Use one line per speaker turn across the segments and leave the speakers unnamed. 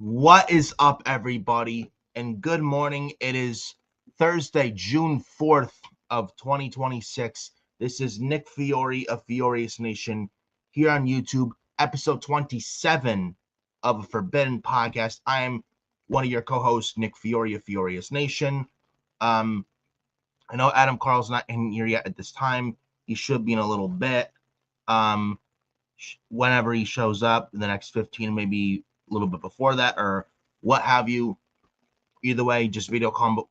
What is up, everybody, and good morning. It is Thursday, June 4th of 2026. This is Nick Fiore of FioriousNation here on YouTube, episode 27 of a Forbidden Podcast. I am one of your co-hosts, Nick Fiore of FioriousNation. I know Adam Carl's not in here yet at this time. He should be in a little bit. Whenever he shows up in the next 15, maybe a little bit before that or what have you. Either way, just video calling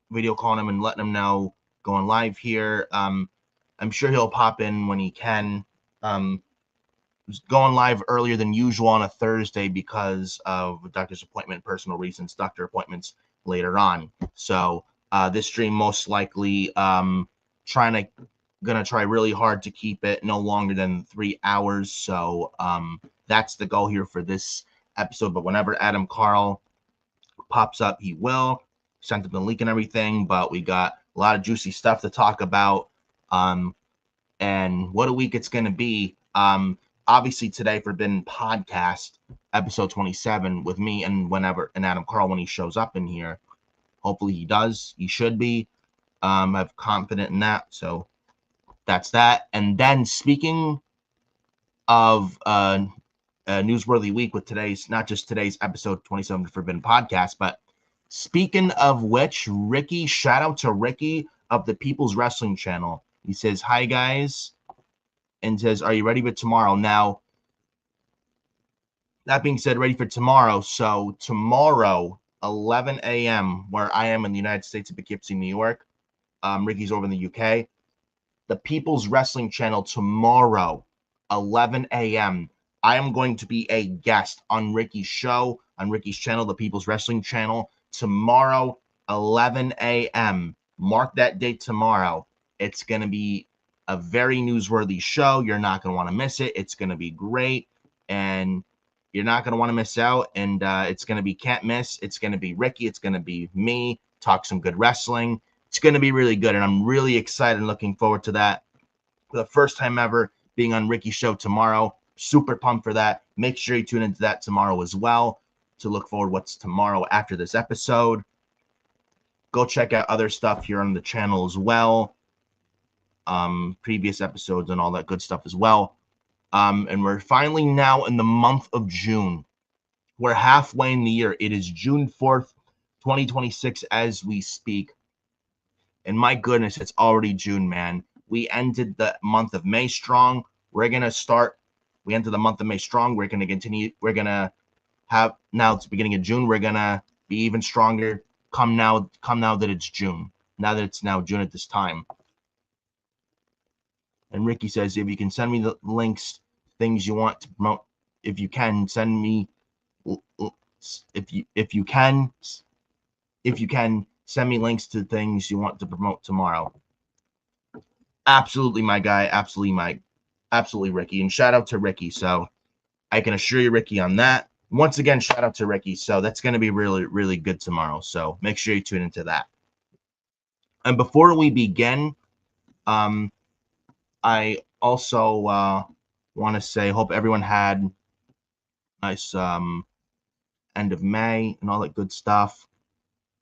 him and letting him know going live here. I'm sure he'll pop in when he can. Going live earlier than usual on a Thursday because of a doctor's appointment, personal reasons, doctor appointments later on. So this stream most likely gonna try really hard to keep it no longer than 3 hours. So that's the goal here for this episode. But whenever Adam Carl pops up, he will send him the link and everything. But we got a lot of juicy stuff to talk about. And what a week it's gonna be. Obviously today, Forbidden Podcast, episode 27 with me and Adam Carl when he shows up in here. Hopefully he does. He should be. I'm confident in that. So that's that. And then speaking of a newsworthy week with not just today's episode 27 of Forbidden Podcast, but speaking of which, Ricky, shout out to Ricky of the People's Wrestling Channel. He says, "Hi guys," and says, "Are you ready for tomorrow?" Now, that being said, ready for tomorrow. So tomorrow, 11 a.m., where I am in the United States of Poughkeepsie, New York. Ricky's over in the UK. The People's Wrestling Channel tomorrow, 11 a.m., I am going to be a guest on Ricky's show, on Ricky's channel, the People's Wrestling Channel, tomorrow, 11 a.m. Mark that date tomorrow. It's going to be a very newsworthy show. You're not going to want to miss it. It's going to be great, and you're not going to want to miss out. And it's going to be can't miss. It's going to be Ricky. It's going to be me. Talk some good wrestling. It's going to be really good, and I'm really excited and looking forward to that. For the first time ever being on Ricky's show tomorrow. Super pumped for that. Make sure you tune into that tomorrow as well to look forward what's tomorrow after this episode. Go check out other stuff here on the channel as well. Previous episodes and all that good stuff as well. And we're finally now in the month of June. We're halfway in the year. It is June 4th, 2026 as we speak. And my goodness, it's already June, man. We ended the month of May strong. We entered the month of May strong. We're going to continue. We're going to have, now it's the beginning of June. We're going to be even stronger. Come now that it's June. Now that it's now June at this time. And Ricky says, if you can send me the links, things you want to promote, if you can send me, if you can send me links to things you want to promote tomorrow. Absolutely, my guy. Absolutely, Ricky. And shout out to Ricky. So I can assure you, Ricky, on that. Once again, shout out to Ricky. So that's going to be really, really good tomorrow. So make sure you tune into that. And before we begin, I also want to say, hope everyone had a nice end of May and all that good stuff.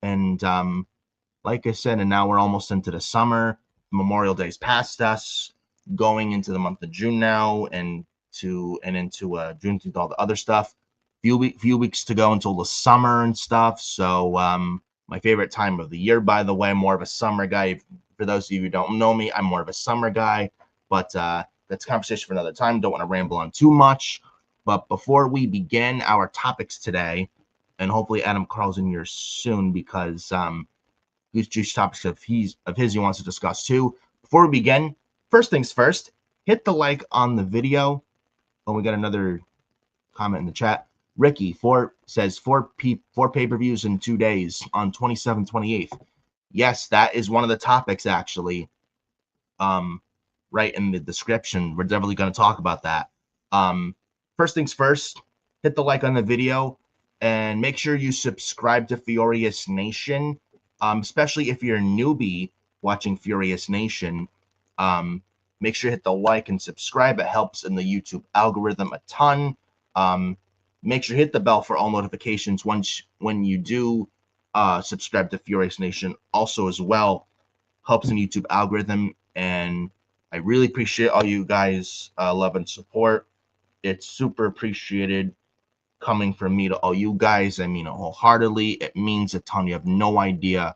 And like I said, and now we're almost into the summer. Memorial Day's past us, going into the month of June now, and into June to all the other stuff. Few weeks to go until the summer and stuff. So my favorite time of the year, by the way. I'm more of a summer guy. For those of you who don't know me, I'm more of a summer guy. But that's a conversation for another time. Don't want to ramble on too much. But before we begin our topics today, and hopefully Adam Carl's in here soon, because these juice topics of his he wants to discuss too. Before we begin, first things first, hit the like on the video. Oh, we got another comment in the chat. Ricky says four pay-per-views in 2 days on 27th, 28th. Yes, that is one of the topics actually. Right in the description. We're definitely going to talk about that. First things first, hit the like on the video and make sure you subscribe to Fiorious Nation. Especially if you're a newbie watching Fiorious Nation, make sure you hit the like and subscribe. It helps in the YouTube algorithm a ton. Make sure you hit the bell for all notifications when you do subscribe to Fiorious Nation. Also, as well, helps in YouTube algorithm, and I really appreciate all you guys' love and support. It's super appreciated coming from me to all you guys. I mean it wholeheartedly. It means a ton. You have no idea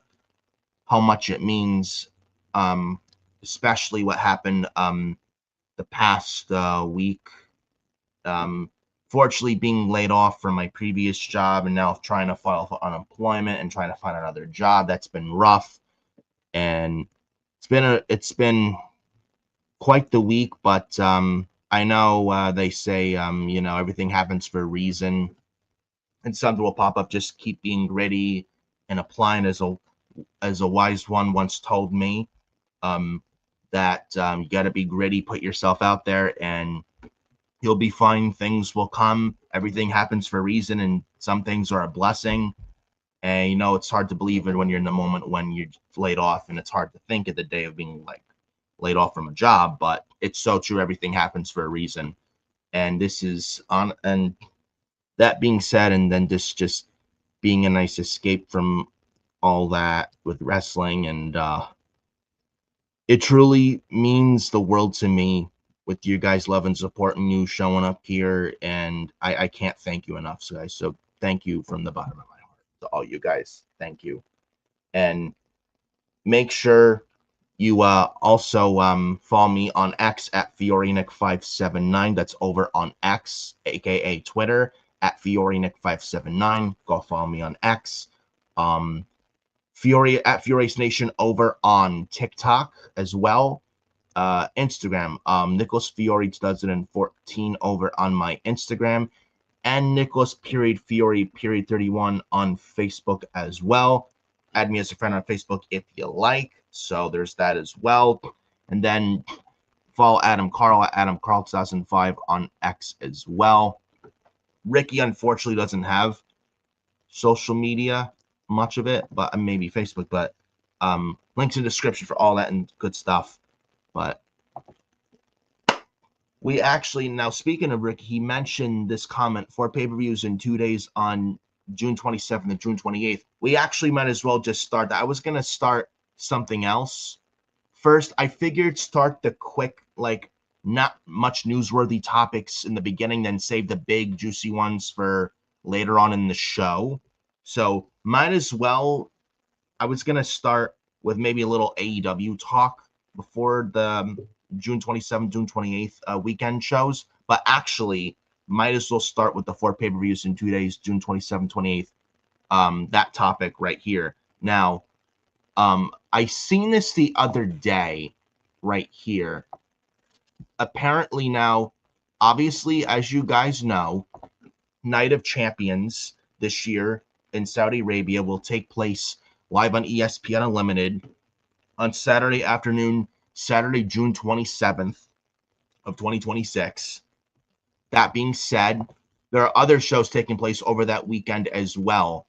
how much it means, especially what happened the past week. Fortunately, being laid off from my previous job and now trying to file for unemployment and trying to find another job, that's been rough. And it's been quite the week, but I know they say everything happens for a reason, and something will pop up. Just keep being gritty and applying, as a wise one once told me, that you got to be gritty, put yourself out there, and you'll be fine. Things will come. Everything happens for a reason, and some things are a blessing. And it's hard to believe it when you're in the moment when you're laid off, and it's hard to think of the day of being laid off from a job, but it's so true. Everything happens for a reason. And this is on, and that being said, and then this just being a nice escape from all that with wrestling, and it truly means the world to me with you guys love and supporting you, showing up here, and I can't thank you enough, so guys. So thank you from the bottom of my heart to all you guys. Thank you. And make sure you also follow me on X at FioriousNick579. That's over on X, aka Twitter, at FioriousNick579. Go follow me on X. Fiori at FioriousNation over on TikTok as well. Instagram, Nicholas Fiore 2014 over on my Instagram, and Nicholas Fiore 31 on Facebook as well. Add me as a friend on Facebook if you like. So there's that as well. And then follow Adam Carl at Adam Carl 2005 on X as well. Ricky unfortunately doesn't have social media, much of it, but maybe Facebook, but links in the description for all that and good stuff. But we actually, now speaking of Ricky, he mentioned this comment: 4 pay-per-views in 2 days on June 27th and June 28th. We actually might as well just start that. I was going to start something else first. I figured start the quick, not much newsworthy topics in the beginning, then save the big juicy ones for later on in the show. So might as well. I was going to start with maybe a little AEW talk before the June 27th, June 28th weekend shows, but actually might as well start with the 4 pay-per-views in 2 days, June 27th, 28th, that topic right here. Now, I seen this the other day right here. Apparently now, obviously, as you guys know, Night of Champions this year in Saudi Arabia will take place live on ESPN Unlimited on Saturday afternoon, Saturday, June 27th of 2026. That being said, there are other shows taking place over that weekend as well.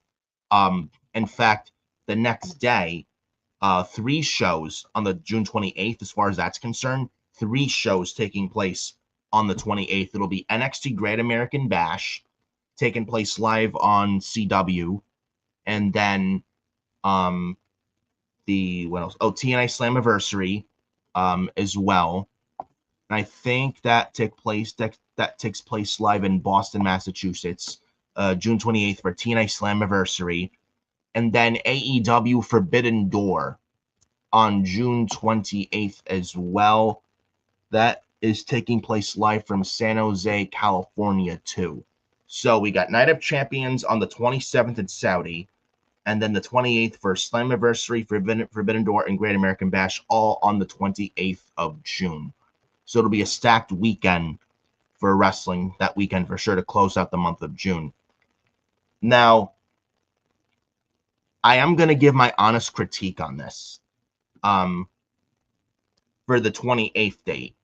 In fact, the next day, 3 shows on the June 28th, as far as that's concerned. 3 shows taking place on the 28th. It'll be NXT Great American Bash taking place live on CW, and then the what else? Oh, TNA Slammiversary as well. And I think that takes place live in Boston, Massachusetts, June 28th for TNA Slammiversary, and then AEW Forbidden Door on June 28th as well. That is taking place live from San Jose, California too. So we got Night of Champions on the 27th in Saudi, and then the 28th for Slammiversary, Forbidden Door, and Great American Bash, all on the 28th of June. So it'll be a stacked weekend for wrestling that weekend for sure to close out the month of June. Now, I am going to give my honest critique on this for the 28th date.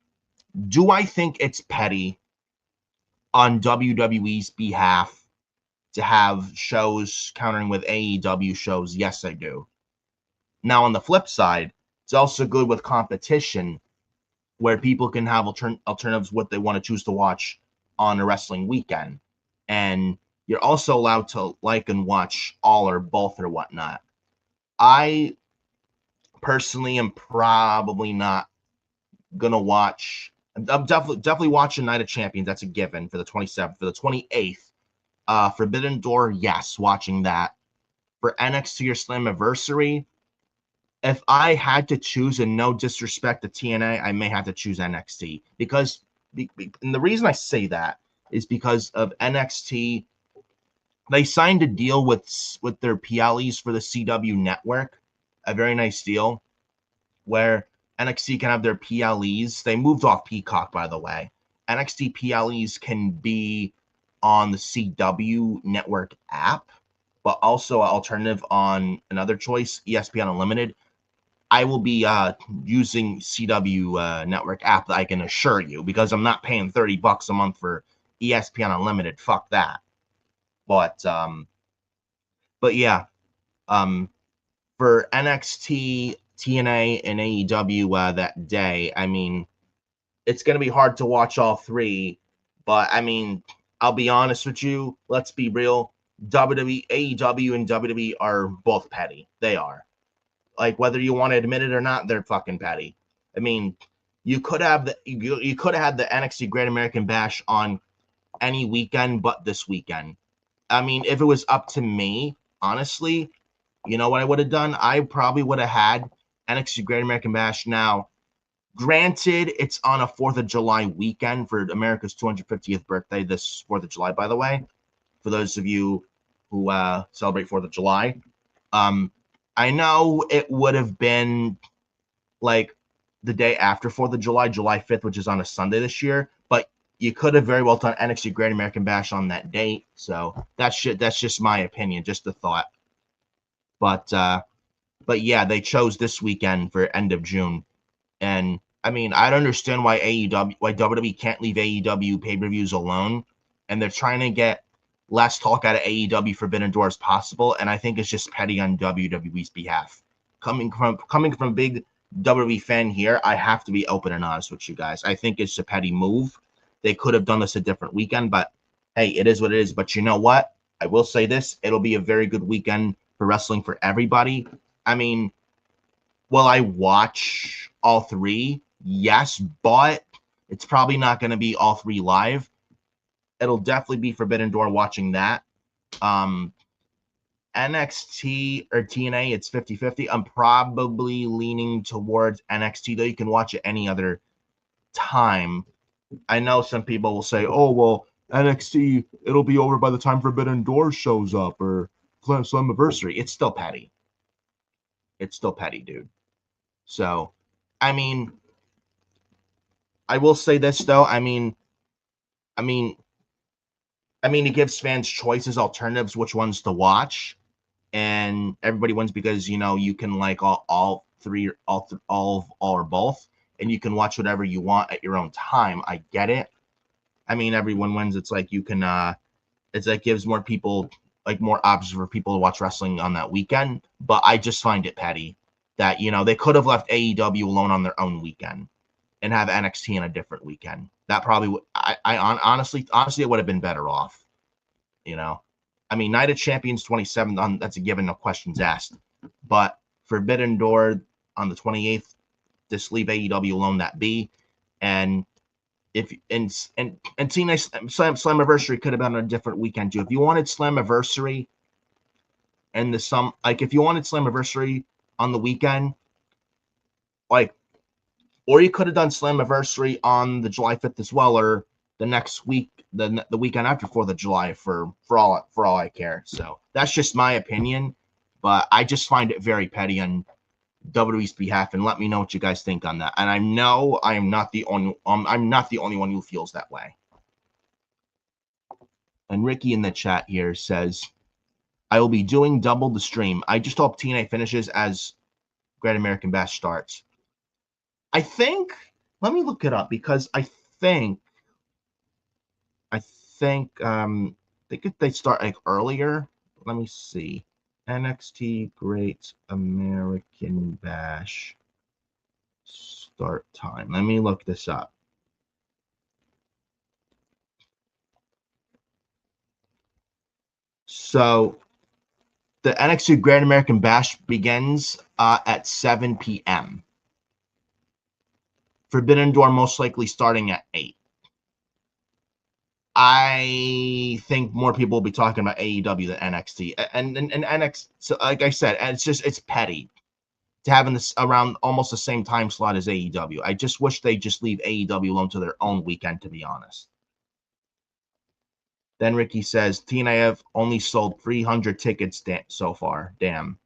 Do I think it's petty on WWE's behalf to have shows countering with AEW shows? Yes, I do. Now, on the flip side, it's also good with competition where people can have alternatives what they want to choose to watch on a wrestling weekend. And you're also allowed to like and watch all or both or whatnot. I personally am probably not gonna watch. I'm definitely watching Night of Champions. That's a given for the 27th. For the 28th, Forbidden Door, yes, watching that. For NXT or Slammiversary, if I had to choose, and no disrespect to TNA, I may have to choose NXT because, and the reason I say that is because of NXT. They signed a deal with their PLEs for the CW network, a very nice deal, where NXT can have their PLEs. They moved off Peacock, by the way. NXT PLEs can be on the CW network app, but also an alternative on another choice, ESPN Unlimited. I will be using CW network app, I can assure you, because I'm not paying $30 a month for ESPN Unlimited. Fuck that. But yeah, for NXT, TNA, and AEW that day, I mean, it's going to be hard to watch all 3, but I mean, I'll be honest with you. Let's be real. WWE, AEW, and WWE are both petty. They are. Like, whether you want to admit it or not, they're fucking petty. I mean, you could have you could have had the NXT Great American Bash on any weekend but this weekend. I mean, if it was up to me, honestly, you know what I would have done? I probably would have had NXT Great American Bash. Now, granted, it's on a 4th of July weekend for America's 250th birthday, this 4th of July, by the way, for those of you who celebrate 4th of July. I know it would have been like the day after 4th of July, July 5th, which is on a Sunday this year, but you could have very well done NXT Great American Bash on that date. So that's just my opinion, just a thought. But yeah, they chose this weekend for end of June. And I mean, I don't understand why WWE can't leave AEW pay-per-views alone. And they're trying to get less talk out of AEW Forbidden Door as possible, and I think it's just petty on WWE's behalf. Coming from a big WWE fan here, I have to be open and honest with you guys. I think it's a petty move. They could have done this a different weekend, but hey, it is what it is. But you know what? I will say this. It'll be a very good weekend for wrestling for everybody. I mean, will I watch all 3? Yes, but it's probably not going to be all 3 live. It'll definitely be Forbidden Door watching that. NXT or TNA, it's 50-50. I'm probably leaning towards NXT, though you can watch it any other time. I know some people will say, oh, well, NXT, it'll be over by the time Forbidden Door shows up or Slammiversary. It's still petty. It's still petty, dude. So, I mean, I will say this, though. I mean, it gives fans choices, alternatives, which ones to watch, and everybody wins because you can like all 3, all or both, and you can watch whatever you want at your own time. I get it. I mean, everyone wins. It's like you can. It's like gives more people more options for people to watch wrestling on that weekend. But I just find it petty that they could have left AEW alone on their own weekend. and have NXT in a different weekend. That probably would. Honestly, it would have been better off. You know, I mean, Night of Champions 27. That's a given, no questions asked. But Forbidden Door on the 28th. Just leave AEW alone. That be, and if and TNA Slammiversary could have been on a different weekend too. If you wanted Slammiversary and if you wanted Slammiversary on the weekend, like, or you could have done Slammiversary on the July 5th as well, or the next week, the weekend after 4th of July for all I care. So that's just my opinion, but I just find it very petty on WWE's behalf, and let me know what you guys think on that. And I know I am not the only one who feels that way. And Ricky in the chat here says, I will be doing double the stream. I just hope TNA finishes as Great American Bash starts. I think, let me look it up, because I think they start like earlier. Let me see. NXT Great American Bash start time. Let me look this up. So the NXT Great American Bash begins at 7 p.m. Forbidden Door most likely starting at 8. I think more people will be talking about AEW than NXT. And NXT, so like I said, it's petty to having this around almost the same time slot as AEW. I just wish they just leave AEW alone to their own weekend, to be honest. Then Ricky says, TNA have only sold 300 tickets so far. Damn.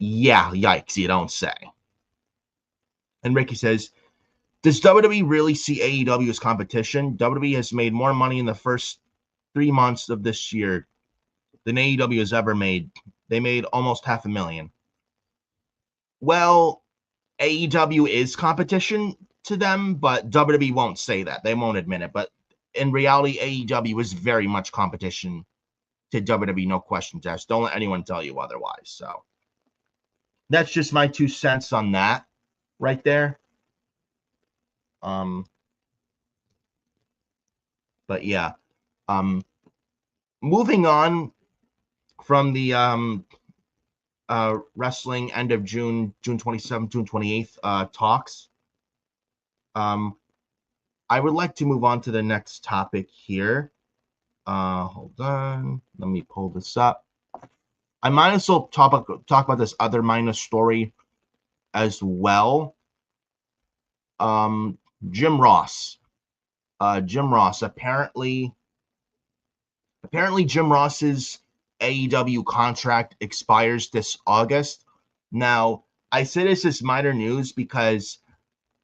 Yeah, yikes, you don't say. And Ricky says, does WWE really see AEW as competition? WWE has made more money in the first 3 months of this year than AEW has ever made. They made almost $500,000. Well, AEW is competition to them, but WWE won't say that. They won't admit it. But in reality, AEW is very much competition to WWE, no questions asked. Don't let anyone tell you otherwise. So that's just my 2 cents on that right there. But yeah, moving on from the wrestling end of June 27th, June 28th talks. I would like to move on to the next topic here. Hold on, let me pull this up. I might as well talk about this other minor story as well. Jim Ross. Apparently Jim Ross's AEW contract expires this August. Now, I say this as minor news because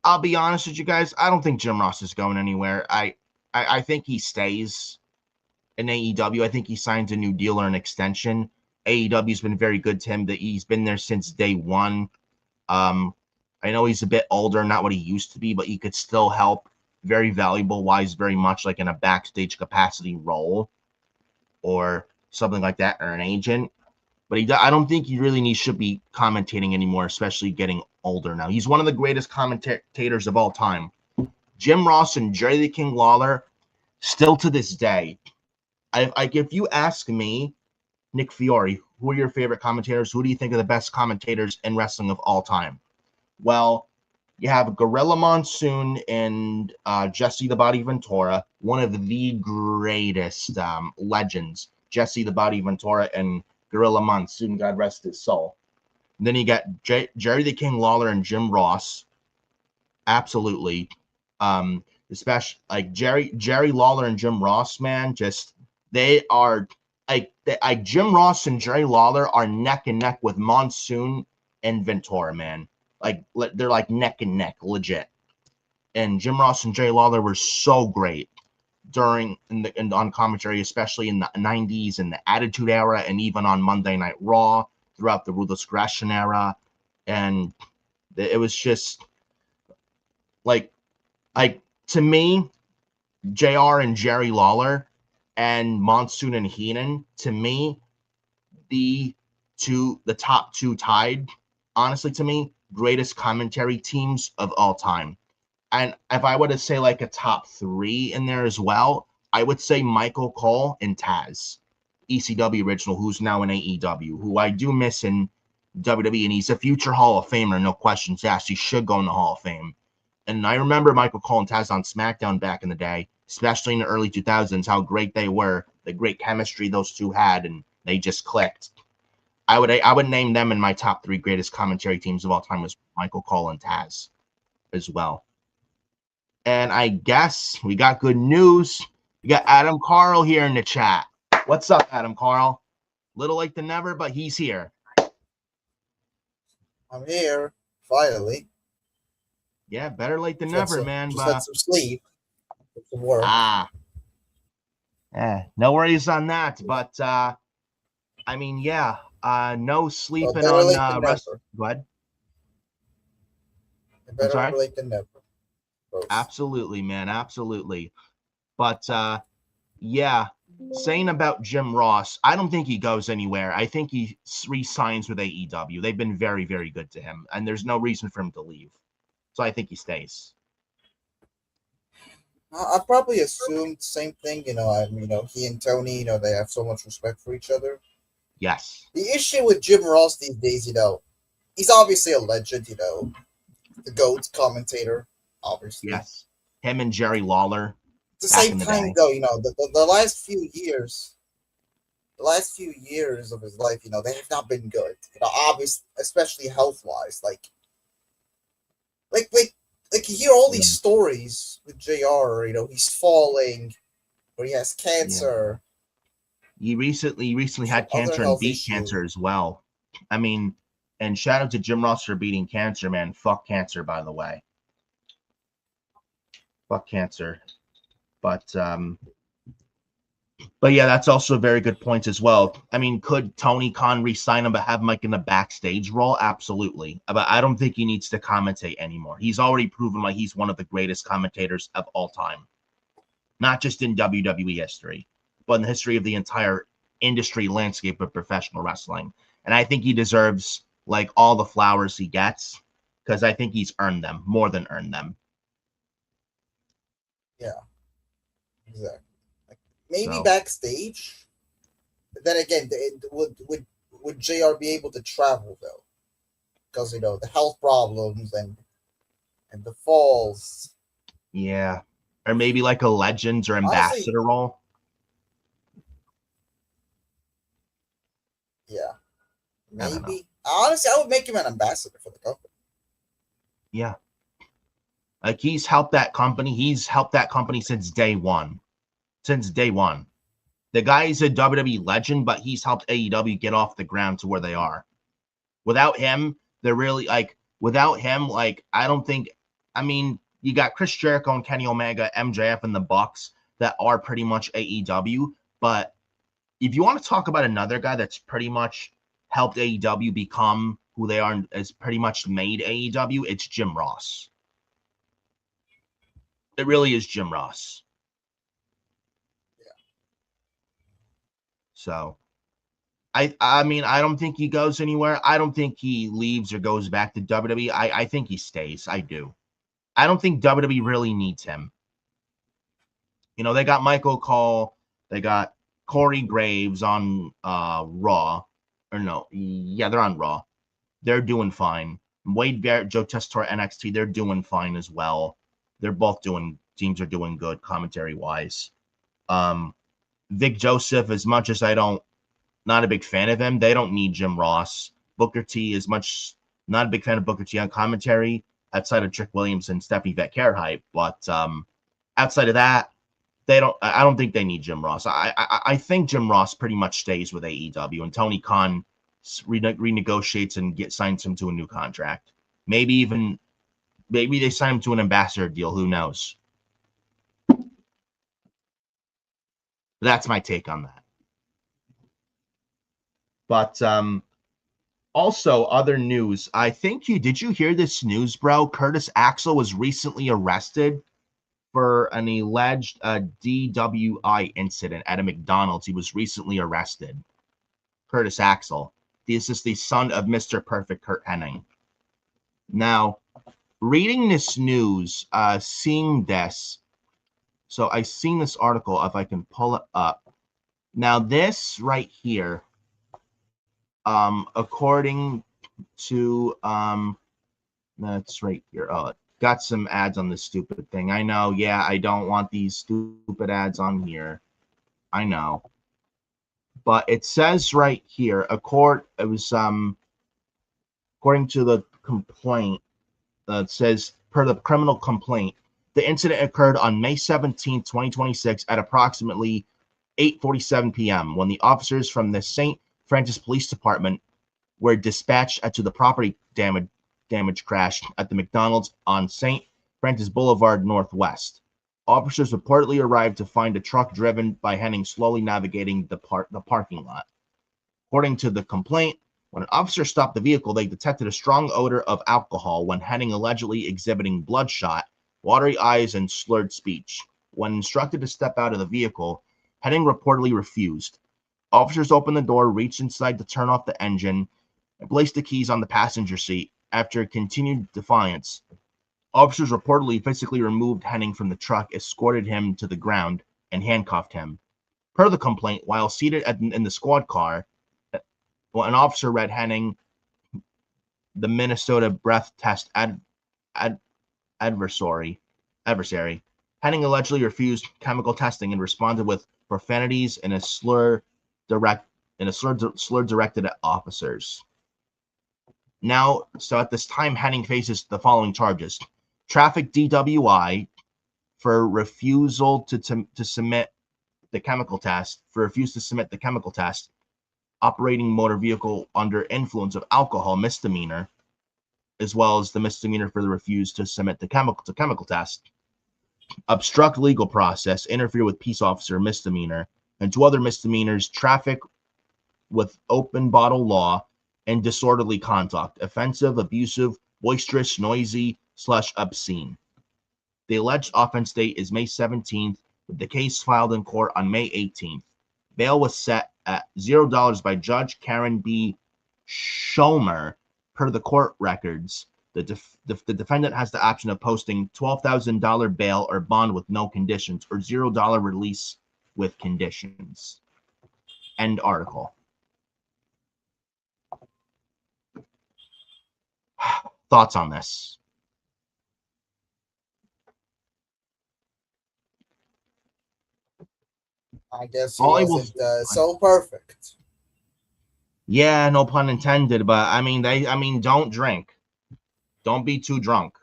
I'll be honest with you guys, I don't think Jim Ross is going anywhere. I think he stays in AEW. I think he signs a new deal or an extension. AEW's been very good to him. That he's been there since day one. I know he's a bit older, not what he used to be, but he could still help. Very valuable, wise, very much like in a backstage capacity role or something like that, or an agent. But I don't think he really should be commentating anymore, especially getting older now. He's one of the greatest commentators of all time. Jim Ross and Jerry the King Lawler, still to this day. If you ask me, Nick Fiore, who are your favorite commentators? Who do you think are the best commentators in wrestling of all time? Well, you have Gorilla Monsoon and Jesse the Body Ventura, one of the greatest legends. Jesse the Body Ventura and Gorilla Monsoon, God rest his soul. And then you got Jerry the King Lawler and Jim Ross. Absolutely. Especially like Jerry Lawler and Jim Ross, man, just they are like Jim Ross and Jerry Lawler are neck and neck with Monsoon and Ventura, man. Like they're like neck and neck, legit. And Jim Ross and Jerry Lawler were so great during on commentary, especially in the 90s and the Attitude Era, and even on Monday Night Raw throughout the Ruthless Aggression era. And it was just like to me, JR and Jerry Lawler and Monsoon and Heenan, to me, the top two tied, honestly, to me, greatest commentary teams of all time. And if I were to say like a top 3 in there as well, I would say Michael Cole and Taz, ECW original, who's now in AEW, who I do miss in WWE, and he's a future Hall of Famer, no questions asked. He should go in the Hall of Fame. And I remember Michael Cole and Taz on SmackDown back in the day, especially in the early 2000s, how great they were, the great chemistry those two had, and they just clicked. I would name them in my top 3 greatest commentary teams of all time as Michael Cole and Taz as well. And I guess we got good news. We got Adam Carl here in the chat. What's up, Adam Carl? Little late than never, but he's here.
I'm here, finally.
Yeah, better late than never, man.
Just had some sleep, some work.
Yeah, no worries on that. But I mean, yeah, no sleeping on rest. Go ahead.
Better late than never.
Absolutely, man, absolutely. But yeah, saying about Jim Ross, I don't think he goes anywhere. I think he re-signs with AEW. They've been very, very good to him, and there's no reason for him to leave. So I think he stays.
I probably assumed the same thing. He and Tony, they have so much respect for each other.
Yes.
The issue with Jim Ross these days, he's obviously a legend, the GOAT commentator, obviously.
Yes. Him and Jerry Lawler.
At the same time, though, the last few years of his life, they have not been good. Obviously, especially health-wise, like you hear all these stories with JR, he's falling, or he has cancer.
Yeah. He recently had cancer and beat cancer as well. I mean, and shout out to Jim Ross for beating cancer, man. Fuck cancer, by the way. Fuck cancer. But yeah, that's also a very good point as well. I mean, could Tony Khan re-sign him but have him like in the backstage role? Absolutely. But I don't think he needs to commentate anymore. He's already proven like he's one of the greatest commentators of all time. Not just in WWE history, but in the history of the entire industry landscape of professional wrestling. And I think he deserves like all the flowers he gets because I think he's earned them, more than earned them.
Yeah, exactly. Maybe backstage. But then again, would JR be able to travel though? Because the health problems and the falls.
Yeah, or maybe like a Legends or ambassador role.
Yeah, maybe. Honestly, I would make him an ambassador for the company.
Yeah, like he's helped that company. He's helped that company since day one. Since day one. The guy is a WWE legend, but he's helped AEW get off the ground to where they are. Without him, they're really I don't think, I mean, you got Chris Jericho and Kenny Omega, MJF and the Bucks that are pretty much AEW. But if you want to talk about another guy that's pretty much helped AEW become who they are, has pretty much made AEW, it's Jim Ross. It really is Jim Ross. So, I mean, I don't think he goes anywhere. I don't think he leaves or goes back to WWE. I think he stays. I do. I don't think WWE really needs him. They got Michael Cole. They got Corey Graves on Raw. Or no, yeah, they're on Raw. They're doing fine. Wade Barrett, Joe Tessitore, NXT, they're doing fine as well. They're both teams are doing good commentary-wise. Vic Joseph, as much as not a big fan of him, they don't need Jim Ross. Booker T, not a big fan of Booker T on commentary, outside of Trick Williams and Stephanie Vecchierhype. But outside of that, I don't think they need Jim Ross. I think Jim Ross pretty much stays with AEW, and Tony Khan renegotiates and signs him to a new contract. Maybe they sign him to an ambassador deal. Who knows? That's my take on that. But also other news. Did you hear this news, bro? Curtis Axel was recently arrested for an alleged DWI incident at a McDonald's. He was recently arrested. Curtis Axel. This is the son of Mr. Perfect, Kurt Hennig. Now, reading this news, seeing this, so I seen this article, if I can pull it up. Now, this right here, according to, that's right here. Oh, got some ads on this stupid thing. I know. Yeah, I don't want these stupid ads on here. I know. But it says right here, according to the complaint, it says, per the criminal complaint, the incident occurred on May 17, 2026 at approximately 8:47 p.m. when the officers from the St. Francis Police Department were dispatched to the property damage crash at the McDonald's on St. Francis Boulevard Northwest. Officers reportedly arrived to find a truck driven by Henning slowly navigating the parking lot. According to the complaint, when an officer stopped the vehicle, they detected a strong odor of alcohol when Henning allegedly exhibiting bloodshot, watery eyes, and slurred speech. When instructed to step out of the vehicle, Henning reportedly refused. Officers opened the door, reached inside to turn off the engine, and placed the keys on the passenger seat. After continued defiance, officers reportedly physically removed Henning from the truck, escorted him to the ground, and handcuffed him. Per the complaint, while seated in the squad car, an officer read Henning the Minnesota breath test adversary. Henning allegedly refused chemical testing and responded with profanities and a slur directed at officers. Now, so at this time, Henning faces the following charges: traffic DWI for refusal to submit the chemical test, operating motor vehicle under influence of alcohol misdemeanor, as well as the misdemeanor for the refuse to submit the chemical test, obstruct legal process, interfere with peace officer misdemeanor, and two other misdemeanors: traffic with open bottle law and disorderly conduct, offensive, abusive, boisterous, noisy / obscene. The alleged offense date is May 17th, with the case filed in court on May 18th. Bail was set at $0 by Judge Karen B. Schomer. Per the court records, the defendant has the option of posting $12,000 bail or bond with no conditions, or $0 release with conditions. End article. Thoughts on this?
I guess he wasn't so perfect.
Yeah, no pun intended, but I mean, don't drink. Don't be too drunk.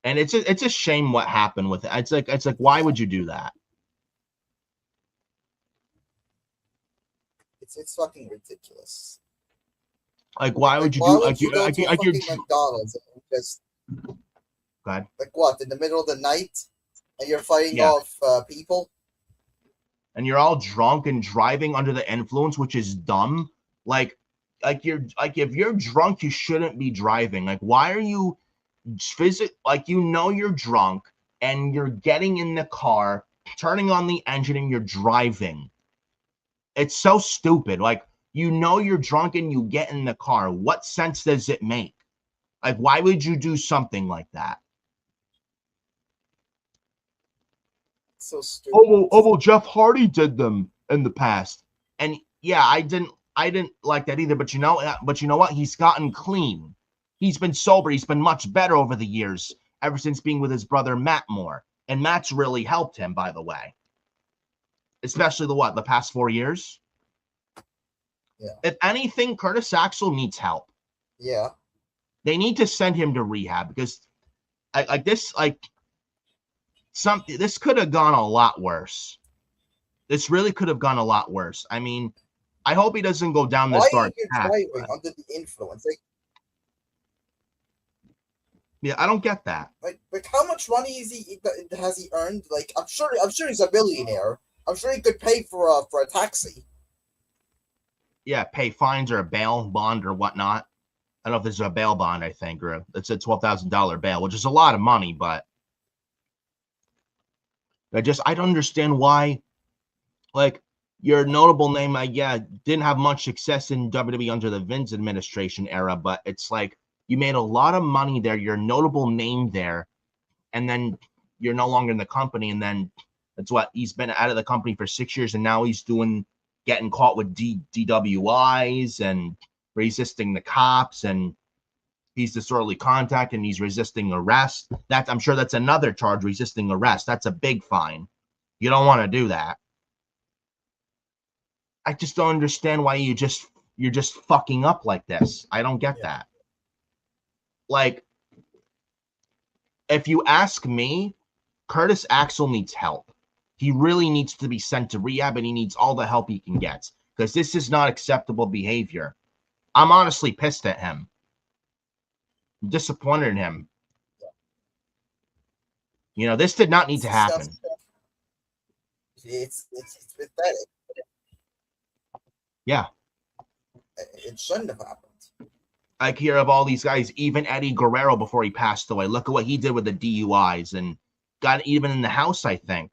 And it's a shame what happened with it. It's like why would you do that?
It's fucking ridiculous.
Like, why would you do?
Why would you go to a fucking McDonald's and just
go ahead.
Like what, in the middle of the night, and you're fighting off people?
And you're all drunk and driving under the influence, which is dumb. Like if you're drunk, you shouldn't be driving. Like, why are you you're drunk and you're getting in the car, turning on the engine, and you're driving? It's so stupid. Like, you're drunk and you get in the car. What sense does it make? Like, why would you do something like that?
So stupid.
Well, Jeff Hardy did them in the past, and yeah, I didn't like that either. But you know what? He's gotten clean. He's been sober. He's been much better over the years, ever since being with his brother Matt Moore, and Matt's really helped him, by the way. Especially the past 4 years.
Yeah.
If anything, Curtis Axel needs help.
Yeah.
They need to send him to rehab because, this could have gone a lot worse. This really could have gone a lot worse. I mean, I hope he doesn't go down this dark path.
Why are you driving under the influence?
Yeah, I don't get that.
Like how much money has he earned? Like, I'm sure he's a billionaire. I'm sure he could pay for a taxi.
Yeah, pay fines or a bail bond or whatnot. I don't know if there's a bail bond, I think, or it's a $12,000 bail, which is a lot of money, but I don't understand why, like, your notable name, didn't have much success in WWE under the Vince administration era, but it's like, You made a lot of money there. You're a notable name there. And then you're no longer in the company. And then that's what he's been out of the company for 6 years. And now he's getting caught with DWIs and resisting the cops. And he's disorderly conduct and he's resisting arrest. I'm sure that's another charge, resisting arrest. That's a big fine. You don't want to do that. I just don't understand why you're just fucking up like this. I don't get that. Like, if you ask me, Curtis Axel needs help. He really needs to be sent to rehab, and he needs all the help he can get, because this is not acceptable behavior. I'm honestly pissed at him. I'm disappointed in him. You know, this did not need to happen.
It's pathetic.
Yeah.
It shouldn't have happened.
I hear of all these guys, even Eddie Guerrero before he passed away. Look at what he did with the DUIs and got even in the house, I think.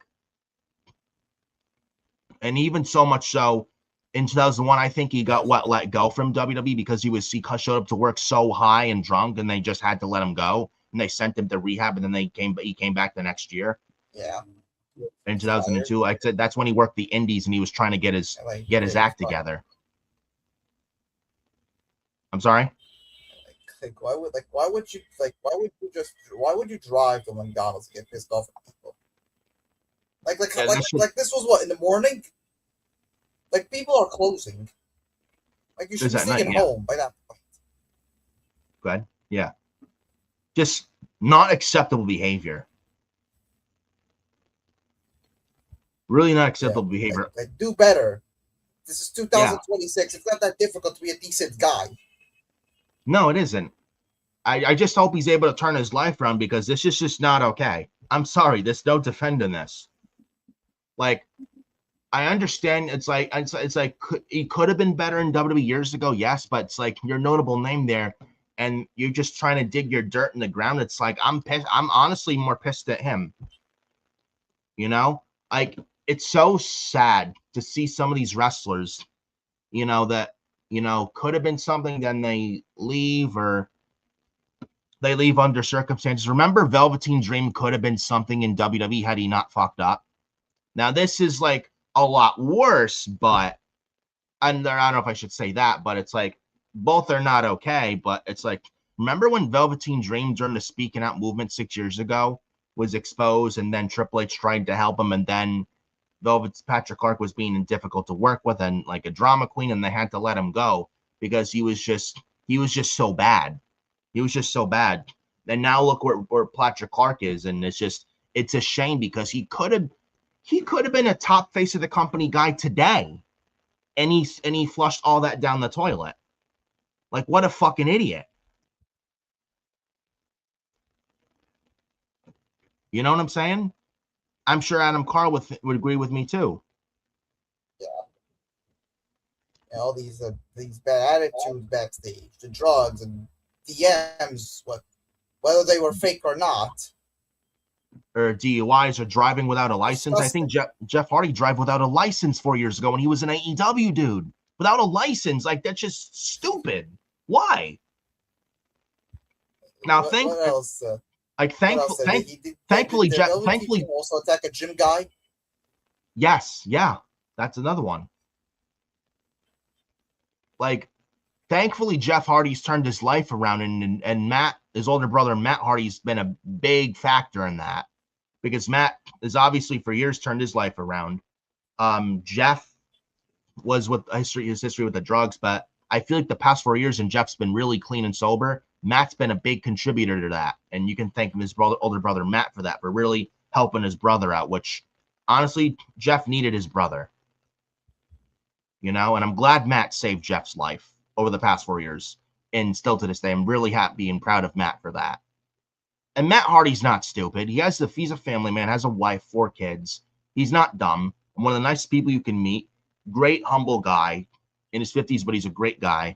And even so much so, in 2001, I think he got let go from WWE because he showed up to work so high and drunk, and they just had to let him go. And they sent him to rehab, and then he came back the next year.
Yeah.
In 2002, I said that's when he worked the Indies, and he was trying to get his act together. I'm sorry.
Why would you drive to McDonald's and get pissed off at people? Like this was what, in the morning? Like, people are closing. Like, you should be staying home by that point.
Go ahead. Yeah. Just not acceptable behavior. Really not acceptable behavior.
Like, do better. This is 2026. It's not that difficult to be a decent guy.
No, it isn't. I just hope he's able to turn his life around, because this is just not okay. I'm sorry. There's no defending this. Like, I understand it's like he could have been better in WWE years ago, yes, but it's like you're a notable name there, and you're just trying to dig your dirt in the ground. It's like I'm pissed. I'm honestly more pissed at him. You know, like, it's so sad to see some of these wrestlers, you know, that, you know, could have been something, then they leave, or they leave under circumstances. Remember, Velveteen Dream could have been something in WWE had he not fucked up. Now, this is like a lot worse, but I don't know if I should say that, but it's like both are not okay. But it's like, remember when Velveteen Dream during the Speaking Out movement 6 years ago was exposed, and then Triple H tried to help him, and then Patrick Clark was being difficult to work with and like a drama queen, and they had to let him go because he was just so bad. He was just so bad. And now look where Patrick Clark is, and it's a shame, because he could have been a top face of the company guy today, and he flushed all that down the toilet. Like, what a fucking idiot. You know what I'm saying? I'm sure Adam Carl would agree with me too.
Yeah. And all these bad attitudes backstage, the drugs and DMs, whether they were fake or not.
Or DUIs, or driving without a license. I think Jeff Hardy drove without a license 4 years ago when he was an AEW dude. Without a license. Like, that's just stupid. Why? Now,
what else?
Thankfully, Jeff. Thankfully,
also attack a gym guy.
Yes, yeah, that's another one. Like, thankfully, Jeff Hardy's turned his life around, and Matt, his older brother, Matt Hardy's been a big factor in that, because Matt has obviously for years turned his life around. Jeff was with his history with the drugs, but I feel like the past 4 years, and Jeff's been really clean and sober. Matt's been a big contributor to that, and you can thank his older brother Matt for that, for really helping his brother out, which honestly, Jeff needed his brother. You know, and I'm glad Matt saved Jeff's life over the past 4 years, and still to this day, I'm really happy and proud of Matt for that. And Matt Hardy's not stupid. He's a family man, has a wife, 4 kids. He's not dumb. One of the nicest people you can meet. Great, humble guy in his 50s, but he's a great guy,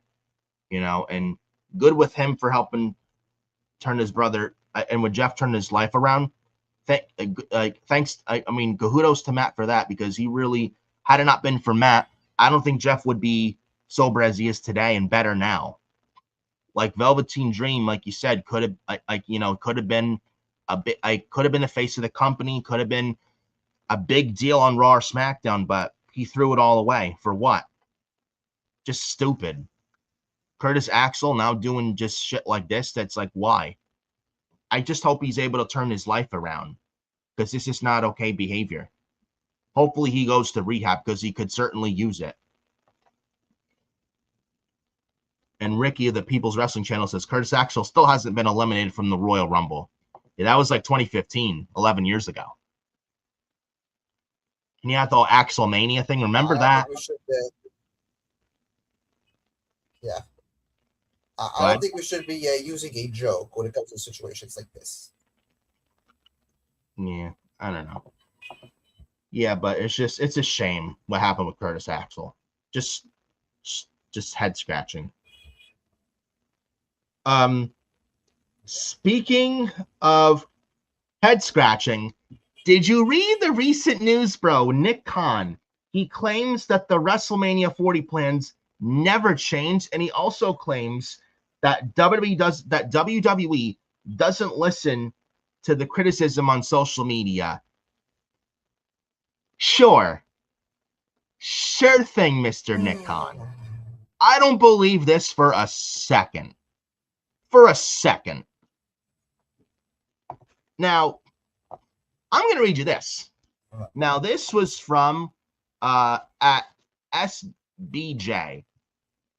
you know, and good with him for helping turn his brother, and when Jeff turned his life around. Thanks. I mean, kudos to Matt for that, because he really, had it not been for Matt, I don't think Jeff would be sober as he is today, and better now. like Velveteen Dream, like you said, could have could have been a bit. I could have been the face of the company. Could have been a big deal on Raw or SmackDown, but he threw it all away for what? Just stupid. Curtis Axel now doing just shit like this. That's like, why? I just hope he's able to turn his life around, because this is not okay behavior. Hopefully he goes to rehab, because he could certainly use it. And Ricky of the People's Wrestling Channel says Curtis Axel still hasn't been eliminated from the Royal Rumble. Yeah, that was like 2015, 11 years ago. And you had the whole Axel Mania thing. Remember that?
Yeah. I don't think we should be using a joke when it comes to situations like this.
Yeah, I don't know. Yeah, but it's a shame what happened with Curtis Axel. Just head scratching. Speaking of head scratching, did you read the recent news, bro? Nick Khan, he claims that the WrestleMania 40 plans never changed, and he also claims that WWE doesn't listen to the criticism on social media. Sure thing, Mr. Nick Khan. I don't believe this for a second. Now, I'm going to read you this. Now, this was from at SBJ.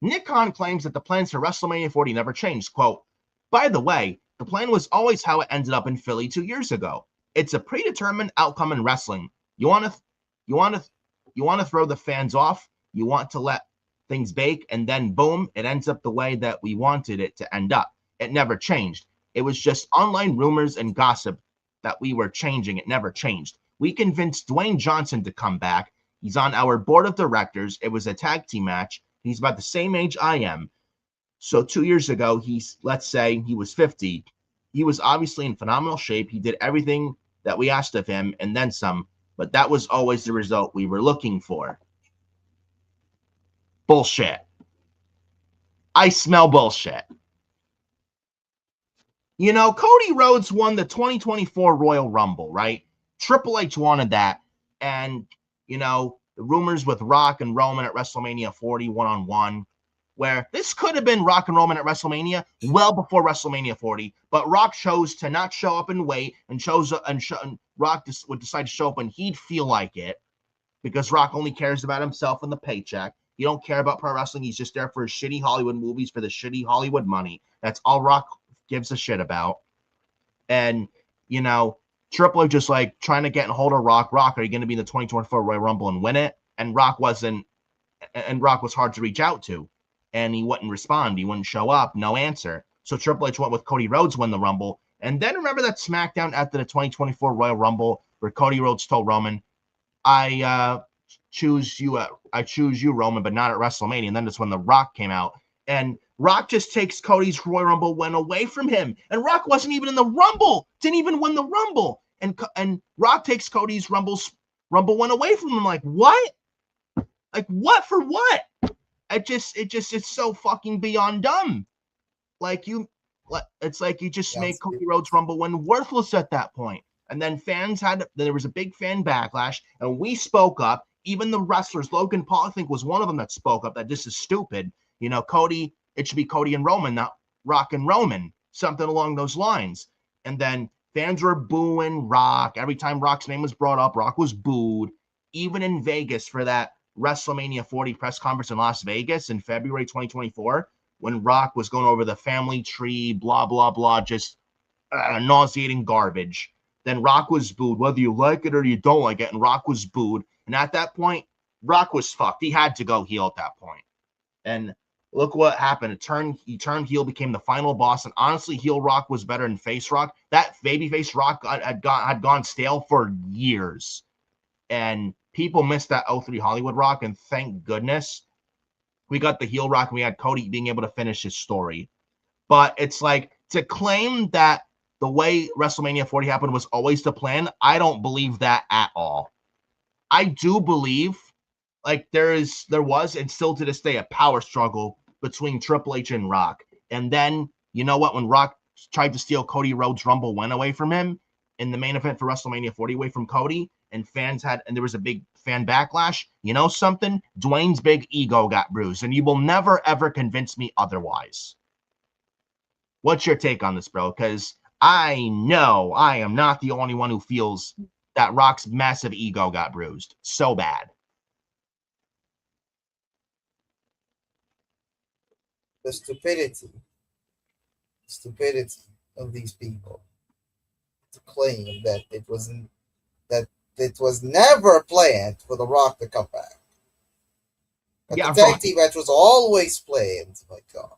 Nick Khan claims that the plans for WrestleMania 40 never changed. Quote, by the way, the plan was always how it ended up in Philly 2 years ago. It's a predetermined outcome in wrestling. You want to throw the fans off. You want to let things bake, and then boom, it ends up the way that we wanted it to end up. It never changed. It was just online rumors and gossip that we were changing. It never changed. We convinced Dwayne Johnson to come back. He's on our board of directors. It was a tag team match. He's about the same age I am. So 2 years ago, let's say he was 50. He was obviously in phenomenal shape. He did everything that we asked of him and then some, but that was always the result we were looking for. Bullshit. I smell bullshit. You know, Cody Rhodes won the 2024 Royal Rumble, right? Triple H wanted that. And, you know, the rumors with Rock and Roman at WrestleMania 40 one-on-one, where this could have been Rock and Roman at WrestleMania well before WrestleMania 40, but Rock chose to not show up and wait, and Rock would decide to show up when he'd feel like it, because Rock only cares about himself and the paycheck. He don't care about pro wrestling. He's just there for his shitty Hollywood movies, for the shitty Hollywood money. That's all Rock gives a shit about. And, you know, Triple H just like trying to get in hold of Rock. Rock, are you going to be in the 2024 Royal Rumble and win it? And Rock was hard to reach out to. And he wouldn't respond. He wouldn't show up. No answer. So Triple H went with Cody Rhodes win the Rumble. And then remember that SmackDown after the 2024 Royal Rumble where Cody Rhodes told Roman, I choose you, Roman, but not at WrestleMania. And then that's when The Rock came out. And Rock just takes Cody's Royal Rumble win away from him. And Rock wasn't even in the Rumble. Didn't even win the Rumble. And Rock takes Cody's Rumble win away from him. Like, what? Like, what for what? It's so fucking beyond dumb. It's like you just make Cody Rhodes Rumble win worthless at that point. And then there was a big fan backlash, and we spoke up. Even the wrestlers, Logan Paul, I think, was one of them that spoke up that this is stupid. You know, Cody, it should be Cody and Roman, not Rock and Roman, something along those lines. And then fans were booing Rock. Every time Rock's name was brought up, Rock was booed. Even in Vegas for that WrestleMania 40 press conference in Las Vegas in February 2024, when Rock was going over the family tree, blah, blah, blah, just nauseating garbage. Then Rock was booed, whether you like it or you don't like it, and Rock was booed. And at that point, Rock was fucked. He had to go heel at that point. And look what happened. He turned heel, became the final boss. And honestly, heel Rock was better than face Rock. That babyface Rock had gone stale for years. And people missed that 03 Hollywood Rock. And thank goodness we got the heel Rock and we had Cody being able to finish his story. But it's like, to claim that the way WrestleMania 40 happened was always the plan, I don't believe that at all. I do believe like there was and still to this day a power struggle between Triple H and Rock. And then, you know what? When Rock tried to steal Cody Rhodes' Rumble win away from him in the main event for WrestleMania 40 away from Cody, and there was a big fan backlash, you know something? Dwayne's big ego got bruised, and you will never, ever convince me otherwise. What's your take on this, bro? Because I know I am not the only one who feels that Rock's massive ego got bruised so bad.
The stupidity of these people to claim that it was never planned for The Rock to come back. But the tag team match was always planned. My God.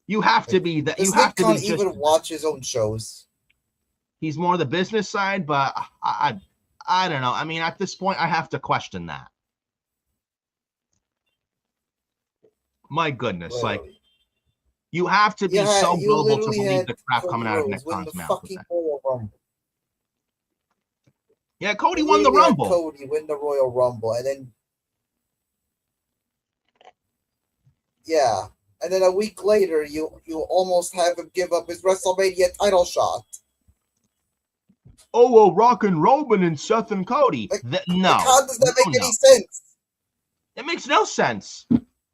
You have to be that. You
have to can't even watch his own shows.
He's more the business side, but I don't know. I mean, at this point, I have to question that. My goodness, literally. Like you have to be so gullible to believe the crap coming out of Nick Khan's mouth. Yeah, Cody won the Rumble.
Cody win the Royal Rumble, and then and then a week later, you almost have him give up his WrestleMania title shot.
Oh, well, Rock and Roman and Seth and Cody. No.
How does that make any sense?
It makes no sense.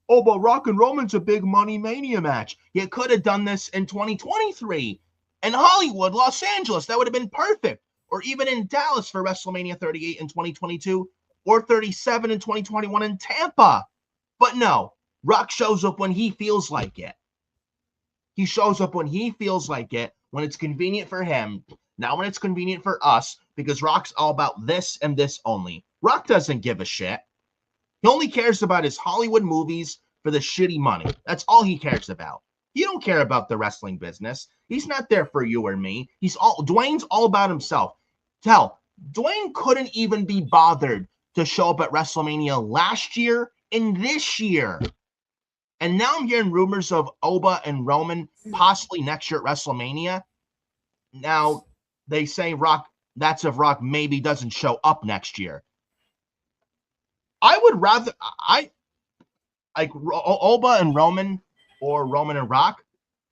Oh, but Rock and Roman's a big Money Mania match. You could have done this in 2023 in Hollywood, Los Angeles. That would have been perfect. Or even in Dallas for WrestleMania 38 in 2022 or 37 in 2021 in Tampa. But no, Rock shows up when he feels like it. He shows up when he feels like it, when it's convenient for him, not when it's convenient for us, because Rock's all about this and this only. Rock doesn't give a shit. He only cares about his Hollywood movies for the shitty money. That's all he cares about. He don't care about the wrestling business. He's not there for you or me. Dwayne's all about himself. Hell, Dwayne couldn't even be bothered to show up at WrestleMania last year and this year. And now I'm hearing rumors of Oba and Roman possibly next year at WrestleMania. Now, they say that's if Rock maybe doesn't show up next year. I would rather, like Oba and Roman or Roman and Rock.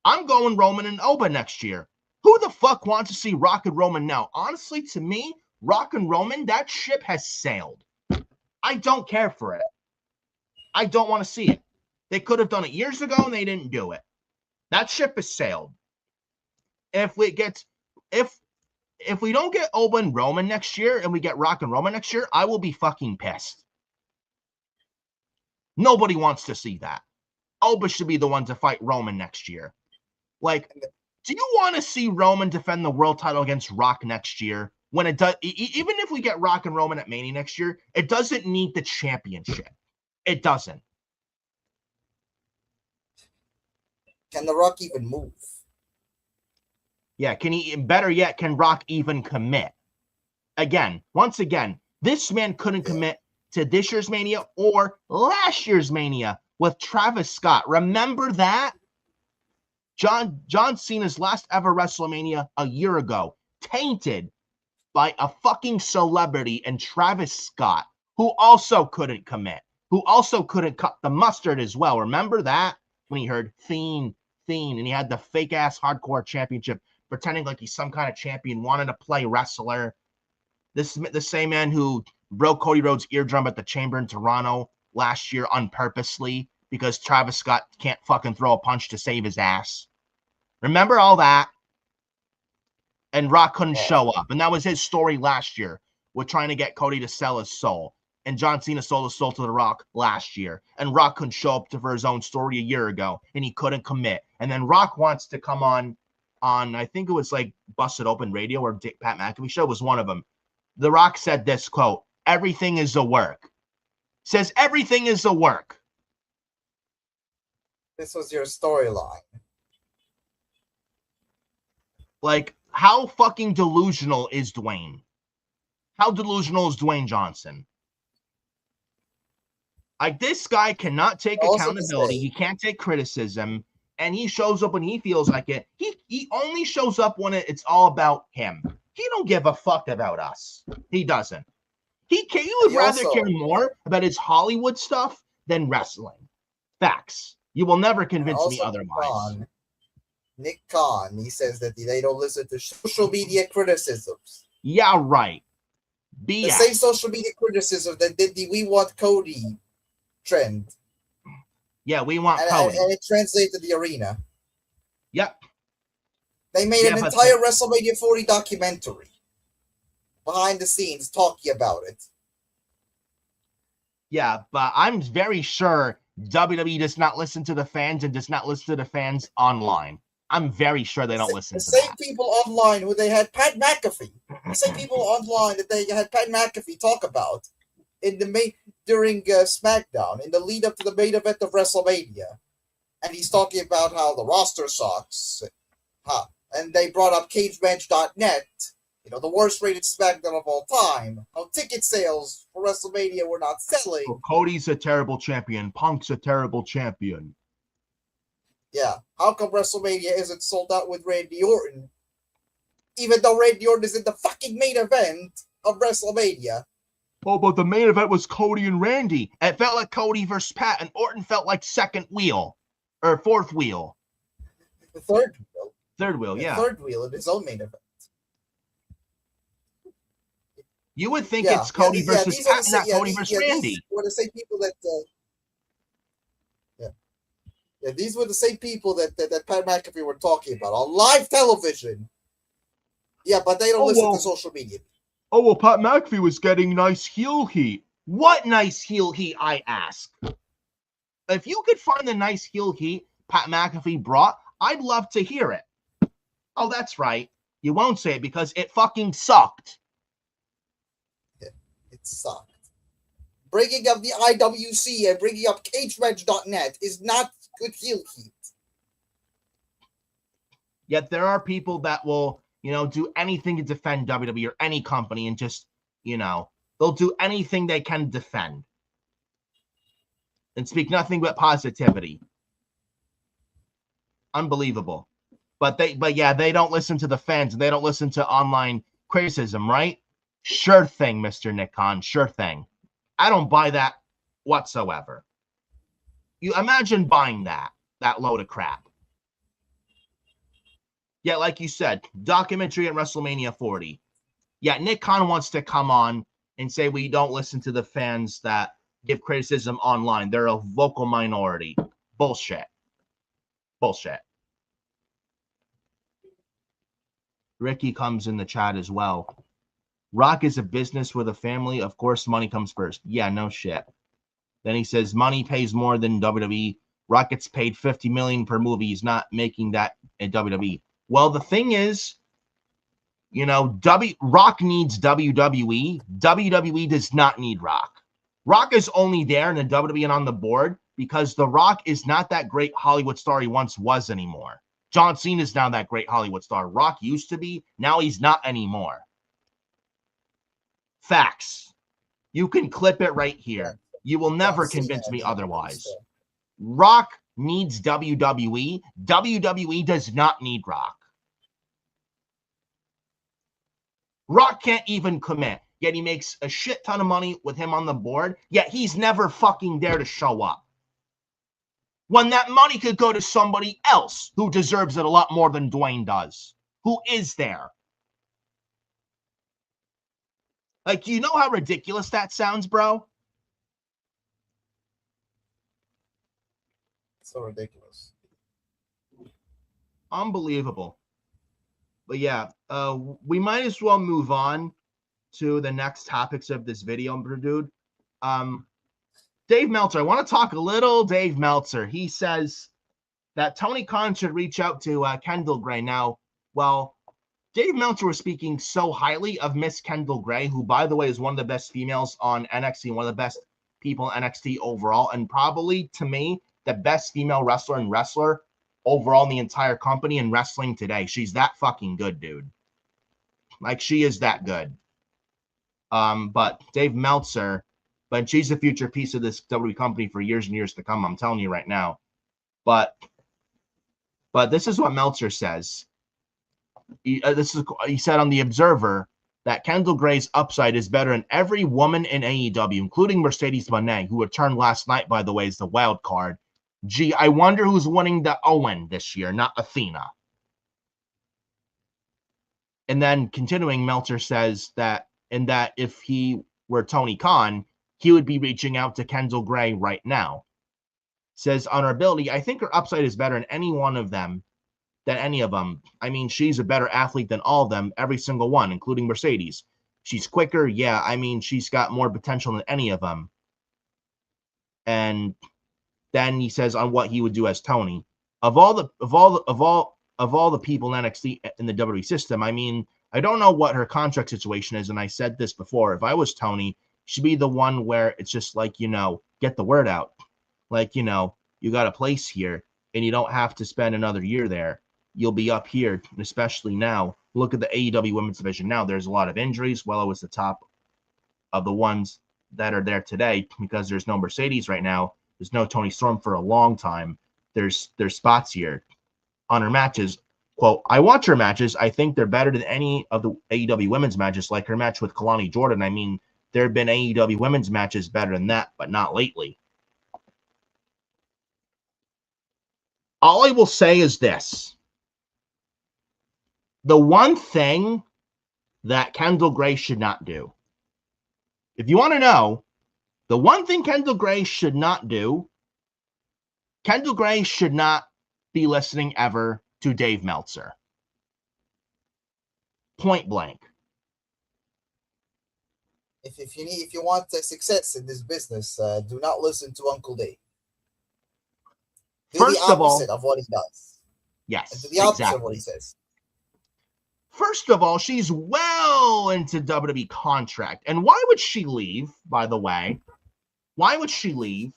I'm going Roman and Oba next year. Who the fuck wants to see Rock and Roman now? Honestly, to me, Rock and Roman, that ship has sailed. I don't care for it. I don't want to see it. They could have done it years ago and they didn't do it. That ship has sailed. If we don't get Oba and Roman next year and we get Rock and Roman next year, I will be fucking pissed. Nobody wants to see that. Oba should be the one to fight Roman next year. Like, do you want to see Roman defend the world title against Rock next year? When it does, even if we get Rock and Roman at Mania next year, it doesn't need the championship. It doesn't.
Can The Rock even move?
Yeah, better yet, can Rock even commit? Once again, this man couldn't commit to this year's Mania or last year's Mania with Travis Scott. Remember that? John Cena's last ever WrestleMania a year ago, tainted by a fucking celebrity and Travis Scott, who also couldn't commit, who also couldn't cut the mustard as well. Remember that? When he heard Fiend, and he had the fake-ass hardcore championship, pretending like he's some kind of champion, wanted to play wrestler. This is the same man who broke Cody Rhodes' eardrum at the Chamber in Toronto last year unpurposely because Travis Scott can't fucking throw a punch to save his ass. Remember all that? And Rock couldn't show up. And that was his story last year with trying to get Cody to sell his soul. And John Cena sold his soul to The Rock last year. And Rock couldn't show up for his own story a year ago. And he couldn't commit. And then Rock wants to come on I think it was like Busted Open Radio or Pat McAfee show was one of them. The Rock said this, quote, "Everything is a work." Says everything is a work.
This was your storyline.
Like, how fucking delusional is Dwayne? How delusional is Dwayne Johnson? Like, this guy cannot take accountability. He can't take criticism. And he shows up when he feels like it. He only shows up when it's all about him. He don't give a fuck about us. He doesn't. He would rather care more about his Hollywood stuff than wrestling. Facts. You will never convince me otherwise.
Nick Khan, he says that they don't listen to social media criticisms.
Yeah, right. BS.
The same social media criticism that did the "We Want Cody" trend.
Yeah, we want Cody.
And it translated the arena.
Yep.
They made an entire WrestleMania 40 documentary behind the scenes talking about it.
Yeah, but I'm very sure WWE does not listen to the fans and does not listen to the fans online. I'm very sure they don't listen to that.
The same people online who they had Pat McAfee. The same people online that they had Pat McAfee talk about during SmackDown in the lead up to the main event of WrestleMania, and he's talking about how the roster sucks. And they brought up CageMatch.net, the worst rated SmackDown of all time. How ticket sales for WrestleMania were not selling.
Well, Cody's a terrible champion. Punk's a terrible champion.
Yeah, how come WrestleMania isn't sold out with Randy Orton? Even though Randy Orton is in the fucking main event of WrestleMania.
Oh, but the main event was Cody and Randy. It felt like Cody versus Pat, and Orton felt like second wheel. Or fourth wheel.
The third wheel.
Third wheel, yeah.
Third wheel in his own main event.
You would think it's Cody versus Pat, not Cody versus Randy.
These were the same people that... Yeah, these were the same people that Pat McAfee were talking about on live television. Yeah, but they don't listen to social media.
Oh, well, Pat McAfee was getting nice heel heat. What nice heel heat, I ask? If you could find the nice heel heat Pat McAfee brought, I'd love to hear it. Oh, that's right. You won't say it because it fucking sucked.
Yeah, it sucked. Bringing up the IWC and bringing up CageMatch.net is not good heel heat.
Yet there are people that will, do anything to defend WWE or any company and just, they'll do anything they can defend and speak nothing but positivity. Unbelievable. But they don't listen to the fans and they don't listen to online criticism, right? Sure thing, Mr. Nick Khan. Sure thing. I don't buy that whatsoever. You imagine buying that load of crap. Yeah, like you said, documentary at WrestleMania 40. Yeah, Nick Khan wants to come on and say we don't listen to the fans that give criticism online. They're a vocal minority. Bullshit. Bullshit. Ricky comes in the chat as well. Rock is a business with a family. Of course, money comes first. Yeah, no shit. Then he says money pays more than WWE. Rock gets paid $50 million per movie. He's not making that at WWE. Well, the thing is, Rock needs WWE. WWE does not need Rock. Rock is only there in the WWE and on the board because The Rock is not that great Hollywood star he once was anymore. John Cena is now that great Hollywood star. Rock used to be. Now he's not anymore. Facts. You can clip it right here. You will never convince me otherwise. Rock needs WWE. WWE does not need Rock. Rock can't even commit. Yet he makes a shit ton of money with him on the board. Yet he's never fucking there to show up. When that money could go to somebody else who deserves it a lot more than Dwayne does. Who is there? Like, you know how ridiculous that sounds, bro?
So ridiculous.
Unbelievable. But yeah, we might as well move on to the next topics of this video, dude. Dave Meltzer, I want to talk a little Dave Meltzer. He says that Tony Khan should reach out to Kendall Gray. Now, well, Dave Meltzer was speaking so highly of Miss Kendall Gray, who, by the way, is one of the best females on NXT, one of the best people in NXT overall, and probably, to me, the best female wrestler overall in the entire company and wrestling today. She's that fucking good, dude. Like, she is that good. But Dave Meltzer, but she's the future piece of this WWE company for years and years to come. I'm telling you right now. But this is what Meltzer says. He said on The Observer that Kendall Gray's upside is better than every woman in AEW, including Mercedes Moné, who returned last night, by the way, as the wild card. Gee, I wonder who's winning the Owen this year, not Athena. And then continuing, Meltzer says that if he were Tony Khan, he would be reaching out to Kendall Gray right now. Says on her ability, I think her upside is better than any of them. I mean, she's a better athlete than all of them, every single one, including Mercedes. She's quicker. Yeah, I mean, she's got more potential than any of them. And then he says on what he would do as Tony. Of all the people in NXT in the WWE system, I mean, I don't know what her contract situation is, and I said this before. If I was Tony, she'd be the one where it's just like, get the word out. Like, you got a place here, and you don't have to spend another year there. You'll be up here, and especially now. Look at the AEW women's division now. There's a lot of injuries. Well, it was the top of the ones that are there today because there's no Mercedes right now. There's no Toni Storm for a long time. There's spots here on her matches. Quote, I watch her matches. I think they're better than any of the AEW women's matches, like her match with Kalani Jordan. I mean, there have been AEW women's matches better than that, but not lately. All I will say is this. The one thing that Kendall Gray should not do, if you want to know, the one thing Kendall Gray should not do, Kendall Gray should not be listening ever to Dave Meltzer. Point blank.
If you want success in this business, do not listen to Uncle Dave. Do the opposite of what he does.
Yes,
and do the opposite of what he says.
First of all, she's well into WWE contract. And why would she leave, by the way? Why would she leave?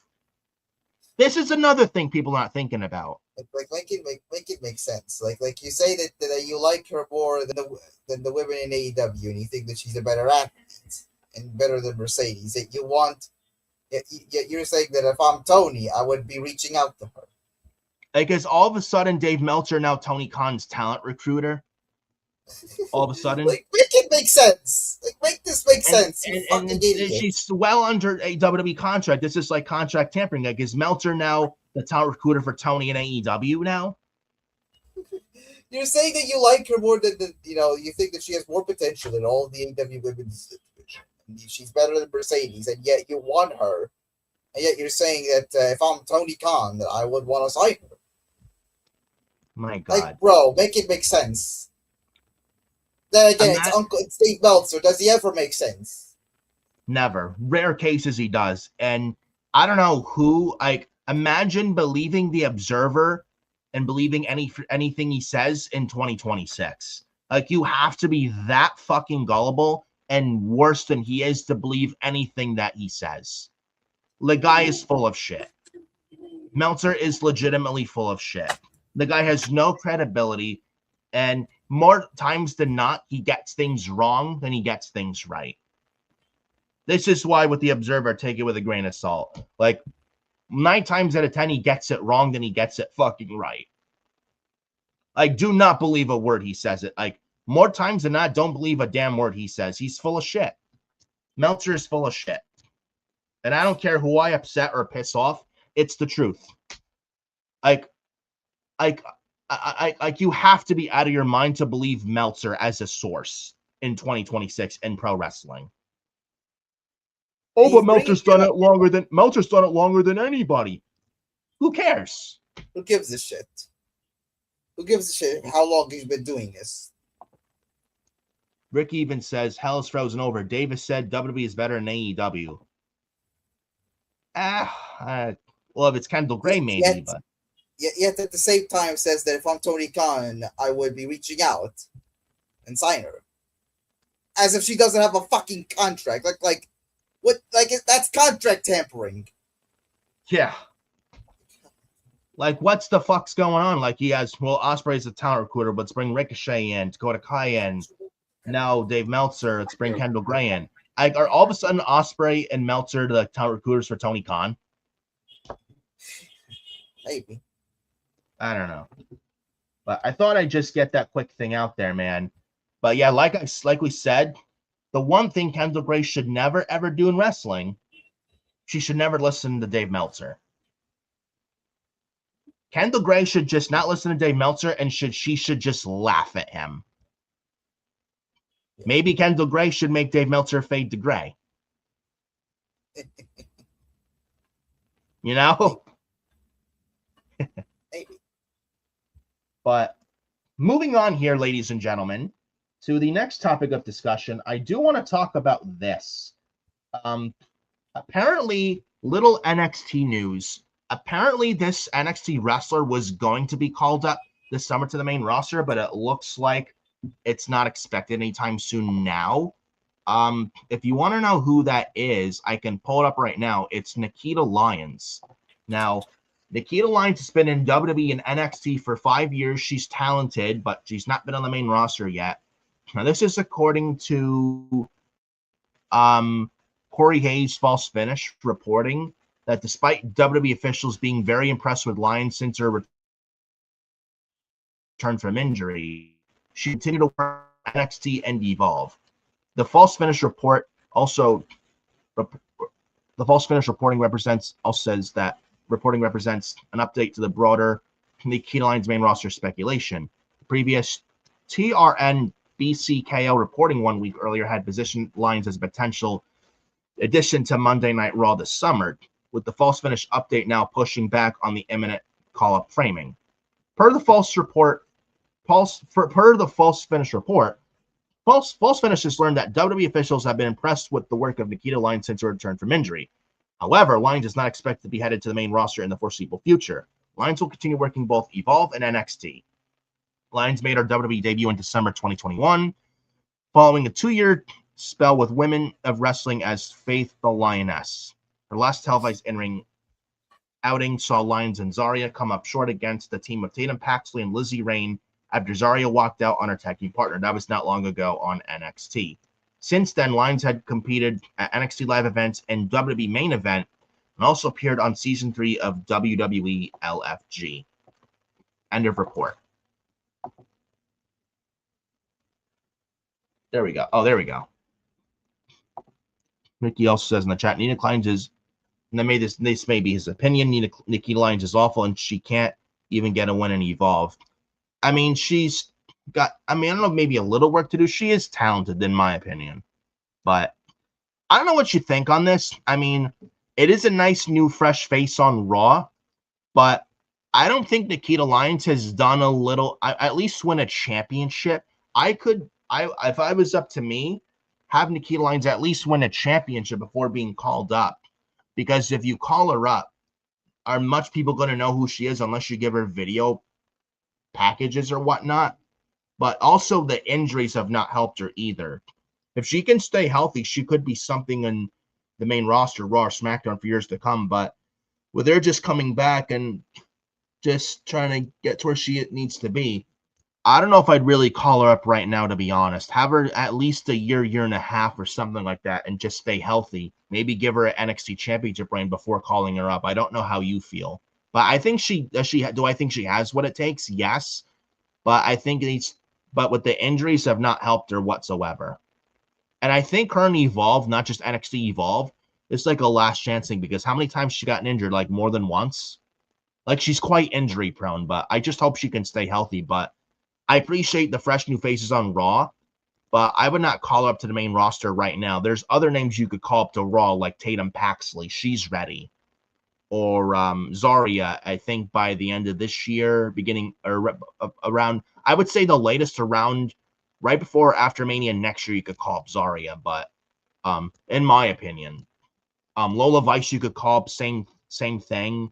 This is another thing people are not thinking about.
Make it make sense. Like you say that you like her more than the women in AEW, and you think that she's a better athlete and better than Mercedes. That you want. You're saying that if I'm Tony, I would be reaching out to her.
Like, is all of a sudden Dave Meltzer now Tony Khan's talent recruiter? All of a sudden,
make it make sense. Make this make sense.
And she's well under a WWE contract. This is like contract tampering. Like, is Meltzer now the talent recruiter for Tony and AEW now?
You're saying that you like her more than you think that she has more potential than all the AEW women's division. She's better than Mercedes, and yet you want her. And yet you're saying that if I'm Tony Khan, that I would want to sign her.
My God,
like, bro, make it make sense. Then again, it's Dave Meltzer. Does he ever make sense?
Never. Rare cases he does. And I don't know who, imagine believing the Observer and believing anything he says in 2026. Like, you have to be that fucking gullible and worse than he is to believe anything that he says. The guy is full of shit. Meltzer is legitimately full of shit. The guy has no credibility, and more times than not, he gets things wrong than he gets things right. This is why with the Observer, take it with a grain of salt. Like, 9 times out of 10, he gets it wrong than he gets it fucking right. Like, do not believe a word he says it. Like, more times than not, don't believe a damn word he says. He's full of shit. Meltzer is full of shit. And I don't care who I upset or piss off. It's the truth. Like you have to be out of your mind to believe Meltzer as a source in 2026 in pro wrestling. Oh, but Meltzer's done it longer than anybody. Who cares?
Who gives a shit? Who gives a shit how long he's been doing this?
Rick even says, hell is frozen over. Davis said WWE is better than AEW. Well, if it's Kendall Gray, maybe, but.
Yet at the same time says that if I'm Tony Khan, I would be reaching out and sign her. As if she doesn't have a fucking contract. That's contract tampering.
Yeah. Like, what's the fuck's going on? Like, he has, Ospreay's a talent recruiter, but let's bring Ricochet in, Dakota Kai in. Now Dave Meltzer, let's bring Kendall Gray in. Are all of a sudden Ospreay and Meltzer the talent recruiters for Tony Khan?
Maybe.
I don't know. But I thought I'd just get that quick thing out there, man. But yeah, like we said, the one thing Kendall Gray should never, ever do in wrestling, she should never listen to Dave Meltzer. Kendall Gray should just not listen to Dave Meltzer, and she should just laugh at him. Maybe Kendall Gray should make Dave Meltzer fade to gray. You know?
Maybe.
But moving on here, ladies and gentlemen, to the next topic of discussion, I do want to talk about this. Apparently, little NXT news. Apparently, this NXT wrestler was going to be called up this summer to the main roster, but it looks like it's not expected anytime soon now. If you want to know who that is, I can pull it up right now. It's Nikita Lyons. Now, Nikita Lyons has been in WWE and NXT for 5 years. She's talented, but she's not been on the main roster yet. Now, this is according to Corey Hayes' False Finish reporting that despite WWE officials being very impressed with Lyons since her return from injury, she continued to work NXT and Evolve. The False Finish report also, the False Finish reporting says that reporting represents an update to the broader Nikita Lyons main roster speculation. The previous TRN BCKO reporting 1 week earlier had positioned Lyons as a potential addition to Monday Night Raw this summer, with the False Finish update now pushing back on the imminent call-up framing. Per the False Finish report, False Finish has learned that WWE officials have been impressed with the work of Nikita Lyons since her return from injury. However, Lyons is not expected to be headed to the main roster in the foreseeable future. Lyons will continue working both Evolve and NXT. Lyons made her WWE debut in December 2021, following a 2-year spell with Women of Wrestling as Faith the Lioness. Her last televised in-ring outing saw Lyons and Zarya come up short against the team of Tatum Paxley and Lizzie Rain after Zarya walked out on her tag team partner. That was not long ago on NXT. Since then, Lyons had competed at NXT live events and WWE main event, and also appeared on season 3 of WWE LFG. End of report. There we go. Oh, there we go. Ricky also says in the chat, Nina Lyons is, and this may be his opinion, Nikita Lyons is awful and she can't even get a win and Evolve. I mean, she's got, I don't know, maybe a little work to do. She is talented, in my opinion. But I don't know what you think on this. I mean, it is a nice new fresh face on Raw, but I don't think Nikita Lyons has done a little, at least win a championship. If I was up to me, have Nikita Lyons at least win a championship before being called up. Because if you call her up, are much people going to know who she is unless you give her video packages or whatnot? But also the injuries have not helped her either. If she can stay healthy, she could be something in the main roster, Raw or SmackDown, for years to come. But with her just coming back and just trying to get to where she needs to be, I don't know if I'd really call her up right now, to be honest. Have her at least a year and a half or something like that and just stay healthy. Maybe give her an NXT championship reign before calling her up. I don't know how you feel. But I think do I think she has what it takes? Yes. But I think but with the injuries have not helped her whatsoever. And I think her and Evolve, not just NXT Evolve, it's like a last chance thing, because how many times she gotten injured? Like more than once? Like, she's quite injury prone, but I just hope she can stay healthy. But I appreciate the fresh new faces on Raw, but I would not call her up to the main roster right now. There's other names you could call up to Raw, like Tatum Paxley. She's ready. Or Zarya, I think by the end of this year, beginning or around, I would say the latest around right before or after Mania next year, you could call up Zarya. But in my opinion, Lola Vice, you could call up same thing.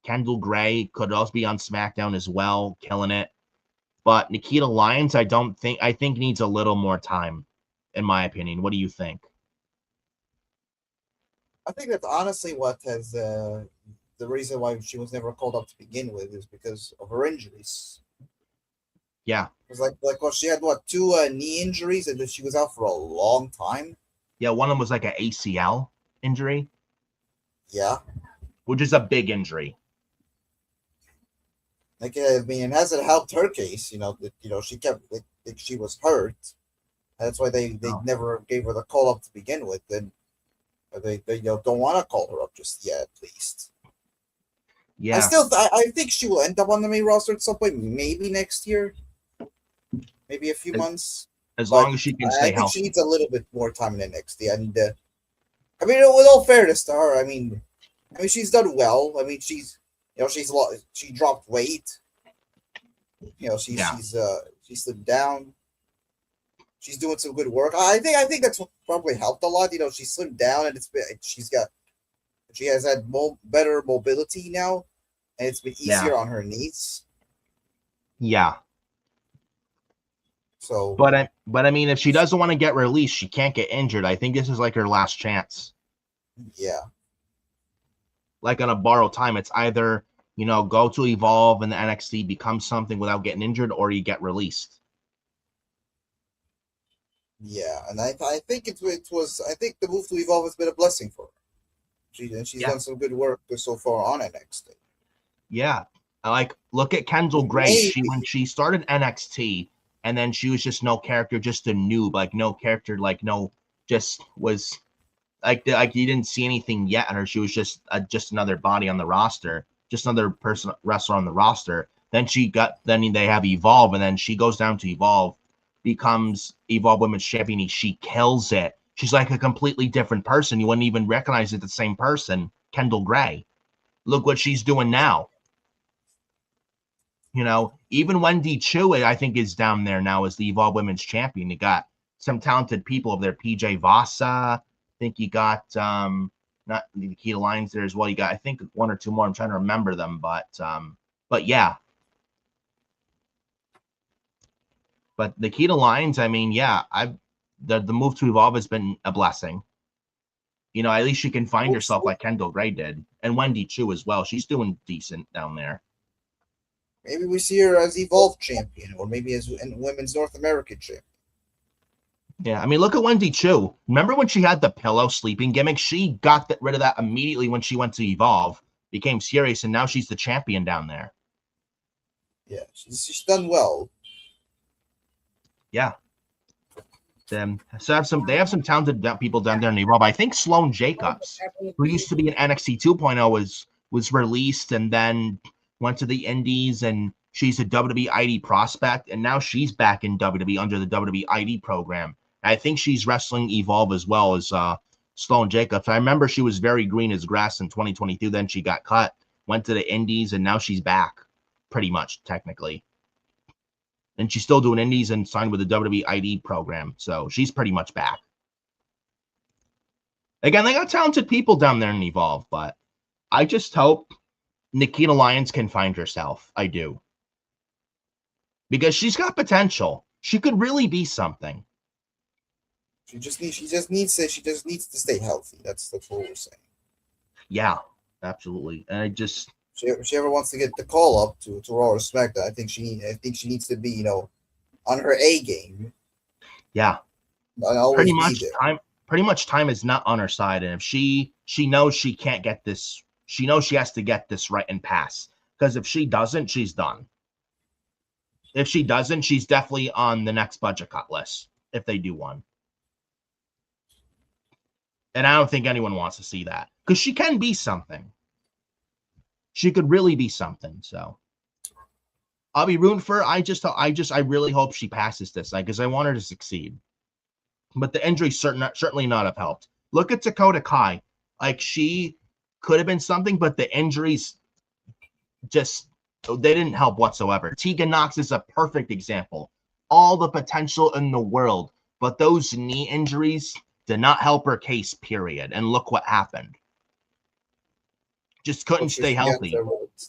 Kendall Gray could also be on SmackDown as well, killing it. But Nikita Lyons, I think needs a little more time, in my opinion. What do you think?
I think that's honestly what has the reason why she was never called up to begin with is because of her injuries.
Yeah.
It was well, she had 2 knee injuries, and then she was out for a long time.
Yeah, one of them was like an ACL injury.
Yeah.
Which is a big injury.
Like, it hasn't helped her case, she kept, she was hurt. That's why they never gave her the call up to begin with. And they don't want to call her up just yet, at least.
Yeah.
I think she will end up on the main roster at some point, maybe next year, maybe a few months.
As
But
long as she can
I
stay
think
healthy.
she needs a little bit more time in NXT. And I mean, with all fairness to her, I mean, she's done well. I mean, she dropped weight. You know, she's slimmed down. She's doing some good work. I think that's what probably helped a lot. You know, she slimmed down, and she has had better mobility now, and it's been easier on her knees.
Yeah.
So,
but I mean, if she doesn't want to get released, she can't get injured. I think this is like her last chance.
Yeah.
Like on a borrowed time, it's either, you know, go to Evolve and the NXT become something without getting injured, or you get released.
Yeah, and I think I think the move to Evolve has been a blessing for her. She's done some good work so far on NXT.
Yeah, like look at Kendall Gray. When she started NXT, and then she was just no character, just a noob, like no character, like no, just was like you didn't see anything yet in her. She was just another body on the roster, just another wrestler on the roster. Then they have Evolve, and then she goes down to Evolve, becomes Evolve Women's Champion. She kills it. She's like a completely different person. You wouldn't even recognize it the same person. Kendall Gray. Look what she's doing now. You know, even Wendy Chu, I think, is down there now as the Evolve Women's Champion. You got some talented people over there. PJ Vasa. I think you got not the Key Lions there as well. You got, I think, one or two more. I'm trying to remember them, but yeah. But the Key to Lions, I mean, yeah, the move to Evolve has been a blessing. You know, at least she can find herself like Kendall Gray did, and Wendy Chu as well. She's doing decent down there.
Maybe we see her as Evolve champion, or maybe as Women's North American champion.
Yeah, I mean, look at Wendy Chu. Remember when she had the pillow sleeping gimmick? She got rid of that immediately when she went to Evolve, became serious, and now she's the champion down there.
Yeah, she's done well.
Yeah. So they have some talented people down there in Evolve. I think Sloane Jacobs, who used to be an NXT 2.0, was released and then went to the Indies, and she's a WWE ID prospect, and now she's back in WWE under the WWE ID program. I think she's wrestling Evolve as well as Sloane Jacobs. I remember she was very green as grass in 2022. Then she got cut, went to the Indies, and now she's back, pretty much, technically. And she's still doing Indies and signed with the WWE ID program. So she's pretty much back. Again, they got talented people down there in Evolve, but I just hope Nikita Lyons can find herself. I do. Because she's got potential. She could really be something.
She just needs to stay healthy. That's what we're saying.
Yeah, absolutely. And
if she ever wants to get the call up to Raw or SmackDown, I think she needs to be, you know, on her A game.
Yeah. Pretty much time is not on her side. And if she knows she can't get this, she knows she has to get this right and pass. Because if she doesn't, she's done. If she doesn't, she's definitely on the next budget cut list if they do one. And I don't think anyone wants to see that. Because she can be something. She could really be something. So I'll be rooting for her. I really hope she passes this, because I want her to succeed. But the injuries certainly not have helped. Look at Dakota Kai. Like, she could have been something, but the injuries they didn't help whatsoever. Tegan Nox is a perfect example. All the potential in the world, but those knee injuries did not help her case, period. And look what happened. Just couldn't stay healthy.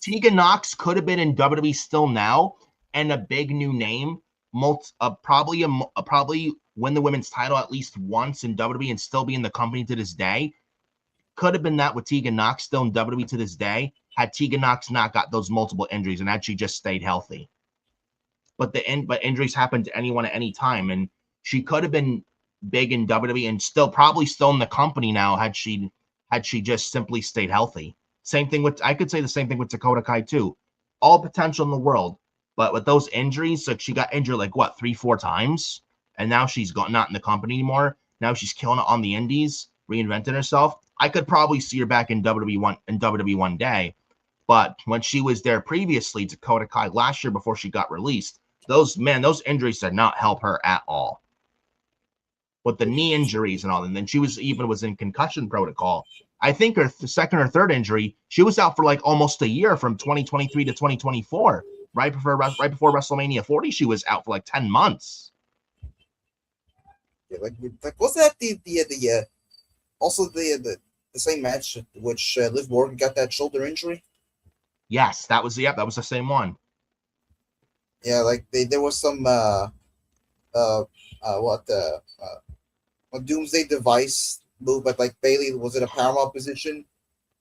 Tegan Nox could have been in WWE still now, and a big new name, probably win the women's title at least once in WWE and still be in the company to this day. Could have been that with Tegan Nox still in WWE to this day, had Tegan Nox not got those multiple injuries and actually just stayed healthy. But injuries happen to anyone at any time, and she could have been big in WWE and probably still in the company now had she just simply stayed healthy. I could say the same thing with Dakota Kai too. All potential in the world, but with those injuries, like she got injured 3-4 times, and now she's not in the company anymore. Now she's killing it on the indies, reinventing herself. I could probably see her back in WWE one day, But when she was there previously, Dakota Kai, last year before she got released, those injuries did not help her at all. With the knee injuries and all, and then she was in concussion protocol. I think her second or third injury, she was out for like almost a year from 2023 to 2024. Right before WrestleMania 40, she was out for like 10 months.
Yeah, like was that the also the same match which Liv Morgan got that shoulder injury?
Yes, that was the same one.
Yeah, like there was some a Doomsday Device move, but like Bailey was in a paramount position,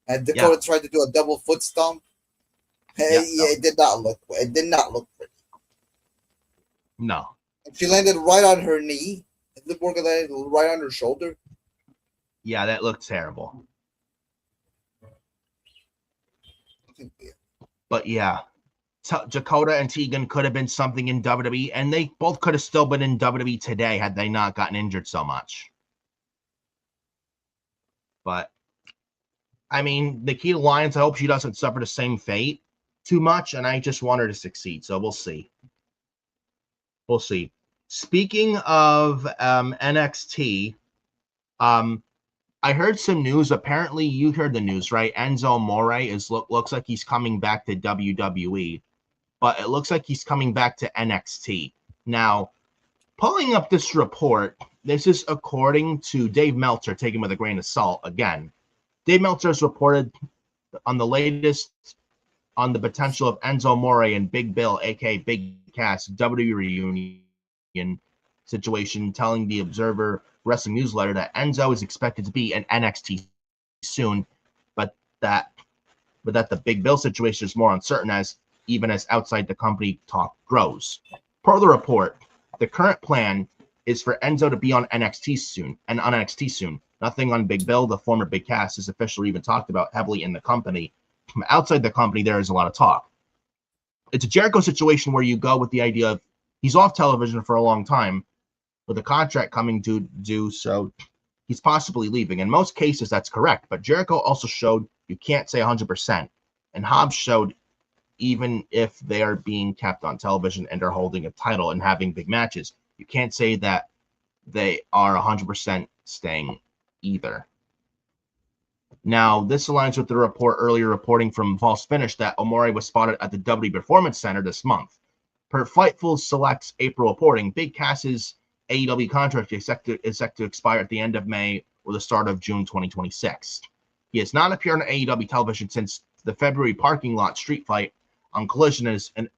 and Dakota tried to do a double foot stomp. Hey, it did not look. It did not look pretty.
No.
She landed right on her knee. And Liv Morgan landed right on her shoulder.
Yeah, that looked terrible. But yeah, Dakota and Tegan could have been something in WWE, and they both could have still been in WWE today had they not gotten injured so much. But I mean, Nikita Lyons, I hope she doesn't suffer the same fate too much, and I just want her to succeed. So we'll see. We'll see. Speaking of NXT, I heard some news. Apparently, you heard the news, right? Enzo Amore looks like he's coming back to WWE, but it looks like he's coming back to NXT. Now, pulling up this report, this is according to Dave Meltzer, taken with a grain of salt again. Dave Meltzer has reported on the latest on the potential of Enzo Amore and Big Bill, aka Big Cass, WWE reunion situation, telling the Observer Wrestling newsletter that Enzo is expected to be in NXT soon, but that the Big Bill situation is more uncertain as outside the company talk grows. Per the report, the current plan is for Enzo to be on NXT soon. Nothing on Big Bill, the former Big Cass, is officially even talked about heavily in the company. From outside the company, there is a lot of talk. It's a Jericho situation where you go with the idea of he's off television for a long time, with a contract coming due, so he's possibly leaving. In most cases, that's correct, but Jericho also showed you can't say 100%, and Hobbs showed even if they are being kept on television and are holding a title and having big matches, you can't say that they are 100% staying either. Now, this aligns with the earlier reporting from False Finish that Amore was spotted at the WWE Performance Center this month. Per Fightful Select's April reporting, Big Cass's AEW contract is set to expire at the end of May or the start of June 2026. He has not appeared on AEW television since the February parking lot street fight on Collision and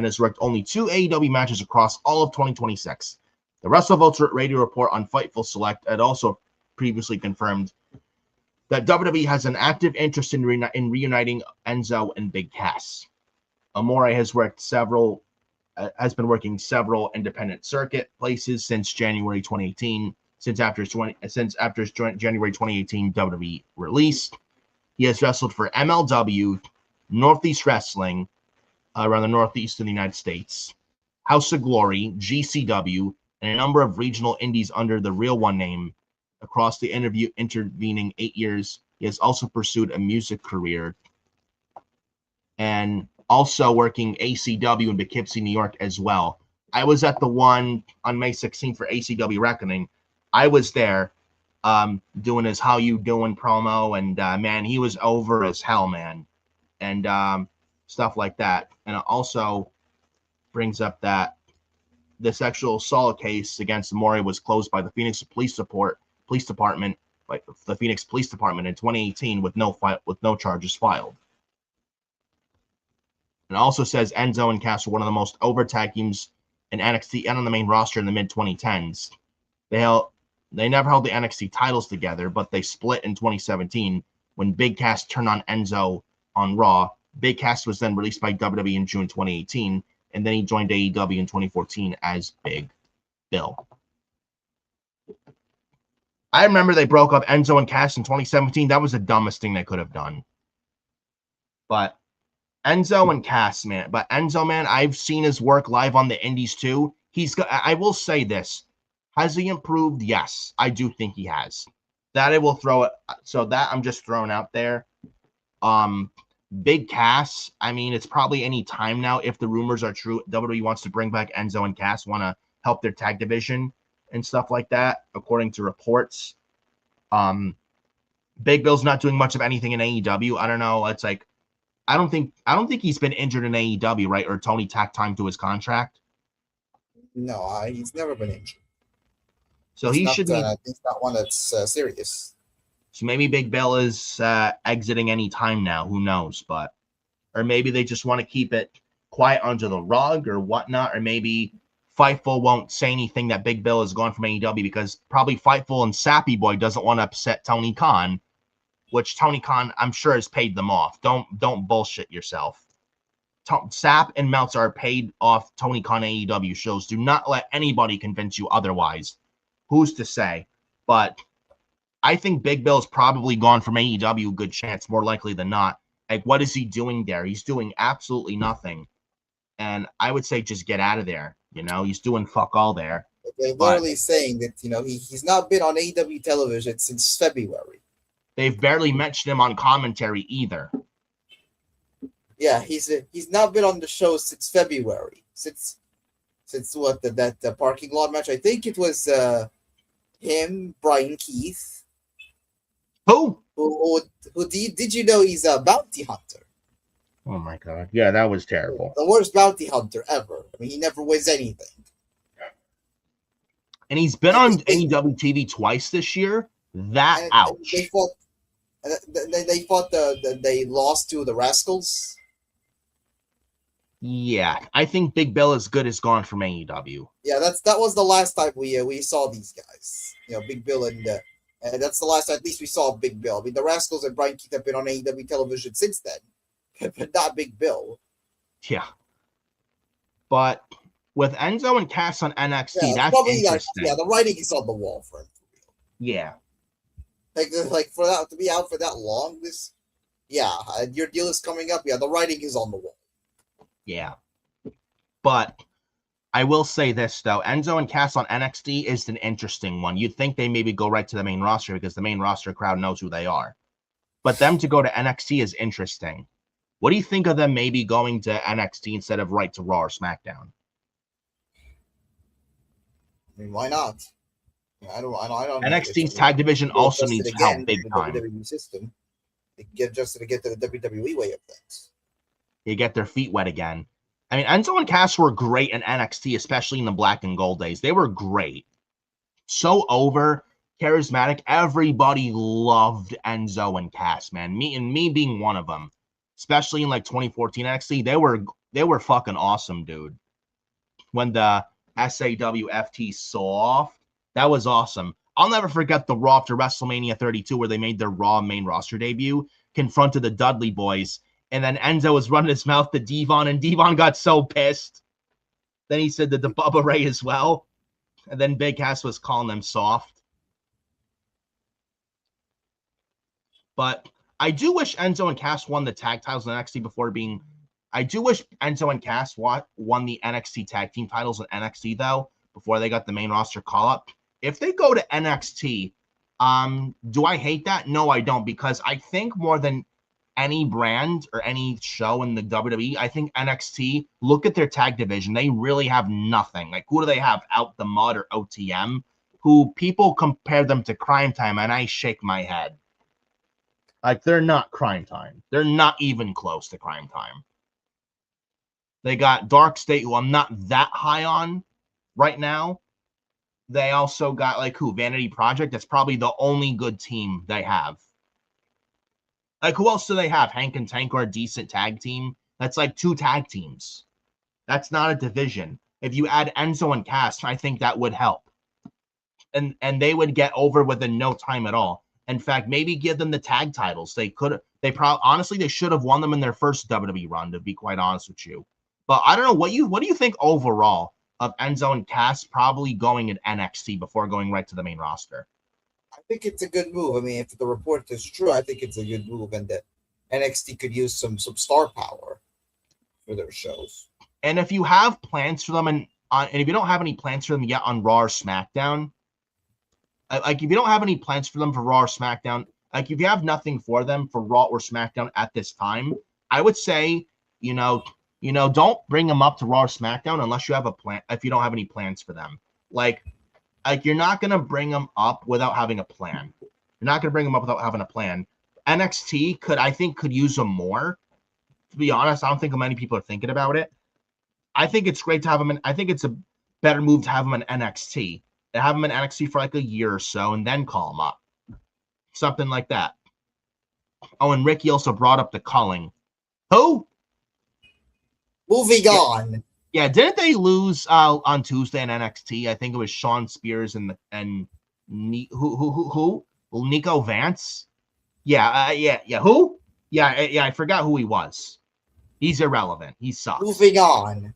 has worked only 2 AEW matches across all of 2026. The WrestleVotes radio report on Fightful Select had also previously confirmed that WWE has an active interest in reuniting Enzo and Big Cass. Amore has been working several independent circuit places since January 2018. Since after his January 2018 WWE release, he has wrestled for MLW, Northeast Wrestling, around the Northeast of the United States, House of Glory, GCW, and a number of regional indies under the Real One name. Across the intervening 8 years, he has also pursued a music career and also working ACW in Poughkeepsie, New York as well. I was at the one on May 16th for ACW Reckoning. I was there doing his How You Doing promo, and man, he was over as hell, man, and stuff like that. And it also brings up that the sexual assault case against Amore was closed by the Phoenix Police Department in 2018 with no charges filed. It also says Enzo and Cass were one of the most over tag teams in NXT and on the main roster in the mid-2010s. They never held the NXT titles together, but they split in 2017 when Big Cass turned on Enzo on Raw. Big Cass was then released by WWE in June 2018, and then he joined AEW in 2014 as Big Bill. I remember they broke up Enzo and Cass in 2017. That was the dumbest thing they could have done. But Enzo and Cass, man. But Enzo, man, I've seen his work live on the indies too. I will say this. Has he improved? Yes, I do think he has. That I will throw it. So that I'm just throwing out there. Big Cass, I mean, it's probably any time now. If the rumors are true, WWE wants to bring back Enzo and Cass, want to help their tag division and stuff like that, according to reports. Big Bill's not doing much of anything in AEW. I don't know. It's like I don't think he's been injured in AEW, right? Or Tony tacked time to his contract.
No, he's never been injured.
So he should be.
He's not one that's serious.
So maybe Big Bill is exiting any time now. Who knows? But or maybe they just want to keep it quiet under the rug or whatnot. Or maybe Fightful won't say anything that Big Bill is gone from AEW because probably Fightful and Sappy Boy doesn't want to upset Tony Khan, which Tony Khan I'm sure has paid them off. Don't bullshit yourself. Sap and Meltzer are paid off Tony Khan AEW shows. Do not let anybody convince you otherwise. Who's to say? But I think Big Bill's probably gone from AEW, good chance, more likely than not. Like, what is he doing there? He's doing absolutely nothing. And I would say just get out of there. You know, he's doing fuck all there.
They're literally saying that, you know, he's not been on AEW television since February.
They've barely mentioned him on commentary either.
Yeah, he's not been on the show since February. Since what, that parking lot match? I think it was him, Brian Keith.
Who
Did you know he's a bounty hunter?
Oh my god. Yeah, that was terrible.
The worst bounty hunter ever. I mean, he never wins anything.
And he's been on AEW TV twice this year. Ouch.
They lost to the Rascals.
Yeah, I think Big Bill is good as gone from AEW.
Yeah, that was the last time we saw these guys. You know, Big Bill and that's the last time at least we saw Big Bill. I mean, the Rascals and Brian Keith have been on AEW television since then, but not Big Bill.
Yeah, but with Enzo and Cass on NXT, that's interesting.
The writing is on the wall for him.
Yeah,
like for that to be out for that long, your deal is coming up. Yeah, the writing is on the wall.
Yeah, but I will say this though: Enzo and Cass on NXT is an interesting one. You'd think they maybe go right to the main roster because the main roster crowd knows who they are, but them to go to NXT is interesting. What do you think of them maybe going to NXT instead of right to Raw or SmackDown?
I mean, why not? I don't.
NXT's tag division also needs help big time.
WWE system. They get to the WWE way of things.
They get their feet wet again. I mean, Enzo and Cass were great in NXT, especially in the Black and Gold days. They were great. So over, charismatic. Everybody loved Enzo and Cass, man. Me being one of them. Especially in like 2014 NXT. They were fucking awesome, dude. When the SAWFT soft, that was awesome. I'll never forget the Raw after WrestleMania 32 where they made their Raw main roster debut, confronted the Dudley Boys. And then Enzo was running his mouth to Devon, and Devon got so pissed. Then he said that the Bubba Ray as well. And then Big Cass was calling them soft. But I do wish Enzo and Cass won the tag titles in NXT before being... I do wish Enzo and Cass won the NXT tag team titles in NXT, though, before they got the main roster call-up. If they go to NXT, do I hate that? No, I don't, because I think more than any brand or any show in the WWE, I think NXT, look at their tag division. They really have nothing. Like, who do they have? Out the Mud or OTM, who people compare them to Crime Time, and I shake my head. Like, they're not Crime Time. They're not even close to Crime Time. They got Dark State, who I'm not that high on right now. They also got, like, who? Vanity Project. That's probably the only good team they have. Like, who else do they have? Hank and Tank are a decent tag team. That's like 2 tag teams. That's not a division. If you add Enzo and Cass, I think that would help. And they would get over within no time at all. In fact, maybe give them the tag titles. Honestly, they should have won them in their first WWE run, to be quite honest with you. But I don't know, what do you think overall of Enzo and Cass probably going in NXT before going right to the main roster?
I think it's a good move. I mean, if the report is true, I think it's a good move, and that NXT could use some star power for their shows.
And if you have plans for them, and if you don't have any plans for them yet on Raw or SmackDown, like if you don't have any plans for them for Raw or SmackDown, like if you have nothing for them for Raw or SmackDown at this time, I would say, don't bring them up to Raw or SmackDown unless you have a plan. If you don't have any plans for them, like you're not gonna bring them up without having a plan. You're not gonna bring them up without having a plan. NXT could use them more. To be honest, I don't think many people are thinking about it. I think it's great to have them. I think it's a better move to have them in NXT. To have them in NXT for like a year or so, and then call them up. Something like that. Oh, and Ricky also brought up the culling. Who?
Moving on.
Yeah, didn't they lose on Tuesday in NXT? I think it was Shawn Spears and who? Well, Nico Vance. Yeah. Who? Yeah. I forgot who he was. He's irrelevant. He sucks.
Moving on.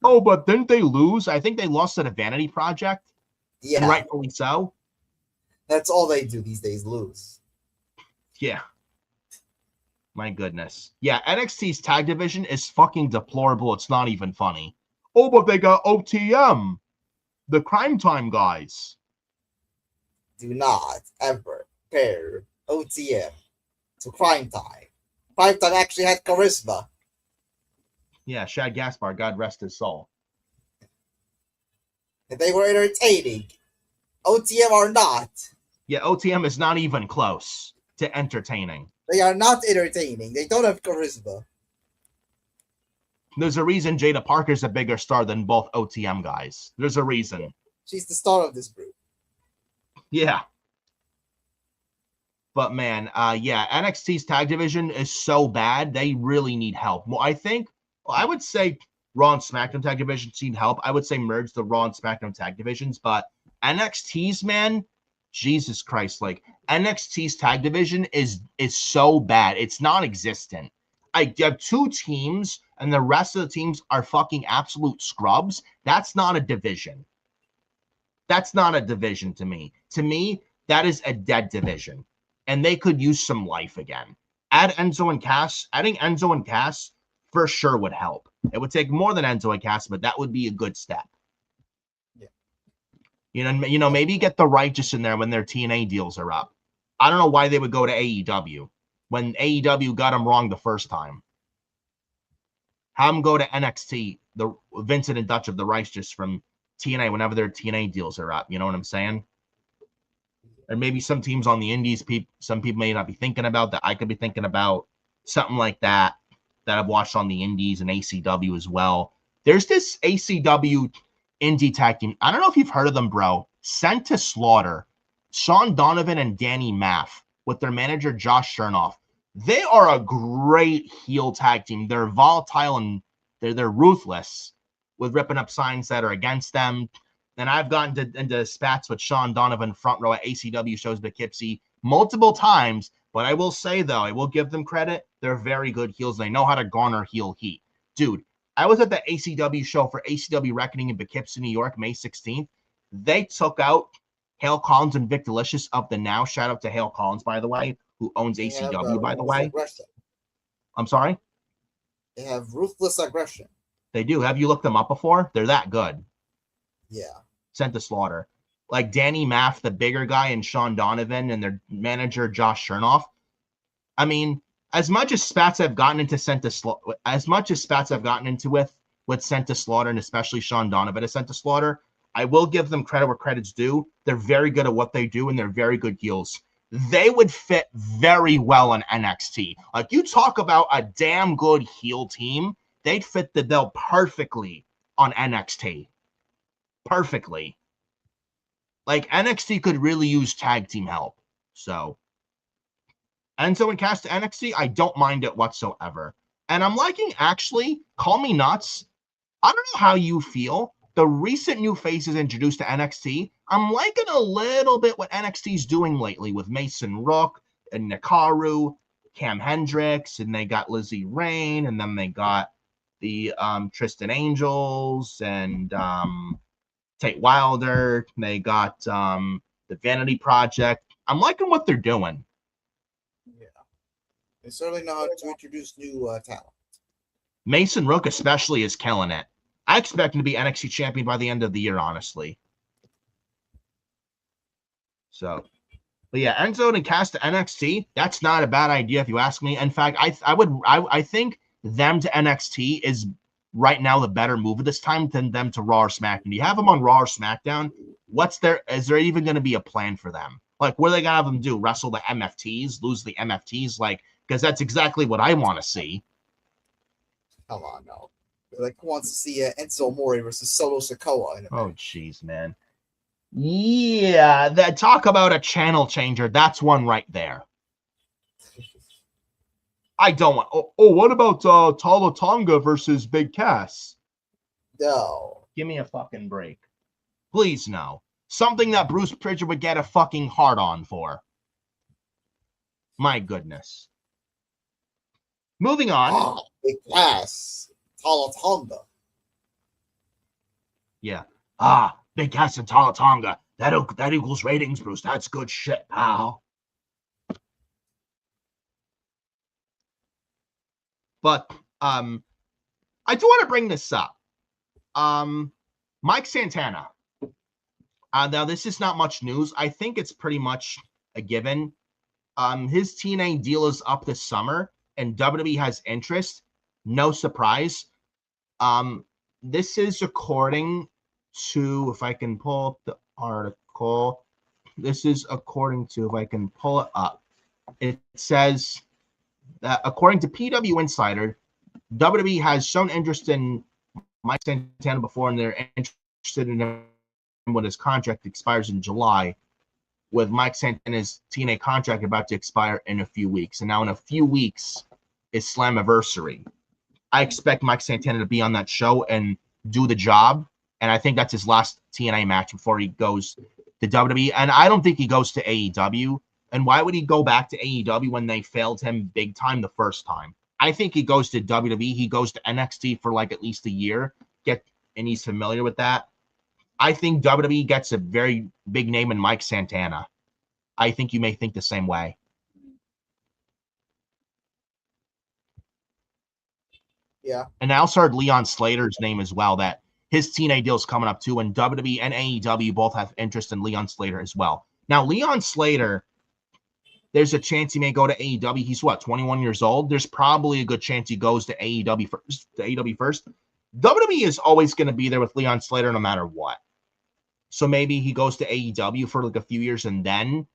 Oh, but didn't they lose? I think they lost to the Vanity Project.
Yeah.
And rightfully so.
That's all they do these days, lose.
Yeah. My goodness. Yeah, NXT's tag division is fucking deplorable. It's not even funny. Oh, but they got OTM. The Crime Time guys.
Do not ever pair OTM to Crime Time. Crime Time actually had charisma.
Yeah, Shad Gaspar, God rest his soul.
And they were entertaining. OTM are not.
Yeah, OTM is not even close to entertaining.
They are not entertaining. They don't have charisma.
There's a reason Jada Parker's a bigger star than both OTM guys. There's a reason.
She's the star of this group.
Yeah. But man, NXT's tag division is so bad. They really need help. Well, I would say Raw and SmackDown tag divisions need help. I would say merge the Raw and SmackDown tag divisions, but NXT's, man, Jesus Christ, like NXT's tag division is so bad. It's non-existent. I have two teams and the rest of the teams are fucking absolute scrubs. That's not a division. That's not a division to me. To me, that is a dead division. And they could use some life again. Adding Enzo and Cass for sure would help. It would take more than Enzo and Cass, but that would be a good step. Yeah. Maybe get the Righteous in there when their TNA deals are up. I don't know why they would go to AEW when AEW got them wrong the first time. Have them go to NXT, the Vincent and Dutch of the Righteous from TNA whenever their TNA deals are up. You know what I'm saying? Or maybe some teams on the indies, some people may not be thinking about that I could be thinking about. Something like that I've watched on the indies and ACW as well. There's this ACW indie tag team. I don't know if you've heard of them, bro. Sent to Slaughter. Sean Donovan and Danny Maff with their manager Josh Chernoff. They are a great heel tag team. They're volatile and they're ruthless with ripping up signs that are against them. And I've gotten into spats with Sean Donovan front row at ACW shows Poughkeepsie multiple times. But I will say, though, I will give them credit. They're very good heels. They know how to garner heel heat. Dude, I was at the ACW show for ACW Reckoning in Poughkeepsie, New York, May 16th. They took out Hale Collins and Vic Delicious of the Now. Shout out to Hale Collins, by the way, who owns ACW, by the way. Aggression. I'm sorry?
They have ruthless aggression.
They do. Have you looked them up before? They're that good.
Yeah.
Sent to Slaughter. Like Danny Maff, the bigger guy, and Sean Donovan and their manager Josh Chernoff. I mean, as much as spats I've gotten into with Sent to Slaughter, and especially Sean Donovan at Sent to Slaughter, I will give them credit where credit's due. They're very good at what they do, and they're very good heels. They would fit very well in NXT. Like, you talk about a damn good heel team, they'd fit the bill perfectly on NXT. Perfectly. Like, NXT could really use tag team help. So, Enzo and Cass to NXT, I don't mind it whatsoever. And I'm liking, actually, call me nuts. I don't know how you feel. The recent new faces introduced to NXT, I'm liking a little bit what NXT's doing lately with Mason Rook and Nakaru, Cam Hendricks, and they got Lizzie Rain, and then they got the Tristan Angels and Tate Wilder. They got the Vanity Project. I'm liking what they're doing.
Yeah. They certainly know how to introduce new talent.
Mason Rook especially is killing it. I expect him to be NXT champion by the end of the year, honestly. So, But yeah, Enzo to cast to NXT, that's not a bad idea if you ask me. In fact, I think them to NXT is right now the better move at this time than them to Raw or SmackDown. You have them on Raw or SmackDown. Is there even going to be a plan for them? Like, what are they going to have them do? Wrestle the MFTs, lose the MFTs? Like, because that's exactly what I want to see.
Come on, no. Like, who wants to see Enzo Amore versus Solo Sikoa in a
match? Oh, jeez, man. Yeah, that talk about a channel changer. That's one right there. I don't want. Oh, what about Tala Tonga versus Big Cass?
No.
Give me a fucking break. Please, no. Something that Bruce Pritchard would get a fucking hard on for. My goodness. Moving on.
Oh, Big Cass. Tala Tonga.
Yeah. Big Cass and Tala Tonga. That equals ratings, Bruce. That's good shit, pal. But I do want to bring this up. Mike Santana. Now, this is not much news. I think it's pretty much a given. His TNA deal is up this summer, and WWE has interest. No surprise. This is according to, if I can pull up the article, this is according to, if I can pull it up, it says that according to PW Insider, WWE has shown interest in Mike Santana before, and they're interested in him when his contract expires in July, with Mike Santana's TNA contract about to expire in a few weeks. And now in a few weeks is Slammiversary. I expect Mike Santana to be on that show and do the job. And I think that's his last TNA match before he goes to WWE. And I don't think he goes to AEW. And why would he go back to AEW when they failed him big time the first time? I think he goes to WWE. He goes to NXT for like at least a year, and he's familiar with that. I think WWE gets a very big name in Mike Santana. I think you may think the same way.
Yeah.
And I also heard Leon Slater's name as well, that his TNA deal is coming up too, and WWE and AEW both have interest in Leon Slater as well. Now, Leon Slater, there's a chance he may go to AEW. He's what, 21 years old? There's probably a good chance he goes to AEW first. WWE is always going to be there with Leon Slater no matter what. So maybe he goes to AEW for like a few years and then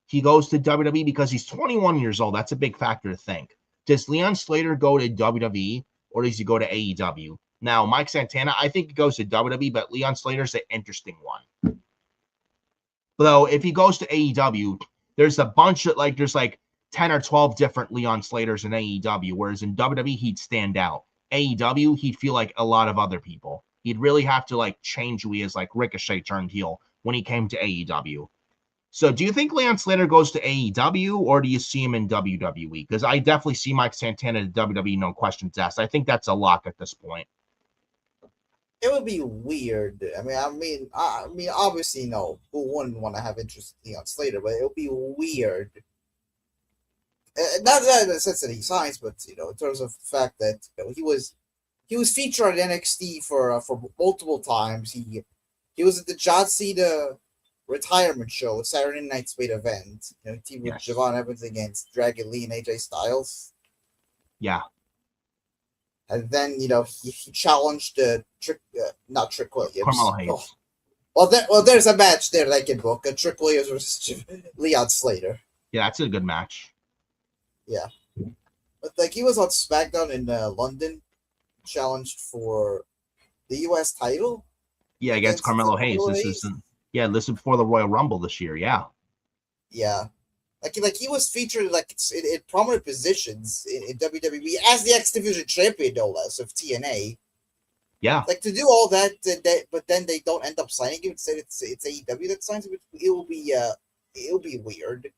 he goes to WWE because he's 21 years old. That's a big factor to think. Does Leon Slater go to WWE or does he go to AEW? Now, Mike Santana, I think he goes to WWE, but Leon Slater's an interesting one. Though, if he goes to AEW, there's a bunch of, there's 10 or 12 different Leon Slaters in AEW, whereas in WWE, he'd stand out. AEW, he'd feel like a lot of other people. He'd really have to, change who he is, like Ricochet turned heel when he came to AEW. So do you think Leon Slater goes to AEW, or do you see him in WWE? Because I definitely see Mike Santana in WWE, no questions asked. I think that's a lock at this point.
It would be weird. I mean, obviously, no, who wouldn't want to have interest in Leon Slater, but it would be weird. Not that in the sense that he signs, but in terms of the fact that he was featured on NXT for multiple times. He was at the John Cena retirement show, Saturday Night's main event. Team with Javon Evans against Dragon Lee and AJ Styles.
Yeah.
And then he challenged not Trick Williams.
Carmelo Hayes.
Well, there's a match there that I can book. Trick Williams versus Leon Slater.
Yeah, that's a good match.
Yeah, but he was on SmackDown in London, challenged for the U.S. title.
Yeah, against Carmelo Hayes. This is before the Royal Rumble this year. Yeah.
Yeah. Like he was featured in prominent positions in WWE as the X Division champion, no less, of TNA.
Yeah.
To do all that, but then they don't end up signing him. Instead, it's AEW that signs him. It'll be weird.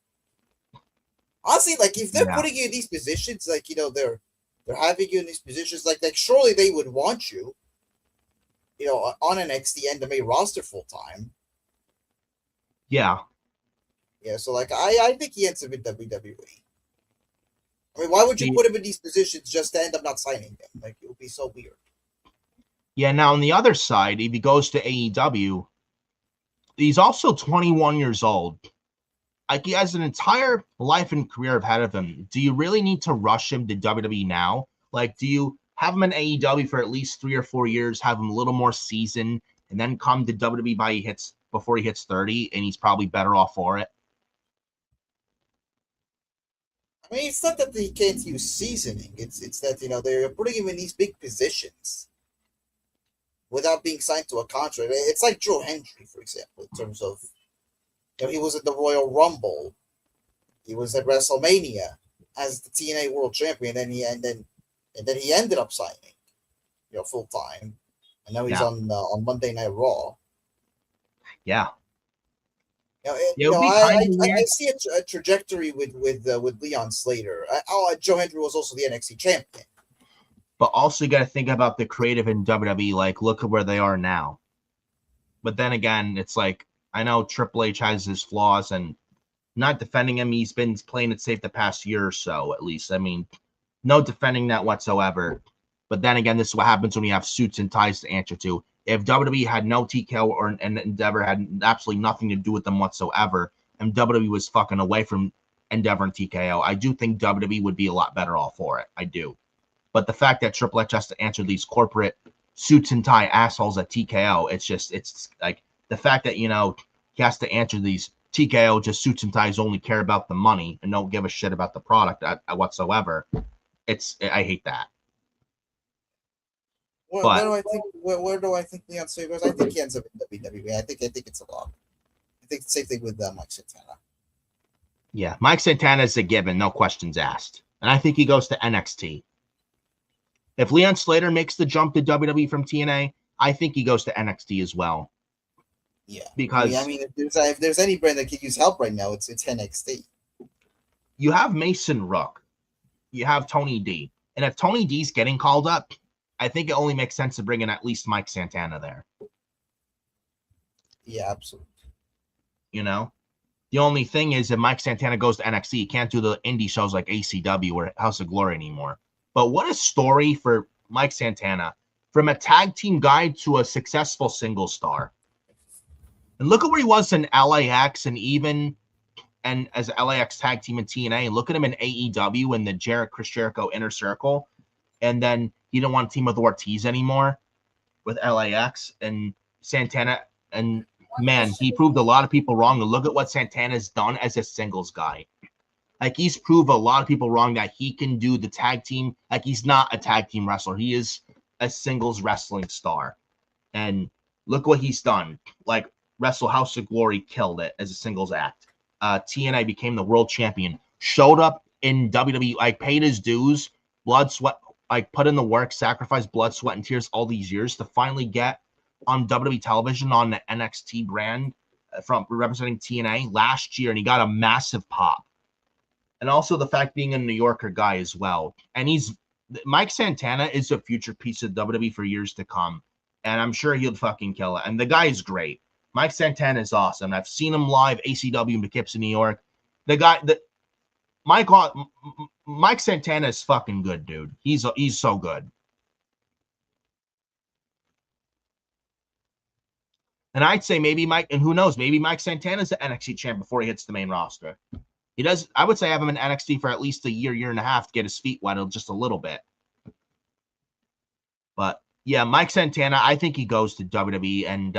Honestly, if they're putting you in these positions, they're having you in these positions, surely they would want you, on NXT and the main roster full time.
Yeah.
Yeah, so I think he ends up in WWE. I mean, why would you put him in these positions just to end up not signing him? It would be so weird.
Yeah, now on the other side, if he goes to AEW, he's also 21 years old. like he has an entire life and career ahead of him. Do you really need to rush him to WWE now? Like, do you have him in AEW for at least 3 or 4 years, have him a little more seasoned, and then come to WWE before he hits 30, and he's probably better off for it?
I mean, it's not that he can't use seasoning. It's that they're putting him in these big positions without being signed to a contract. It's like Joe Hendry, for example, in terms of he was at the Royal Rumble, he was at WrestleMania as the TNA World Champion, and then he ended up signing, full time, and now he's on Monday Night Raw.
Yeah.
I see a trajectory with Leon Slater. Joe Hendry was also the NXT champion.
But also, you got to think about the creative in WWE. Like, look at where they are now. But then again, it's like, I know Triple H has his flaws, and not defending him. He's been playing it safe the past year or so, at least. I mean, no defending that whatsoever. But then again, this is what happens when you have suits and ties to answer to. If WWE had no TKO and Endeavor had absolutely nothing to do with them whatsoever, and WWE was fucking away from Endeavor and TKO, I do think WWE would be a lot better off for it. I do. But the fact that Triple H has to answer these corporate suits and tie assholes at TKO, it's like the fact that, he has to answer these TKO just suits and ties only care about the money and don't give a shit about the product whatsoever. I hate that.
Where do I think Leon Slater goes? I think he ends up in WWE. I think it's a lock. I think the same thing with Mike Santana.
Yeah, Mike Santana is a given, no questions asked. And I think he goes to NXT. If Leon Slater makes the jump to WWE from TNA, I think he goes to NXT as well.
Yeah,
because
if there's any brand that could use help right now, it's NXT.
You have Mason Rook, you have Tony D, and if Tony D's getting called up, I think it only makes sense to bring in at least Mike Santana there.
Yeah, absolutely.
The only thing is, if Mike Santana goes to NXT, he can't do the indie shows like ACW or House of Glory anymore. But what a story for Mike Santana. From a tag team guy to a successful single star. And look at where he was in LAX and as LAX tag team in TNA. And look at him in AEW in the Chris Jericho Inner Circle. And then he didn't want to team with Ortiz anymore with LAX and Santana. And man, he proved a lot of people wrong. And look at what Santana's done as a singles guy. Like, he's proved a lot of people wrong that he can do the tag team. Like, he's not a tag team wrestler. He is a singles wrestling star. And look what he's done. Like, Wrestle House of Glory killed it as a singles act. TNA became the world champion. Showed up in WWE, like, paid his dues, blood, sweat, like, put in the work, sacrificed blood, sweat, and tears all these years to finally get on WWE television on the NXT brand from representing TNA last year, and he got a massive pop. And also the fact being a New Yorker guy as well. And Mike Santana is a future piece of WWE for years to come. And I'm sure he'll fucking kill it. And the guy is great. Mike Santana is awesome. I've seen him live, ACW in Poughkeepsie, New York. Mike Santana is fucking good, dude. He's so good. And I'd say maybe and who knows, maybe Mike Santana's the NXT champ before he hits the main roster. I would say have him in NXT for at least a year and a half to get his feet wet just a little bit. But yeah, Mike Santana, I think he goes to WWE. And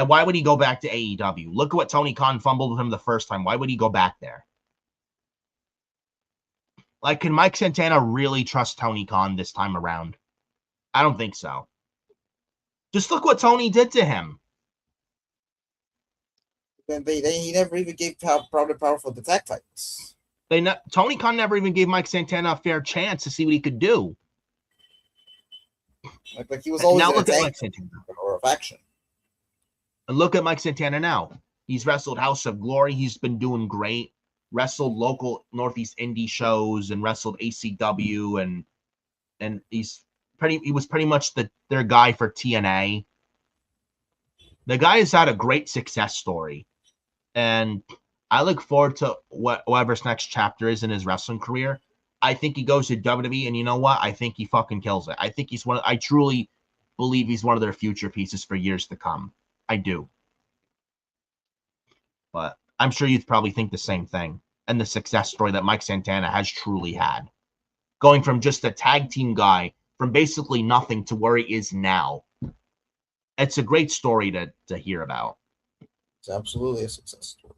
why would he go back to AEW? Look at what Tony Khan fumbled with him the first time. Why would he go back there? Like, can Mike Santana really trust Tony Khan this time around? I don't think so. Just look what Tony did to him.
He never even gave Proud and Powerful the tag titles.
Tony Khan never even gave Mike Santana a fair chance to see what he could do.
Like he was always
now look at Mike Santana
or a faction.
And look at Mike Santana now. He's wrestled House of Glory. He's been doing great. Wrestled local Northeast indie shows and wrestled ACW and he was pretty much their guy for TNA. The guy has had a great success story. And I look forward to whatever's next chapter is in his wrestling career. I think he goes to WWE, and you know what? I think he fucking kills it. I think I truly believe he's one of their future pieces for years to come. I do. But I'm sure you'd probably think the same thing. And the success story that Mike Santana has truly had. Going from just a tag team guy from basically nothing to where he is now. It's a great story to hear about.
It's absolutely a success story.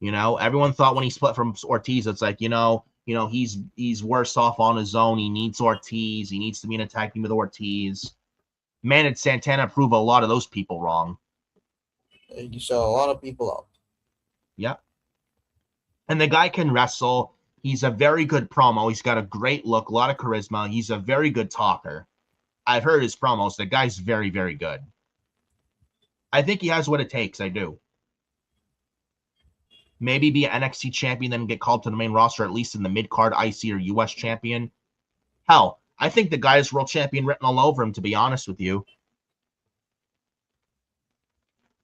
You know, everyone thought when he split from Ortiz, it's like, he's worse off on his own. He needs Ortiz. He needs to be in a tag team with Ortiz. Man, did Santana prove a lot of those people wrong.
You saw a lot of people up.
Yep. And the guy can wrestle. He's a very good promo. He's got a great look, a lot of charisma. He's a very good talker. I've heard his promos. The guy's very, very good. I think he has what it takes. I do. Maybe be an NXT champion, then get called to the main roster, at least in the mid-card IC or US champion. Hell, I think the guy is world champion written all over him, to be honest with you.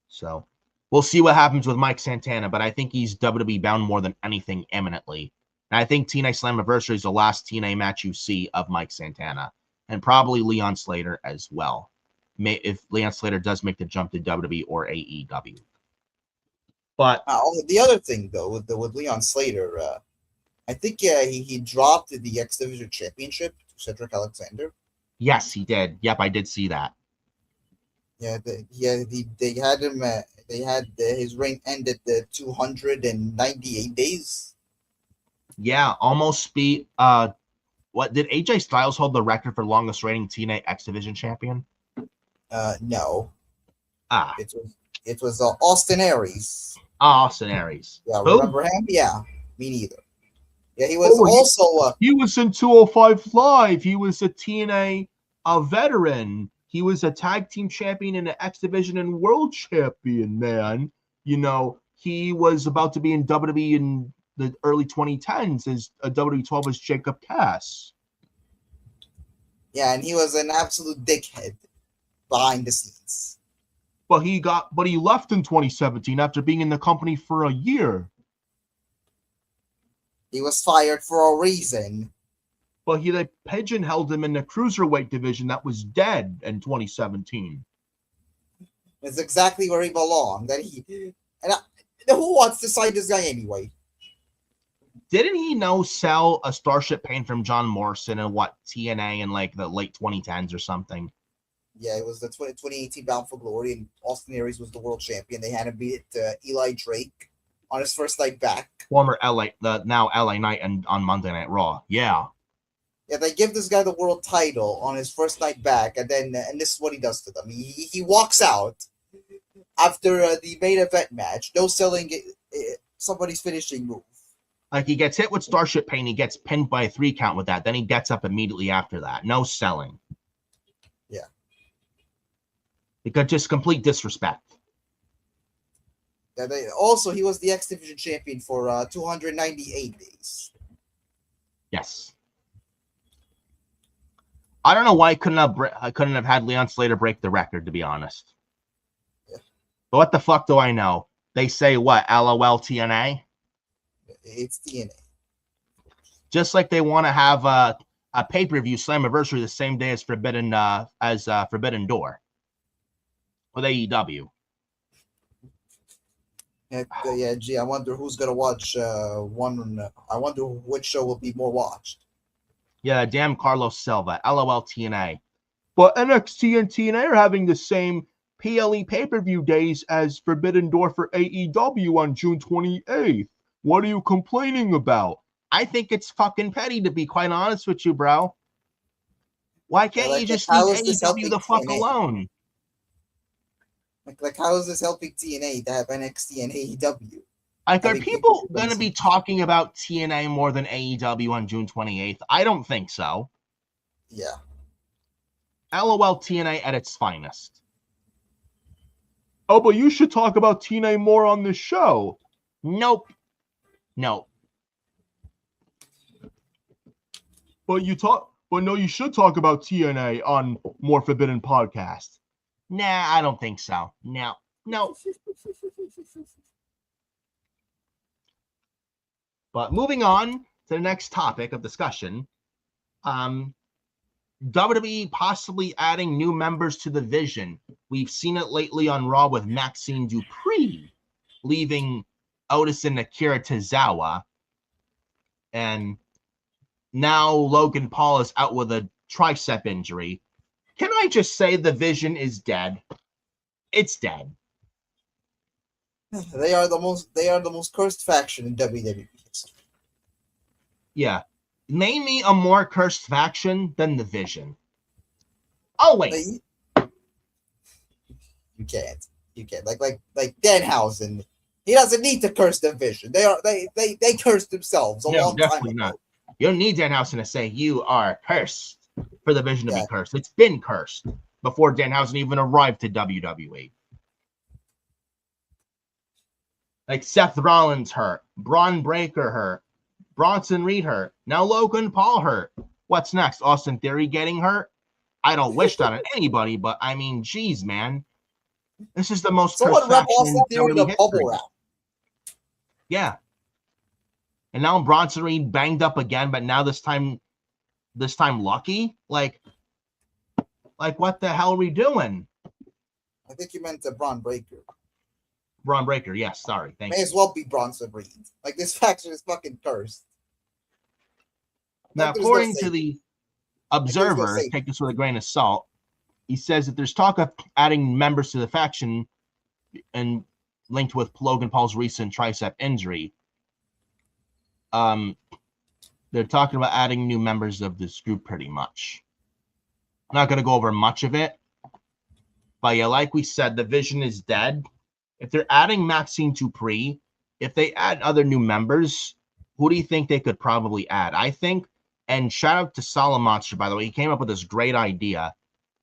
So, we'll see what happens with Mike Santana, but I think he's WWE bound more than anything imminently. And I think TNA Slammiversary is the last TNA match you see of Mike Santana. And probably Leon Slater as well. If Leon Slater does make the jump to WWE or AEW. But
the other thing, though, with Leon Slater, I think he dropped the X Division Championship to Cedric Alexander.
Yes, he did. Yep, I did see that.
Yeah, they had him. They had his reign end at the 298 days.
Yeah, almost beat. What did AJ Styles hold the record for longest reigning TNA X Division champion?
No.
It
was Austin Aries.
Austin Aries.
Yeah,
who?
Remember him? Yeah, me neither. Yeah, he was
he was in 205 Live. He was a TNA veteran. He was a tag team champion in the X Division and world champion, man. You know, he was about to be in WWE in the early 2010s as a WWE12 as Jacob Cass.
Yeah, and he was an absolute dickhead behind the scenes.
But he left in 2017 after being in the company for a year.
He was fired for a reason.
But they pigeonholed him in the cruiserweight division that was dead in 2017.
It's exactly where he belonged. Who wants to sign this guy anyway?
Didn't he sell a Starship Pain from John Morrison in TNA in like the late 2010s or something?
Yeah, it was the 2018 Bound for Glory, and Austin Aries was the world champion. They had him beat Eli Drake on his first night back.
Former now LA Knight and on Monday Night Raw. Yeah.
Yeah, they give this guy the world title on his first night back, and this is what he does to them. He walks out after the main event match, no selling somebody's finishing move.
Like, he gets hit with Starship Pain, he gets pinned by a 3 count with that, then he gets up immediately after that. No selling.
Yeah.
Because just complete disrespect.
Yeah, also, he was the X Division champion for 298 days.
Yes. I don't know why I couldn't have had Leon Slater break the record, to be honest.
Yeah.
But what the fuck do I know? They say what? LOL TNA?
It's TNA.
Just like they want to have a pay-per-view Slammiversary the same day as Forbidden Door with AEW.
Yeah, gee, I wonder who's gonna watch one. I wonder which show will be more watched.
Yeah, damn Carlos Silva. LOL TNA. But NXT and TNA are having the same PLE pay-per-view days as Forbidden Door for AEW on June 28th. What are you complaining about? I think it's fucking petty, to be quite honest with you, bro. Why can't you just leave AEW the fuck alone?
Like, how is this helping TNA to have NXT and AEW?
Like, are people going to be talking about TNA more than AEW on June 28th? I don't think so.
Yeah.
LOL TNA at its finest. Oh, but you should talk about TNA more on this show. Nope. No. But you should talk about TNA on More Forbidden Podcast. Nah, I don't think so. No. But moving on to the next topic of discussion, WWE possibly adding new members to the Vision. We've seen it lately on Raw with Maxine Dupree leaving Otis and Akira Tozawa. And now Logan Paul is out with a tricep injury. Can I just say the Vision is dead? It's dead.
They are the most cursed faction in WWE history.
Yeah. Name me a more cursed faction than the Vision. Oh wait.
You can't. Like Danhausen. He doesn't need to curse the Vision. They cursed themselves a long time ago.
Not. You don't need Danhausen to say you are cursed for the Vision to be cursed. It's been cursed before Danhausen even arrived to WWE. Like Seth Rollins hurt, Braun Breaker hurt, Bronson Reed hurt, now Logan Paul hurt. What's next? Austin Theory getting hurt? I don't wish that on anybody, but I mean, geez, man. This is the most cursed faction in WWE history. Yeah. And now Bronson Reed banged up again, but now this time lucky? Like what the hell are we doing?
I think you meant Braun Breaker.
Braun Breaker, yes, sorry. Thank you.
May as well be Bronson Reed. Like, this faction is fucking cursed.
Now, according to the Observer, take this with a grain of salt, he says that there's talk of adding members to the faction and linked with Logan Paul's recent tricep injury. They're talking about adding new members of this group pretty much. I'm not going to go over much of it. But yeah, like we said, the Vision is dead. If they're adding Maxine Dupree, if they add other new members, who do you think they could probably add? I think, and shout out to Solid Monster, by the way. He came up with this great idea.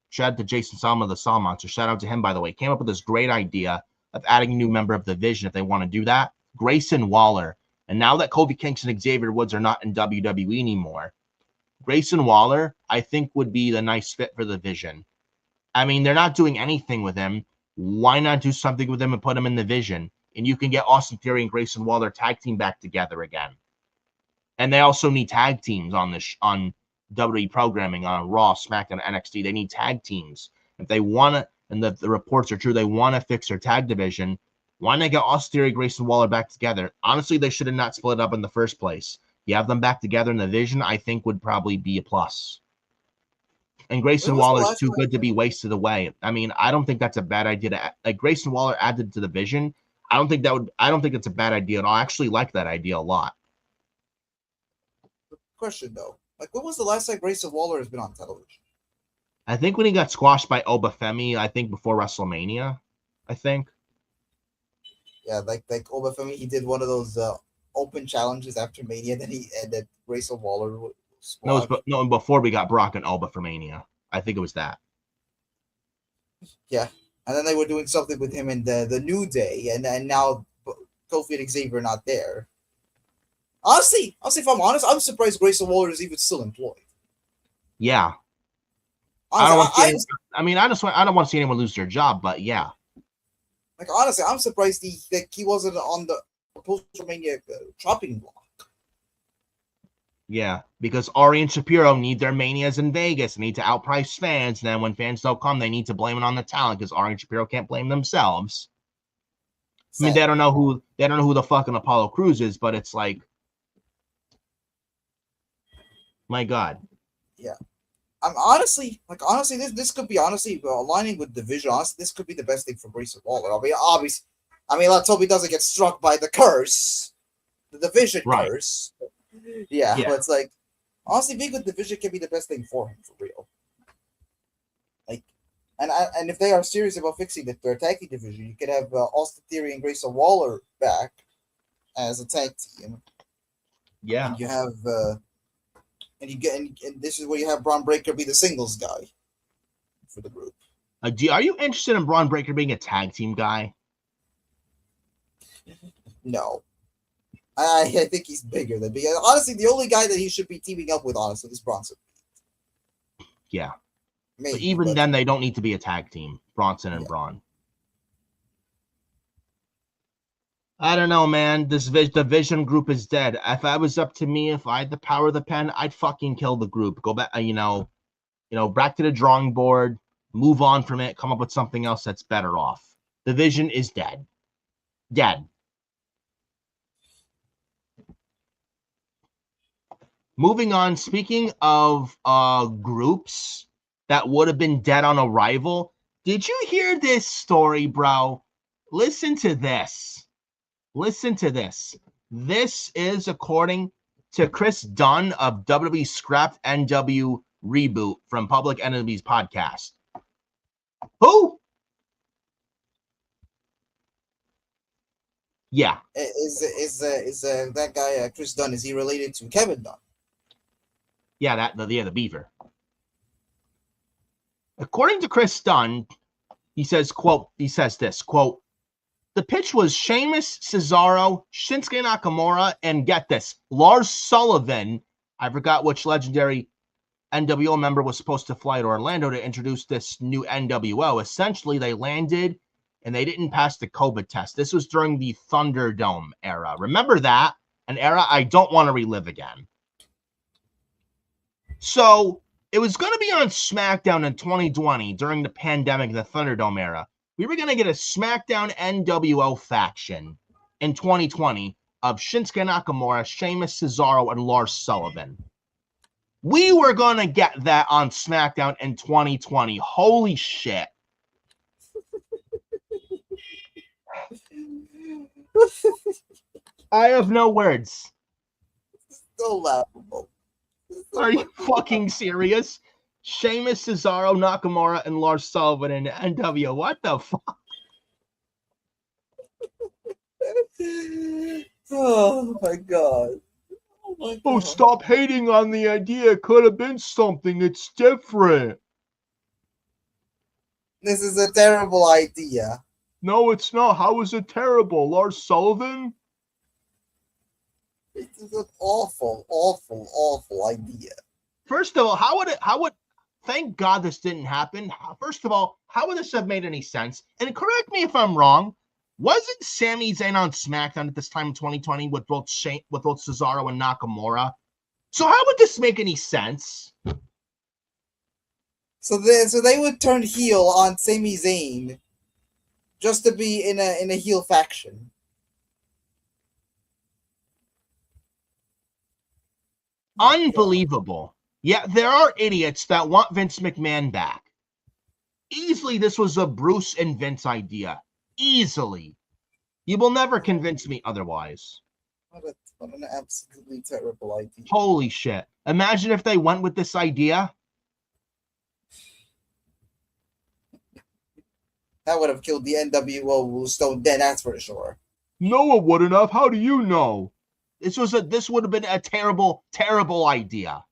Shout out to Jason Solomon, the Solid Monster. Shout out to him, by the way. He came up with this great idea of adding a new member of the Vision if they want to do that. Grayson Waller. And now that Kofi Kingston and Xavier Woods are not in WWE anymore, Grayson Waller, I think, would be the nice fit for the Vision. I mean, they're not doing anything with him. Why not do something with him and put him in the Vision? And you can get Austin Theory and Grayson Waller tag team back together again. And they also need tag teams on this on WWE programming, on Raw, SmackDown, NXT. They need tag teams. If they want to, and the reports are true, they want to fix their tag division. Why not get Austin Theory, Grayson Waller back together? Honestly, they should have not split up in the first place. You have them back together in the Vision, I think would probably be a plus. And Grayson Waller is too good to be wasted away. I mean, I don't think that's a bad idea to like Grayson Waller added to the Vision. I don't think it's a bad idea, and I actually like that idea a lot.
Question though, like, when was the last time Grayson Waller has been on television?
I think when he got squashed by Obafemi, I think before WrestleMania. I think.
Yeah, like Obafemi, he did one of those open challenges after Mania, that Grayson Waller.
No, before we got Brock and Alba for Mania. I think it was that.
Yeah. And then they were doing something with him in the New Day, and now Kofi and Xavier are not there. Honestly, if I'm honest, I'm surprised Grayson Waller is even still employed.
Yeah.
Honestly,
I don't want to see anyone lose their job, but yeah.
Like, honestly, I'm surprised he wasn't on the post-Mania chopping block.
Yeah, because Ari and Shapiro need their manias in Vegas, need to outprice fans. And then when fans don't come, they need to blame it on the talent because Ari and Shapiro can't blame themselves. I mean, they don't know who the fucking Apollo Crews is, but it's like, my God.
Yeah, I'm honestly, this could be aligning with Division. Honestly, this could be the best thing for Grayson Waller. Let's hope he doesn't get struck by the curse, the Division curse. Yeah, but it's like, honestly, being with Division can be the best thing for him, for real. Like, and if they are serious about fixing their tag team division, you could have Austin Theory and Grayson Waller back as a tag team.
Yeah,
and you have, and this is where you have Braun Breaker be the singles guy for the group.
Are you interested in Braun Breaker being a tag team guy?
No. I think he's bigger than me. Honestly, the only guy that he should be teaming up with, honestly, is Bronson.
Yeah. Maybe, but then they don't need to be a tag team, Bronson and Braun. I don't know, man. The Vision group is dead. If I was up to me, if I had the power of the pen, I'd fucking kill the group. Go back, back to the drawing board, move on from it, come up with something else that's better off. The Vision is dead. Dead. Moving on, speaking of groups that would have been dead on arrival, did you hear this story, bro? Listen to this. Listen to this. This is according to Chris Dunn of WWE Scrapped N.W.O Reboot from Public Enemy's podcast. Who? Yeah.
Is that guy Chris Dunn? Is he related to Kevin Dunn?
Yeah, the Beaver. According to Chris Dunn, he says this, quote, the pitch was Sheamus, Cesaro, Shinsuke Nakamura, and get this, Lars Sullivan. I forgot which legendary N.W.O member was supposed to fly to Orlando to introduce this new N.W.O. Essentially, they landed and they didn't pass the COVID test. This was during the Thunderdome era. Remember that? An era I don't want to relive again. So it was going to be on SmackDown in 2020 during the pandemic, the Thunderdome era. We were going to get a SmackDown N.W.O faction in 2020 of Shinsuke Nakamura, Sheamus, Cesaro, and Lars Sullivan. We were going to get that on SmackDown in 2020. Holy shit. I have no words.
So laughable.
Are you fucking serious? Sheamus, Cesaro, Nakamura, and Lars Sullivan in NWO. What the fuck?
Oh my god. Oh my god.
Oh, stop hating on the idea. It could have been something. It's different.
This is a terrible idea.
No, it's not. How is it terrible? Lars Sullivan?
This is an awful, awful, awful idea.
First of all, how would thank God this didn't happen. First of all, how would this have made any sense? And correct me if I'm wrong. Wasn't Sami Zayn on SmackDown at this time in 2020 with both Cesaro and Nakamura? So how would this make any sense?
So they would turn heel on Sami Zayn just to be in a heel faction.
Unbelievable. Yeah, there are idiots that want Vince McMahon back. Easily, this was a Bruce and Vince idea. Easily. You will never convince me otherwise.
What an absolutely terrible idea.
Holy shit. Imagine if they went with this idea.
That would have killed the NWO stone dead, that's for sure.
No, it wouldn't have. How do you know? This would have been a terrible, terrible idea.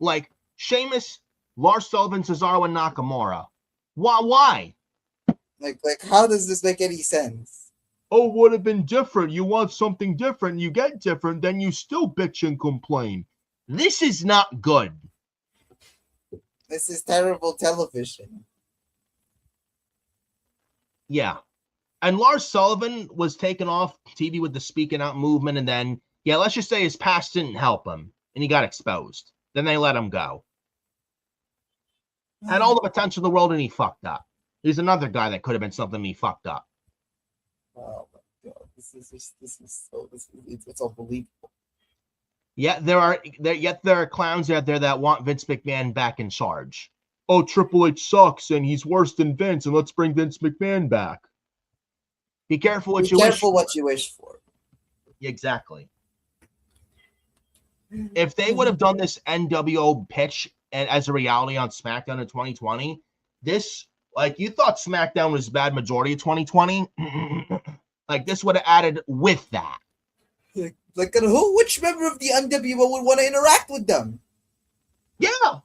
Like Sheamus, Lars Sullivan, Cesaro, and Nakamura. Why?
Like how does this make any sense?
Oh, it would have been different. You want something different, you get different, then you still bitch and complain. This is not good.
This is terrible television.
Yeah. And Lars Sullivan was taken off TV with the speaking out movement, and then, yeah, let's just say his past didn't help him, and he got exposed. Then they let him go. Had all the potential in the world, and he fucked up. He's another guy that could have been something he fucked up.
Oh my god, it's unbelievable.
Yet there are clowns out there that want Vince McMahon back in charge. Oh, Triple H sucks, and he's worse than Vince, and let's bring Vince McMahon back. Be careful what you
wish for.
Exactly. If they would have done this NWO pitch and as a reality on SmackDown in 2020, this, like, you thought SmackDown was bad majority of 2020, like, this would have added with that.
Like, which member of the NWO would want to interact with them?
Yeah.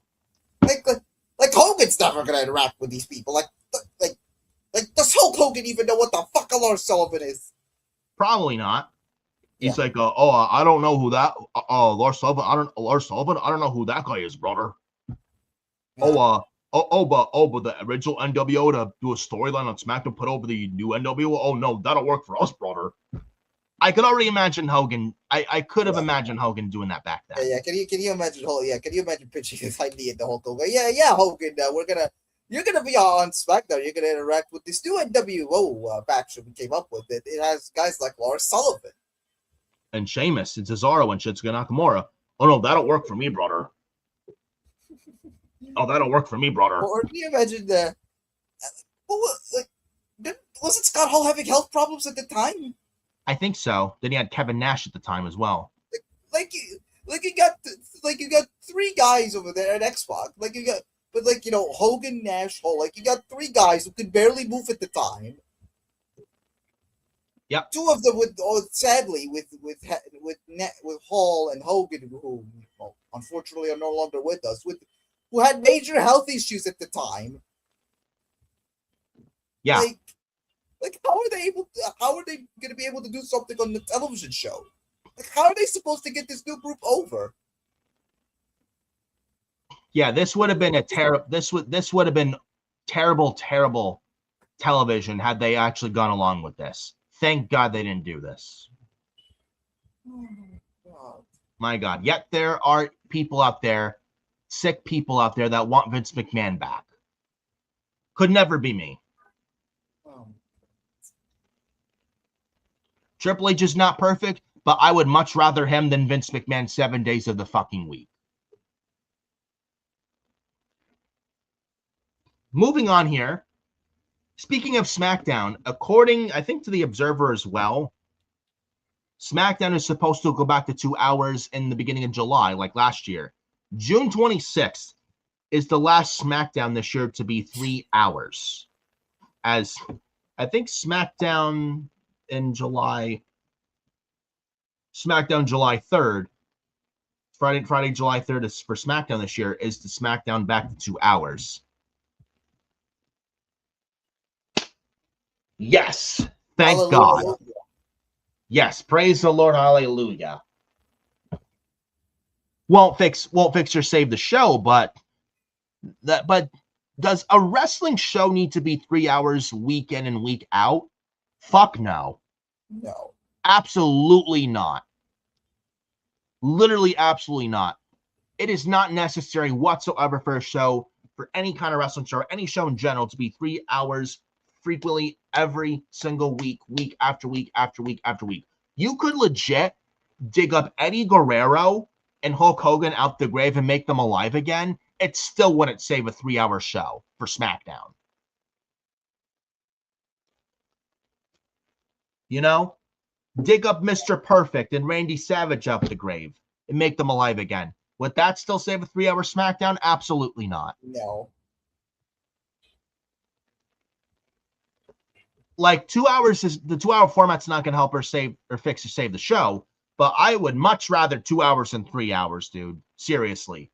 Like Hogan's never going to interact with these people. Like, does Hulk Hogan even know what the fuck a Lars Sullivan is?
Probably not. He's like, I don't know who that, Lars Sullivan. I don't know who that guy is, brother. Yeah. But the original NWO to do a storyline on SmackDown, put over the new NWO. Oh no, that'll work for us, brother. I could already imagine Hogan. I could have imagined Hogan doing that back then.
Yeah. Can you imagine? Can you imagine pitching this idea to Hulk Hogan? Yeah, Hogan. You're gonna be on SmackDown. You're gonna interact with this new NWO faction we came up with. It has guys like Lars Sullivan
and Sheamus and Cesaro and Shinsuke Nakamura. Oh no, that'll work for me, brother. Oh, that'll work for me, brother.
Or can you imagine the wasn't Scott Hall having health problems at the time?
I think so. Then he had Kevin Nash at the time as well.
You got three guys over there at Xbox. Hogan, Nash, Hall. You got three guys who could barely move at the time.
Yep.
Two of them sadly with Hall and Hogan, who unfortunately are no longer with us, who had major health issues at the time.
Yeah.
How are they going to be able to do something on the television show? How are they supposed to get this new group over?
Yeah, this would have been this would have been terrible television had they actually gone along with this. Thank God they didn't do this.
Oh my God.
My God. Yet there are people out there, sick people out there that want Vince McMahon back. Could never be me. Triple H is not perfect, but I would much rather him than Vince McMahon 7 days of the fucking week. Moving on here. Speaking of SmackDown, according, I think, to the Observer as well, SmackDown is supposed to go back to 2 hours in the beginning of July, like last year. June 26th is the last SmackDown this year to be 3 hours. As I think SmackDown in July, SmackDown July 3rd, Friday, July 3rd is for SmackDown this year, is the SmackDown back to 2 hours. Yes. Thank
Hallelujah.
God. Yes. Praise the Lord. Hallelujah. Won't fix or save the show, but does a wrestling show need to be 3 hours week in and week out? Fuck no.
No.
Absolutely not. Literally, absolutely not. It is not necessary whatsoever for a show, for any kind of wrestling show, or any show in general, to be 3 hours frequently every single week, week after week after week after week. You could legit dig up Eddie Guerrero and Hulk Hogan out the grave and make them alive again. It still wouldn't save a 3-hour show for SmackDown. You know? Dig up Mr. Perfect and Randy Savage out the grave and make them alive again. Would that still save a 3-hour SmackDown? Absolutely not.
No.
Like 2 hours is the 2-hour format's not going to help or save or fix or save the show, but I would much rather 2 hours than 3 hours, dude. Seriously.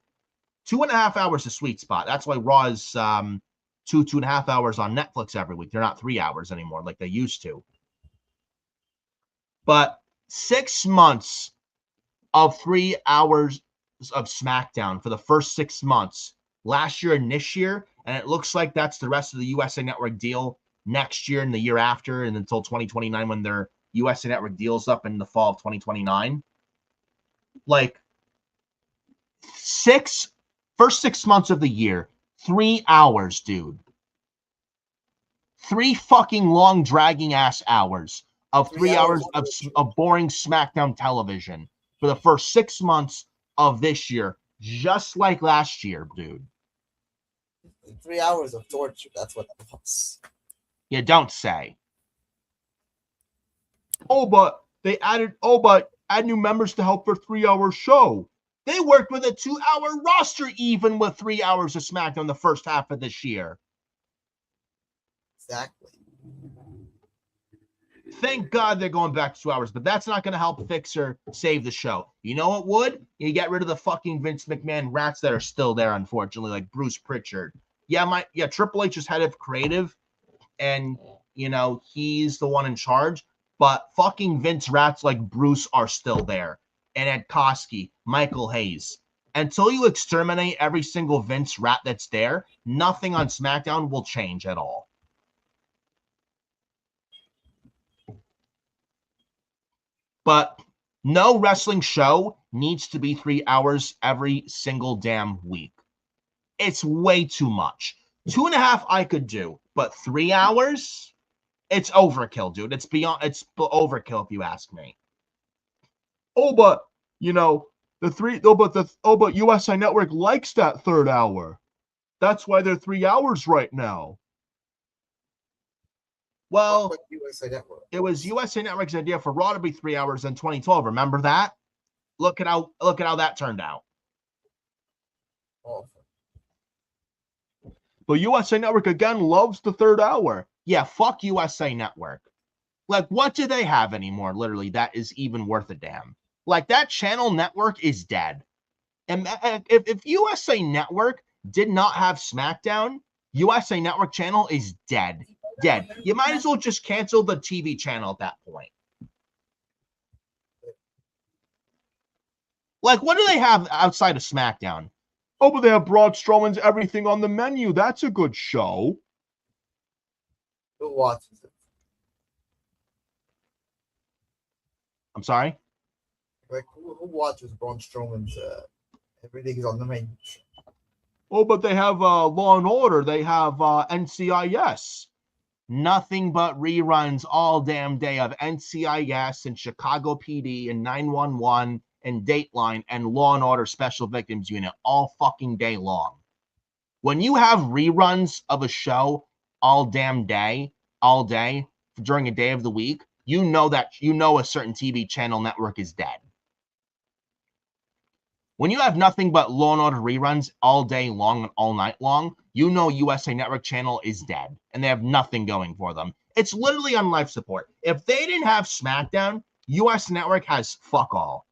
2.5 hours is a sweet spot. That's why Raw is 2.5 hours on Netflix every week. They're not 3 hours anymore like they used to. But 6 months of 3 hours of SmackDown for the first 6 months last year and this year, and it looks like that's the rest of the USA Network deal next year and the year after, and until 2029 when their USA Network deal's up in the fall of 2029. Like first 6 months of the year, 3 hours, dude. 3 fucking long dragging ass hours of 3 hours of boring SmackDown television for the first 6 months of this year, just like last year, dude.
3 hours of torture. That's what it was.
You don't say. But add new members to help for 3-hour show. They worked with a 2-hour roster even with 3 hours of SmackDown the first half of this year.
Exactly.
Thank God they're going back to 2 hours, but that's not going to help fix or save the show. You know what would? You get rid of the fucking Vince McMahon rats that are still there, unfortunately, like Bruce Pritchard. Yeah, Triple H is head of creative, and, he's the one in charge, but fucking Vince rats like Bruce are still there. And Ed Koskey, Michael Hayes. Until you exterminate every single Vince rat that's there, nothing on SmackDown will change at all. But no wrestling show needs to be 3 hours every single damn week. It's way too much. 2.5 I could do, but 3 hours? It's overkill, dude. It's overkill if you ask me. But, But USA Network likes that third hour. That's why they're 3 hours right now. Well,
USA Network?
It was USA Network's idea for Raw to be 3 hours in 2012. Remember that? Look at how that turned out.
Awful.
But USA Network again loves the third hour. Yeah, fuck USA Network. Like, what do they have anymore? Literally, that is even worth a damn. Like, that channel network is dead. And if USA Network did not have SmackDown, USA Network channel is dead. Dead. You might as well just cancel the TV channel at that point. Like, what do they have outside of SmackDown? Oh, but they have Braun Strowman's Everything on the Menu. That's a good show.
Who watches it?
I'm sorry?
Like, who watches Braun Strowman's Everything is on the Menu?
Oh, but they have Law and Order. They have NCIS. Nothing but reruns all damn day of NCIS and Chicago PD and 911 and Dateline and Law and Order Special Victims Unit all fucking day long. When you have reruns of a show all damn day, all day during a day of the week, you know a certain TV channel network is dead. When you have nothing but Law and Order reruns all day long and all night long, you know USA Network channel is dead, and they have nothing going for them. It's literally on life support. If they didn't have SmackDown, US Network has fuck all.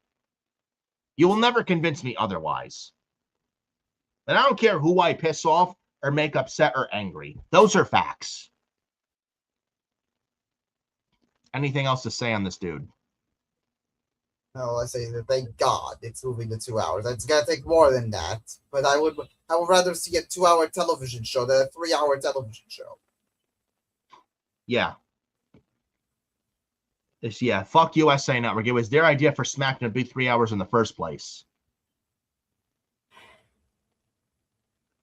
You will never convince me otherwise. And I don't care who I piss off or make upset or angry. Those are facts. Anything else to say on this dude?
No, I say that thank God it's moving to 2 hours. It's gonna take more than that, but I would rather see a 2-hour television show than a 3-hour television show.
Yeah. Fuck USA Network. It was their idea for SmackDown to be 3 hours in the first place.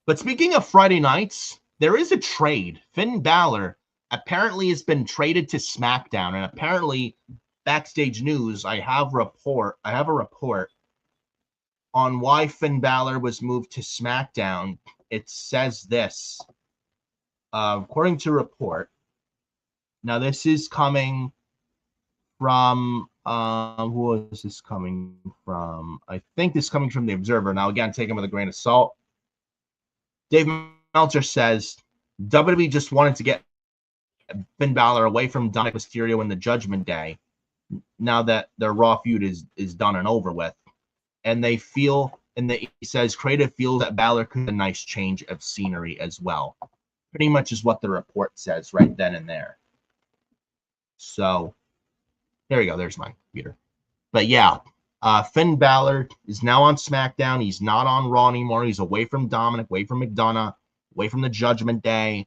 But speaking of Friday nights, there is a trade. Finn Bálor apparently has been traded to SmackDown, and apparently Backstage News, I have a report on why Finn Bálor was moved to SmackDown. It says this, according to report. Now this is coming from who is this coming from? I think this is coming from the Observer. Now again, take him with a grain of salt. Dave Meltzer says WWE just wanted to get Finn Bálor away from Dominic Mysterio in the Judgment Day, now that their Raw feud is done and over with. And they feel, and he says, creative feels that Bálor could be a nice change of scenery as well. Pretty much is what the report says right then and there. So, there we go. There's my computer. But yeah, Finn Bálor is now on SmackDown. He's not on Raw anymore. He's away from Dominic, away from McDonough, away from the Judgment Day.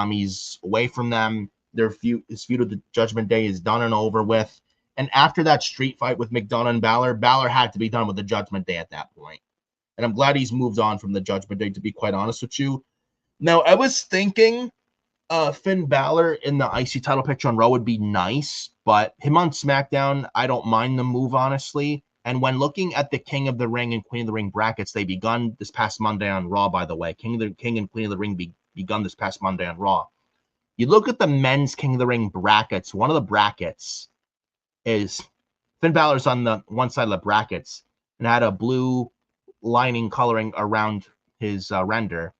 He's away from them. His feud with the Judgment Day is done and over with. And after that street fight with McDonough and Bálor had to be done with the Judgment Day at that point. And I'm glad he's moved on from the Judgment Day, to be quite honest with you. Now, I was thinking Finn Bálor in the IC title picture on Raw would be nice, but him on SmackDown, I don't mind the move, honestly. And when looking at the King of the Ring and Queen of the Ring brackets, they begun this past Monday on Raw, by the way. King and Queen of the Ring begun this past Monday on Raw. You look at the men's King of the Ring brackets. One of the brackets is Finn Bálor's on the one side of the brackets and had a blue lining coloring around his render.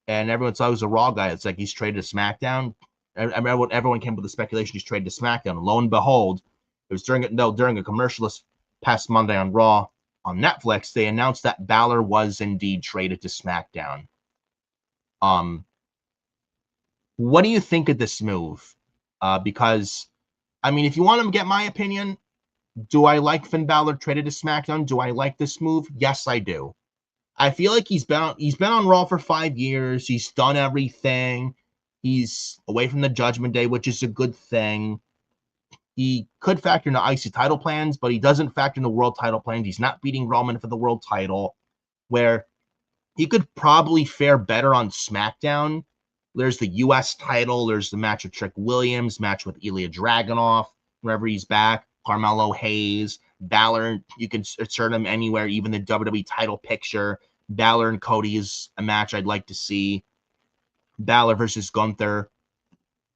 And everyone thought he was a Raw guy. It's like he's traded to SmackDown. Everyone came up with the speculation he's traded to SmackDown. Lo and behold, it was during a commercial this past Monday on Raw on Netflix. They announced that Bálor was indeed traded to SmackDown. What do you think of this move? Because, I mean, if you want to get my opinion, do I like Finn Bálor traded to SmackDown? Do I like this move? Yes, I do. I feel like he's been on Raw for 5 years. He's done everything. He's away from the Judgment Day, which is a good thing. He could factor into IC title plans, but he doesn't factor into world title plans. He's not beating Roman for the world title, where he could probably fare better on SmackDown. There's the U.S. title. There's the match with Trick Williams, match with Ilya Dragunov, wherever he's back. Carmelo Hayes. Bálor, you can insert him anywhere, even the WWE title picture. Bálor and Cody is a match I'd like to see. Bálor versus Gunther.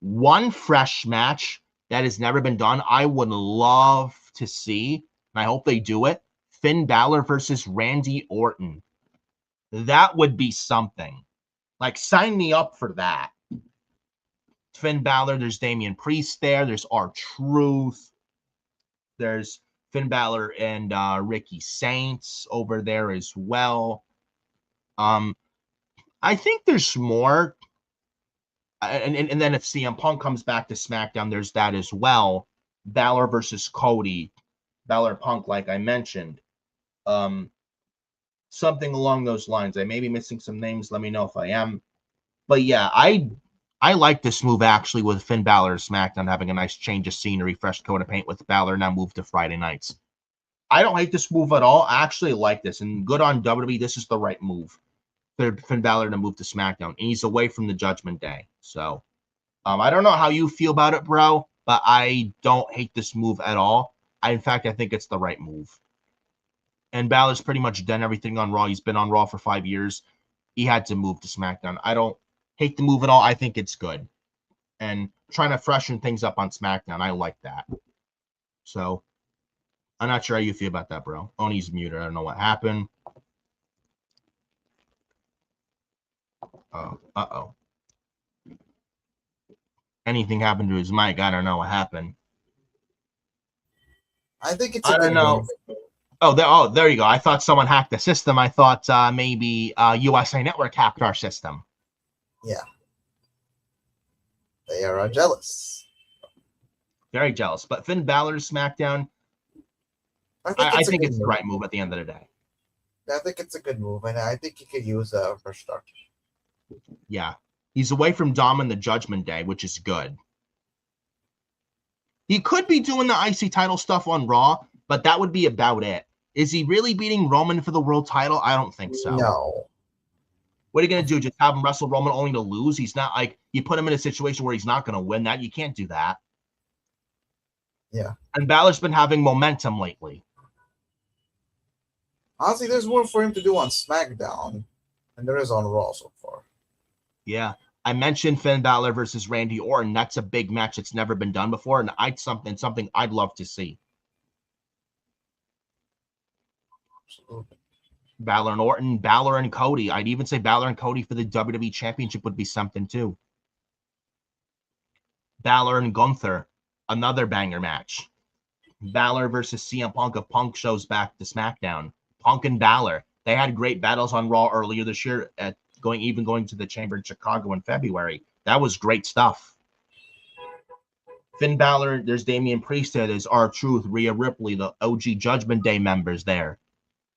One fresh match that has never been done, I would love to see, and I hope they do it. Finn Bálor versus Randy Orton. That would be something. Like, sign me up for that. Finn Bálor, there's Damian Priest there. There's R-Truth. There's Finn Bálor and Ricky Saints over there as well. I think there's more. And then if CM Punk comes back to SmackDown, there's that as well. Bálor versus Cody. Bálor Punk, like I mentioned. Something along those lines. I may be missing some names. Let me know if I am. But yeah, I like this move actually with Finn Bálor SmackDown having a nice change of scenery, fresh coat of paint with Bálor now moved to Friday nights. I don't hate this move at all. I actually like this. And good on WWE. This is the right move. Finn Bálor to move to SmackDown, and he's away from the Judgment Day. So, I don't know how you feel about it, bro, but I don't hate this move at all. In fact, I think it's the right move. And Balor's pretty much done everything on Raw. He's been on Raw for 5 years. He had to move to SmackDown. I don't hate the move at all. I think it's good. And trying to freshen things up on SmackDown, I like that. So, I'm not sure how you feel about that, bro. Oni's muted. I don't know what happened. Uh-oh. Anything happened to his mic? I don't know what happened.
I think it's
I don't know. There you go. I thought someone hacked the system. I thought maybe USA Network hacked our system.
Yeah. They are jealous.
Very jealous. But Finn Bálor SmackDown, I think it's the right move at the end of the day.
I think it's a good move, and I think he could use a fresh start.
Yeah. He's away from Dom and the Judgment Day, which is good. He could be doing the IC title stuff on Raw, but that would be about it. Is he really beating Roman for the world title? I don't think so.
No.
What are you going to do? Just have him wrestle Roman only to lose? He's not like, you put him in a situation where he's not going to win that. You can't do that.
Yeah.
And Balor's been having momentum lately.
Honestly, there's more for him to do on SmackDown than there is on Raw so far.
Yeah. I mentioned Finn Bálor versus Randy Orton. That's a big match that's never been done before, and something I'd love to see.
Absolutely.
Bálor and Orton, Bálor and Cody. I'd even say Bálor and Cody for the WWE Championship would be something too. Bálor and Gunther, another banger match. Bálor versus CM Punk if Punk shows back to SmackDown. Punk and Bálor. They had great battles on Raw earlier this year going to the Chamber in Chicago in February. That was great stuff. Finn Bálor, there's Damian Priest there. There's R-Truth, Rhea Ripley, the OG Judgment Day members there.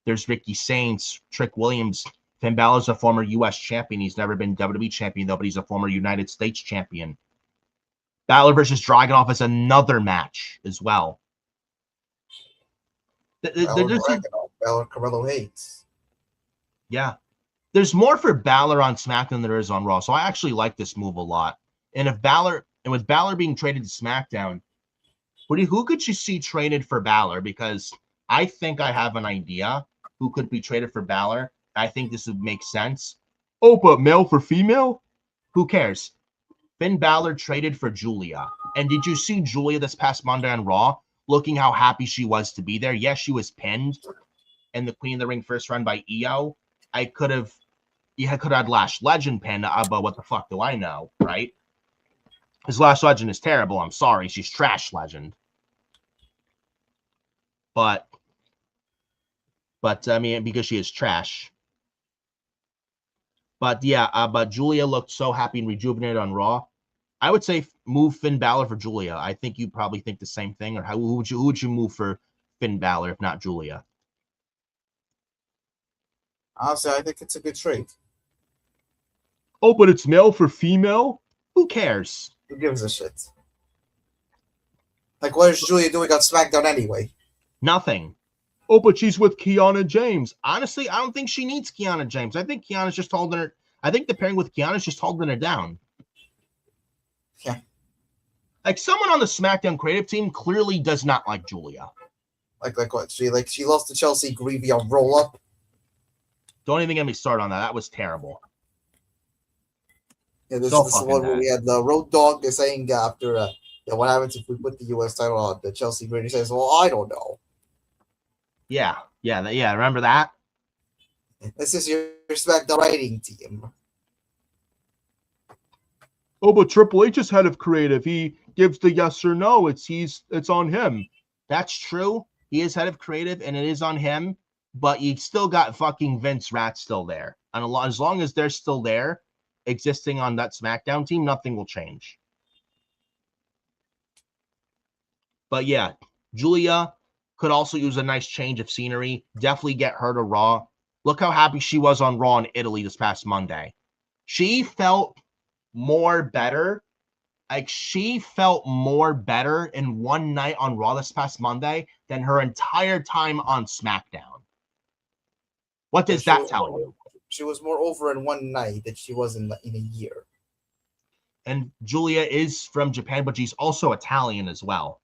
There's Ricky Saints, Trick Williams. Finn Balor's a former U.S. champion. He's never been WWE champion, though, but he's a former United States champion. Bálor versus Dragunov is another match as well.
Bálor Carmelo Hayes.
Yeah. There's more for Bálor on SmackDown than there is on Raw, so I actually like this move a lot. And with Bálor being traded to SmackDown, who could you see traded for Bálor? Because I think I have an idea who could be traded for Bálor. I think this would make sense. Oh, but male for female? Who cares? Finn Bálor traded for Julia. And did you see Julia this past Monday on Raw? Looking how happy she was to be there. Yes, she was pinned in the Queen of the Ring first run by Io. I could have had Lash Legend pinned, but what the fuck do I know, right? His Lash Legend is terrible. I'm sorry. She's trash Legend. But I mean, because she is trash. But yeah, but Julia looked so happy and rejuvenated on Raw. I would say move Finn Bálor for Julia. I think you probably think the same thing. Or who would you move for Finn Bálor if not Julia?
Honestly, I think it's a good trade.
Oh, but it's male for female? Who cares?
Who gives a shit? Like, what is Julia doing on SmackDown anyway?
Nothing. Oh, but she's with Kiana James. Honestly, I don't think she needs Kiana James. I think Kiana's just holding her. I think the pairing with Kiana's just holding her down.
Yeah.
Like, someone on the SmackDown creative team clearly does not like Julia.
Like what? She lost to Chelsea Green via roll up.
Don't even get me started on that. That was terrible.
Yeah, this is the one where we had the Road Dogg saying after what happens if we put the U.S. title on the Chelsea Green? He says, "Well, I don't know."
Yeah. Remember that?
This is your SmackDown writing team.
Oh, but Triple H is head of creative. He gives the yes or no. It's on him. That's true. He is head of creative, and it is on him. But you still got fucking Vince Rat still there, and as long as they're still there, existing on that SmackDown team, nothing will change. But yeah, Julia could also use a nice change of scenery. Definitely get her to Raw. Look how happy she was on Raw in Italy this past Monday. She felt more better. Like, she felt more better in one night on Raw this past Monday than her entire time on SmackDown. What does that tell you?
She was more over in one night than she was in a year.
And Julia is from Japan, but she's also Italian as well.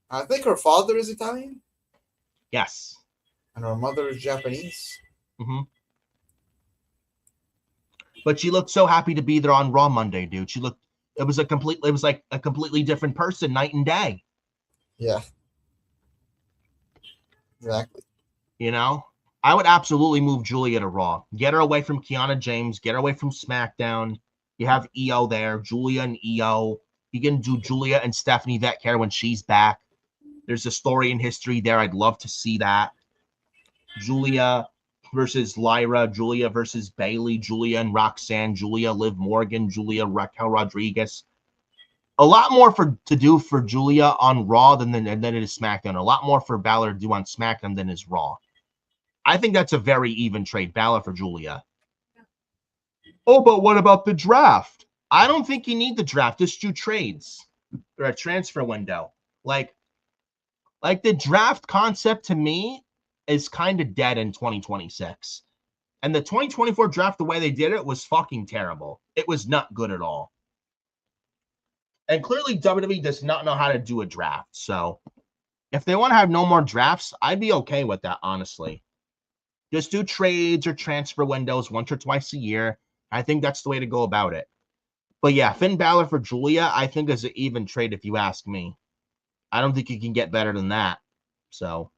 I think her father is Italian.
Yes.
And her mother is Japanese.
Mm-hmm. But she looked so happy to be there on Raw Monday, dude. It was like a completely different person night and day.
Yeah. Exactly.
You know? I would absolutely move Julia to Raw. Get her away from Kiana James. Get her away from SmackDown. You have EO there. Julia and EO. You can do Julia and Stephanie Vetcare when she's back. There's a story in history there. I'd love to see that. Julia versus Lyra. Julia versus Bailey. Julia and Roxanne. Julia, Liv Morgan. Julia, Raquel Rodriguez. A lot more to do for Julia on Raw than it is SmackDown. A lot more for Bálor to do on SmackDown than is Raw. I think that's a very even trade. Bálor for Julia. Oh, but what about the draft? I don't think you need the draft. Just do trades or a transfer window. Like the draft concept to me is kind of dead in 2026. And the 2024 draft, the way they did it was fucking terrible. It was not good at all. And clearly WWE does not know how to do a draft. So if they want to have no more drafts, I'd be okay with that, honestly. Just do trades or transfer windows once or twice a year. I think that's the way to go about it. But yeah, Finn Balor for Julia, I think is an even trade if you ask me. I don't think you can get better than that. So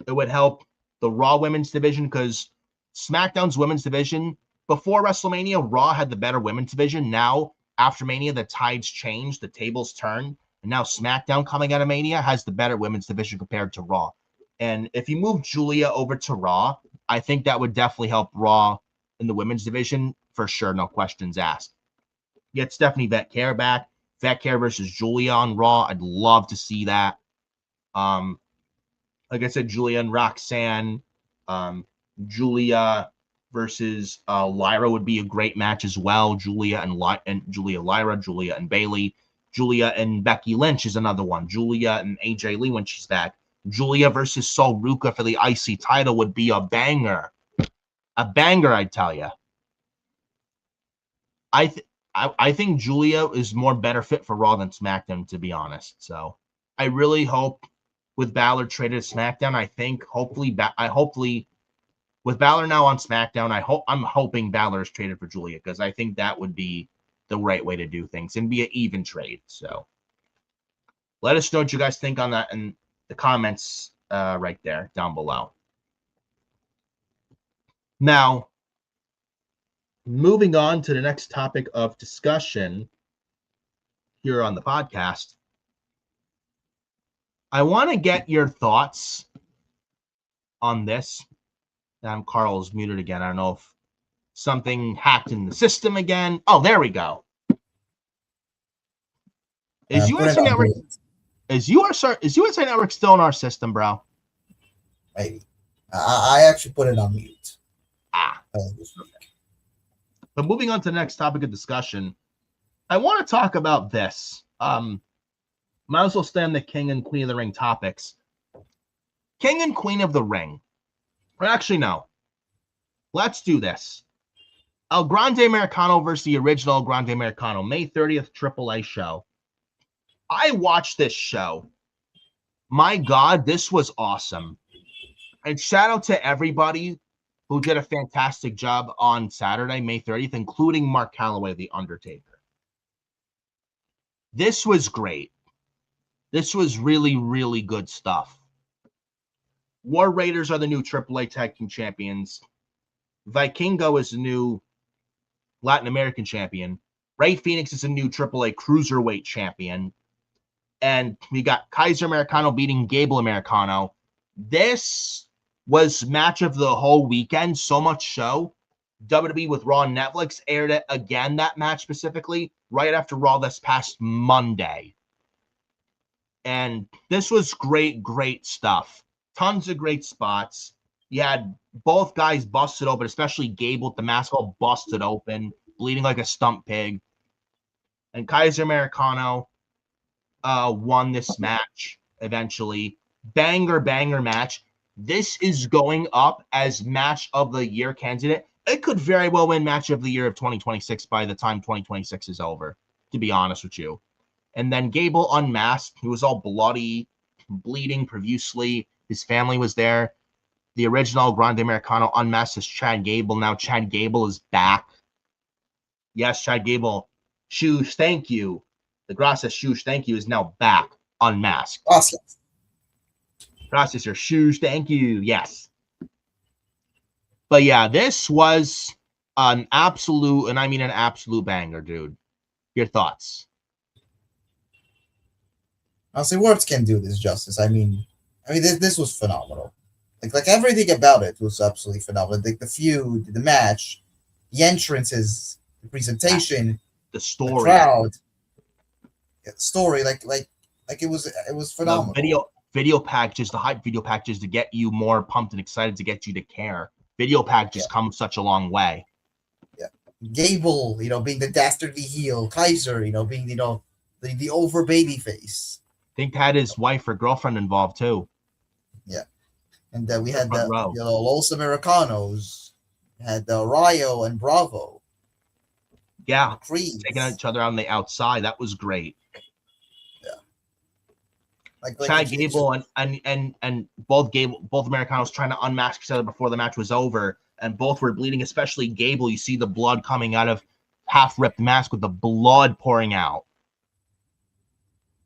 it would help the Raw women's division because SmackDown's women's division, before WrestleMania, Raw had the better women's division. Now, after Mania, the tides changed, the tables turned, and now SmackDown coming out of Mania has the better women's division compared to Raw. And if you move Julia over to Raw, I think that would definitely help Raw in the women's division for sure. No questions asked. Get Stephanie Vetcare back. Vetcare versus Julia on Raw. I'd love to see that. Like I said, Julia and Roxanne. Julia versus Lyra would be a great match as well. Julia and Lyra. Julia and Bailey. Julia and Becky Lynch is another one. Julia and AJ Lee when she's back. Julia versus Sol Ruka for the IC title would be a banger. A banger, I tell you. I think Julia is more better fit for Raw than SmackDown, to be honest. So I really hope with Bálor traded to SmackDown, I think hopefully with Bálor now on SmackDown, I'm hoping Bálor is traded for Julia because I think that would be the right way to do things and be an even trade. So let us know what you guys think on that in the comments right there down below. Now, moving on to the next topic of discussion here on the podcast, I want to get your thoughts on this. Carl is muted again. I don't know if something hacked in the system again. Oh, there we go. Is USA Network? Is USA Network still in our system, bro?
Maybe. I actually put it on mute.
But moving on to the next topic of discussion, I want to talk about this. Might as well stay on the King and Queen of the Ring topics. King and Queen of the Ring. Or actually, no. Let's do this. El Grande Americano versus the original Grande Americano, May 30th AAA show. I watched this show. My God, this was awesome. And shout out to everybody who did a fantastic job on Saturday, May 30th, including Mark Calloway, The Undertaker. This was great. This was really, really good stuff. War Raiders are the new AAA Tag Team Champions. Vikingo is the new Latin American Champion. Ray Phoenix is a new AAA Cruiserweight Champion. And we got Kaiser Americano beating Gable Americano. This was match of the whole weekend, so much so. WWE with Raw and Netflix aired it again, that match specifically, right after Raw this past Monday. And this was great, great stuff. Tons of great spots. You had both guys busted open, especially Gable with the mask all busted open, bleeding like a stump pig. And Kaiser Americano won this match eventually. Banger match. This is going up as match of the year candidate. It could very well win match of the year of 2026 by the time 2026 is over, to be honest with you. And then Gable unmasked. He was all bloody, bleeding profusely. His family was there. The original Grande Americano unmasked as Chad Gable. Now Chad Gable is back. Yes, Chad Gable. Shoes, thank you. The Gracias Shoes, thank you, is now back unmasked.
Gracias.
Gracias, your shoes, thank you. Yes. But yeah, this was an absolute, and I mean an absolute banger, dude. Your thoughts?
Honestly, words can't do this justice. I mean, this was phenomenal. Like everything about it was absolutely phenomenal. Like the feud, the match, the entrances, the presentation,
the story,
the crowd, the story. Like it was phenomenal.
The video packages, the hype video packages to get you more pumped and excited, to get you to care. Video packages come such a long way.
Yeah, Gable, being the dastardly heel, Kaiser, being the over baby face.
I think had his wife or girlfriend involved too.
Yeah, and we had the Los Americanos, had Rayo and Bravo.
Yeah, taking each other on the outside. That was great.
Yeah, like
Chad Gable and both Americanos trying to unmask each other before the match was over, and both were bleeding. Especially Gable, you see the blood coming out of half-ripped mask with the blood pouring out.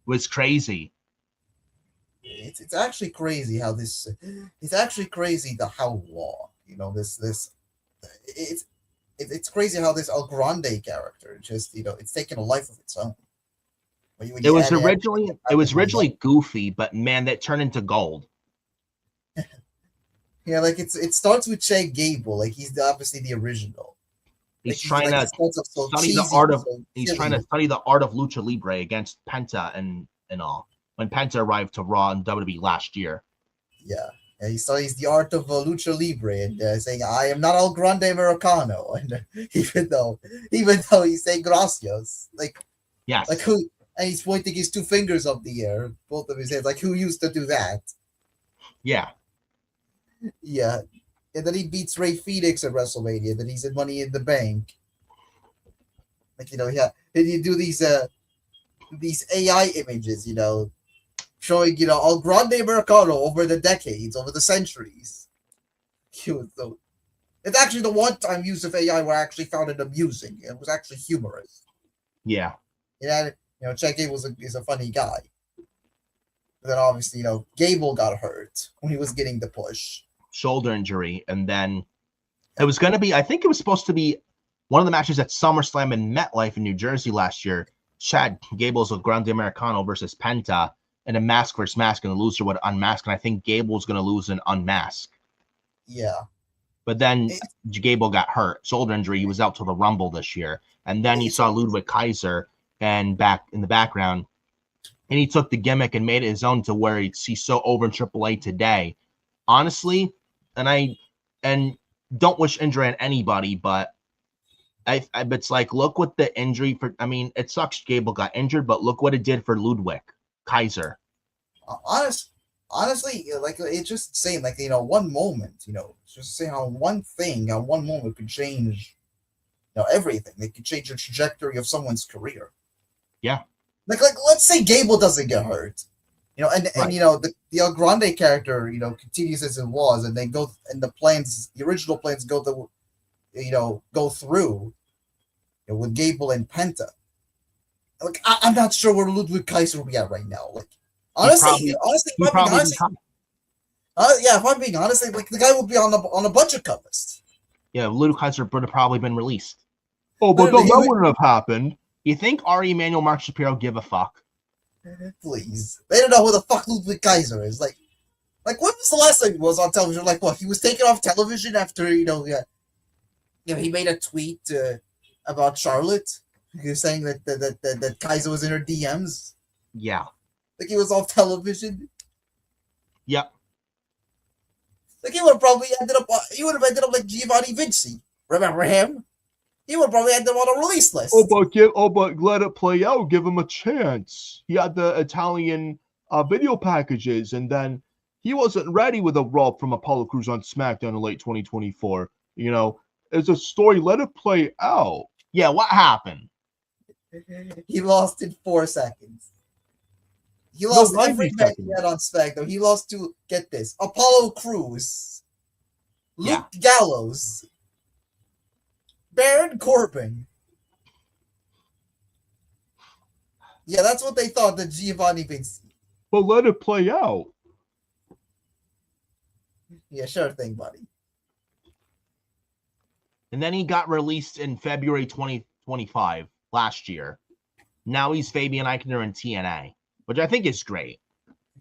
It was crazy.
It's actually crazy how this. It's actually crazy how long It's crazy how this El Grande character just it's taken a life of its own.
It was originally goofy, but man, that turned into gold.
Yeah, like it starts with Chad Gable, like he's obviously the original.
He's trying to study the art of lucha libre against Penta and all. When Penta arrived to Raw and WWE last year.
Yeah. And he studies the art of lucha libre and saying, "I am not El Grande Americano," and even though he's saying "gracias," like
yes,
like who, and he's pointing his two fingers up the air, both of his hands, like who used to do that?
Yeah,
yeah, and then he beats Ray Phoenix at WrestleMania. Then he's in Money in the Bank. Like and you do these AI images, showing El Grande Americano over the decades, over the centuries. It's actually the one time use of AI where I actually found it amusing. It was actually humorous.
Yeah.
Chad Gable is a funny guy. But then obviously, Gable got hurt when he was getting the push.
Shoulder injury. And then it was going to be, I think it was supposed to be one of the matches at SummerSlam in MetLife in New Jersey last year. Chad Gable's with Grande Americano versus Penta. And a mask versus mask, and the loser would unmask. And I think Gable's going to lose an unmask.
Yeah.
But then Gable got hurt. Shoulder injury. He was out till the Rumble this year. And then he saw Ludwig Kaiser and back in the background. And he took the gimmick and made it his own to where he's so over in AAA today. Honestly, and don't wish injury on anybody, but it's like, look what the injury for. I mean, it sucks Gable got injured, but look what it did for Ludwig Kaiser.
Honestly, like it's just saying, like one moment, just saying how one thing, how one moment could change, everything. It could change the trajectory of someone's career.
Yeah.
Like let's say Gable doesn't get hurt. And the Grande character, continues as it was, and they go, and the original plans go through, with Gable and Penta. Like, I'm not sure where Ludwig Kaiser will be at right now. Like, honestly, if I'm being honest, like, the guy will be on a bunch of cut lists.
Yeah, Ludwig Kaiser would have probably been released. Oh, but that wouldn't have happened. You think Ari Emanuel Mark Shapiro give a fuck?
Please. They don't know who the fuck Ludwig Kaiser is. Like when was the last time he was on television? Like, what? He was taken off television after, he made a tweet about Charlotte. He was saying that Kaiser was in her DMs.
Yeah.
Like, he was off television.
Yep.
Like, he would have ended up like Giovanni Vinci. Remember him? He would probably end up on a release list.
But let it play out. Give him a chance. He had the Italian video packages, and then he wasn't ready with a rub from Apollo Crews on SmackDown in late 2024. It's a story. Let it play out.
Yeah, what happened?
He lost in 4 seconds. He lost every match he had on SmackDown. He lost to, get this, Apollo Crews, Luke Gallows, Baron Corbin. Yeah, that's what they thought, that Giovanni Vinci.
But let it play out.
Yeah, sure thing, buddy.
And then he got released in February 2025, last year. Now he's Fabian Eichner in TNA, which I think is great.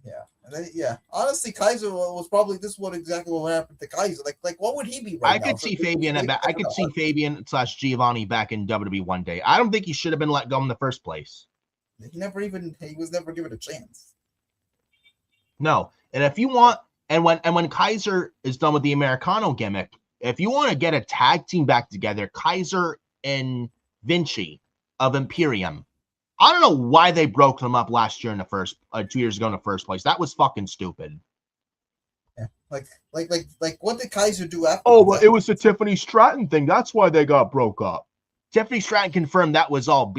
Yeah. And then, honestly, Kaiser was probably exactly what happened to Kaiser. Like what would he be right now?
I could see Fabian / Giovanni back in WWE one day. I don't think he should have been let go in the first place.
He was never given a chance.
No. And if you want, and when Kaiser is done with the Americano gimmick, if you want to get a tag team back together, Kaiser and Vinci of Imperium. I don't know why they broke them up last year 2 years ago in the first place. That was fucking stupid.
Yeah. Like what did Kaiser do after?
Oh, well, it was the Tiffany Stratton thing. That's why they got broke up.
Tiffany Stratton confirmed that was all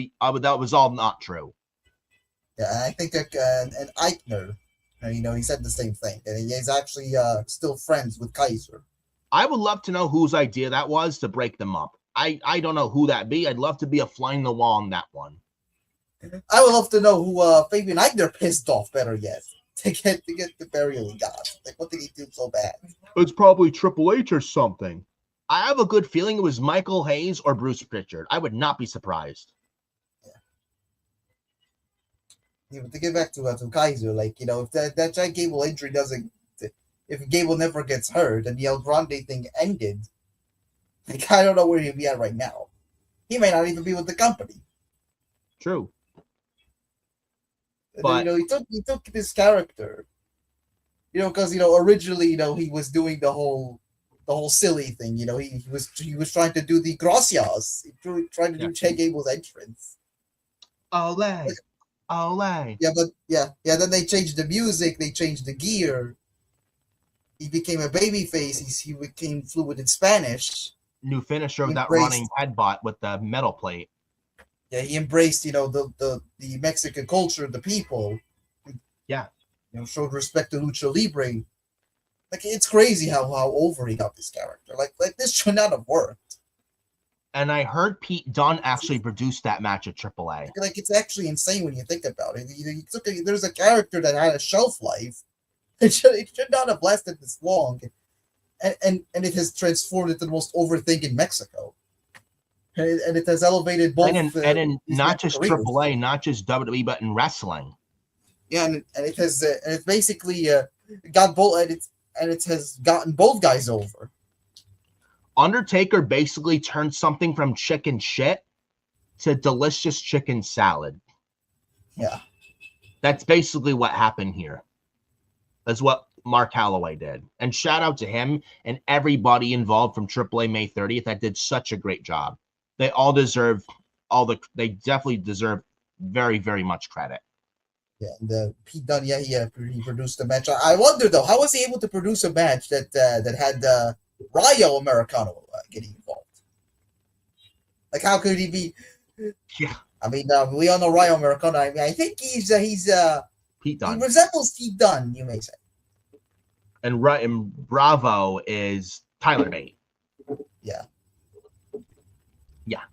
not true.
Yeah, and I think that and Eichner, he said the same thing. And he's actually still friends with Kaiser.
I would love to know whose idea that was to break them up. I don't know who that'd be. I'd love to be a fly in the wall on that one.
I would love to know who Fabian Eichner pissed off, better yet, to get the burial he got. Like, what did he do so bad?
It's probably Triple H or something.
I have a good feeling it was Michael Hayes or Bruce Pritchard. I would not be surprised.
Yeah, but to get back to Kaiser, if that Jack Gable injury if Gable never gets hurt and the El Grande thing ended, I don't know where he'd be at right now. He may not even be with the company.
True.
And but then, he took this character, because originally he was doing the whole silly thing. He was trying to do the gracias. He tried to do Jack Gable's entrance.
Olay.
Yeah, but then they changed the music, they changed the gear. He became a babyface. He became fluent in Spanish.
New finisher of that running headbutt with the metal plate.
Yeah, he embraced, the Mexican culture, the people.
Yeah.
Showed respect to Lucha Libre. Like, it's crazy how over he got this character. Like this should not have worked.
And I heard Pete Dunne actually produced that match at AAA.
Like, it's actually insane when you think about it. There's a character that had a shelf life. It should not have lasted this long. And it has transformed into the most over thing in Mexico. And it has elevated both.
And in not just careers. AAA, not just WWE, but in wrestling.
Yeah, and it has and it basically got both, and it has gotten both guys over.
Undertaker basically turned something from chicken shit to delicious chicken salad.
Yeah,
that's basically what happened here. That's what Mark Calloway did, and shout out to him and everybody involved from AAA May 30th that did such a great job. They all deserve they definitely deserve very, very much credit.
Yeah, and Pete Dunne, he produced a match. I wonder though, how was he able to produce a match that had Rayo Americano getting involved? Like, how could he be?
Yeah,
I mean, we all know Rayo Americano. I mean, I think he's
Pete Dunne.
He resembles Pete Dunne, you may say.
And Bravo is Tyler Bate.
Yeah.
Yeah.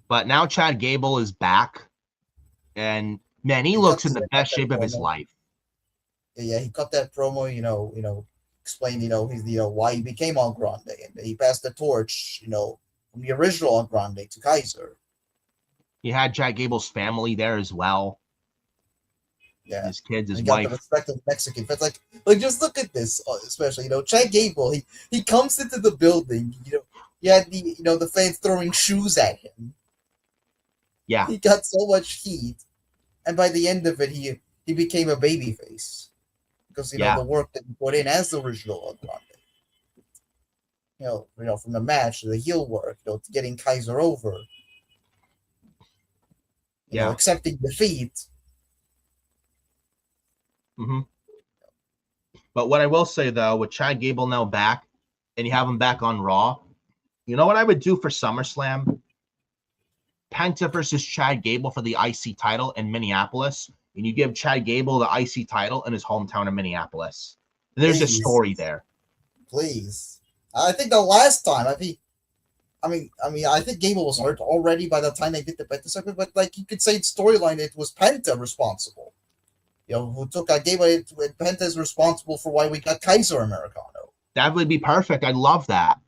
But now Chad Gable is back. And man, he looks in the best shape of his life.
Yeah, he cut that promo, explained, he's why he became on Grande, and he passed the torch, from the original on Grande to Kaiser.
He had Chad Gable's family there as well.
Yeah,
his kids, his
and
wife.
Got the respect of Mexican fans. Like just look at this, especially Chad Gable. He comes into the building. You had the fans throwing shoes at him.
Yeah,
he got so much heat, and by the end of it, he became a babyface because the work that he put in as the original on Grande. From the match to the heel work, to getting Kaiser over. Accepting defeat.
Mm-hmm. But what I will say, though, with Chad Gable now back, and you have him back on Raw, you know what I would do for SummerSlam? Penta versus Chad Gable for the IC title in Minneapolis, and you give Chad Gable the IC title in his hometown of Minneapolis. And there's a story there.
Please. I think the last time, I think Gable was hurt already by the time they did the Penta segment, but you could say storyline, it was Penta responsible. Who took Gable, Penta is responsible for why we got Kaiser Americano.
That would be perfect. I love that.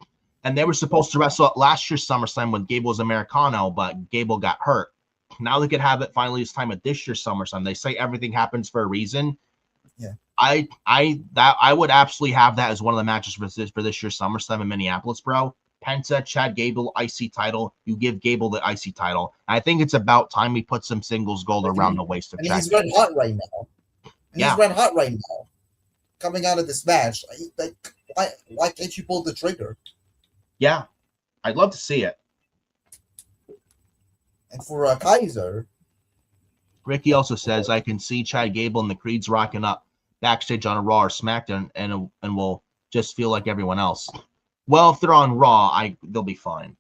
And they were supposed to wrestle at last year's SummerSlam when Gable was Americano, but Gable got hurt. Now they could have it finally this time at this year's SummerSlam. They say everything happens for a reason.
Yeah.
I would absolutely have that as one of the matches for this year's SummerSlam in Minneapolis, bro. Penta, Chad Gable, IC title. You give Gable the IC title. I think it's about time we put some singles gold around the waist of Chad.
He's red hot right now. He's red hot right now. Coming out of this match, why can't you pull the trigger?
Yeah, I'd love to see it.
And for Kaiser,
Ricky also says I can see Chad Gable and the Creeds rocking up backstage on a Raw or SmackDown, and will just feel like everyone else. Well, if they're on Raw, they'll be fine.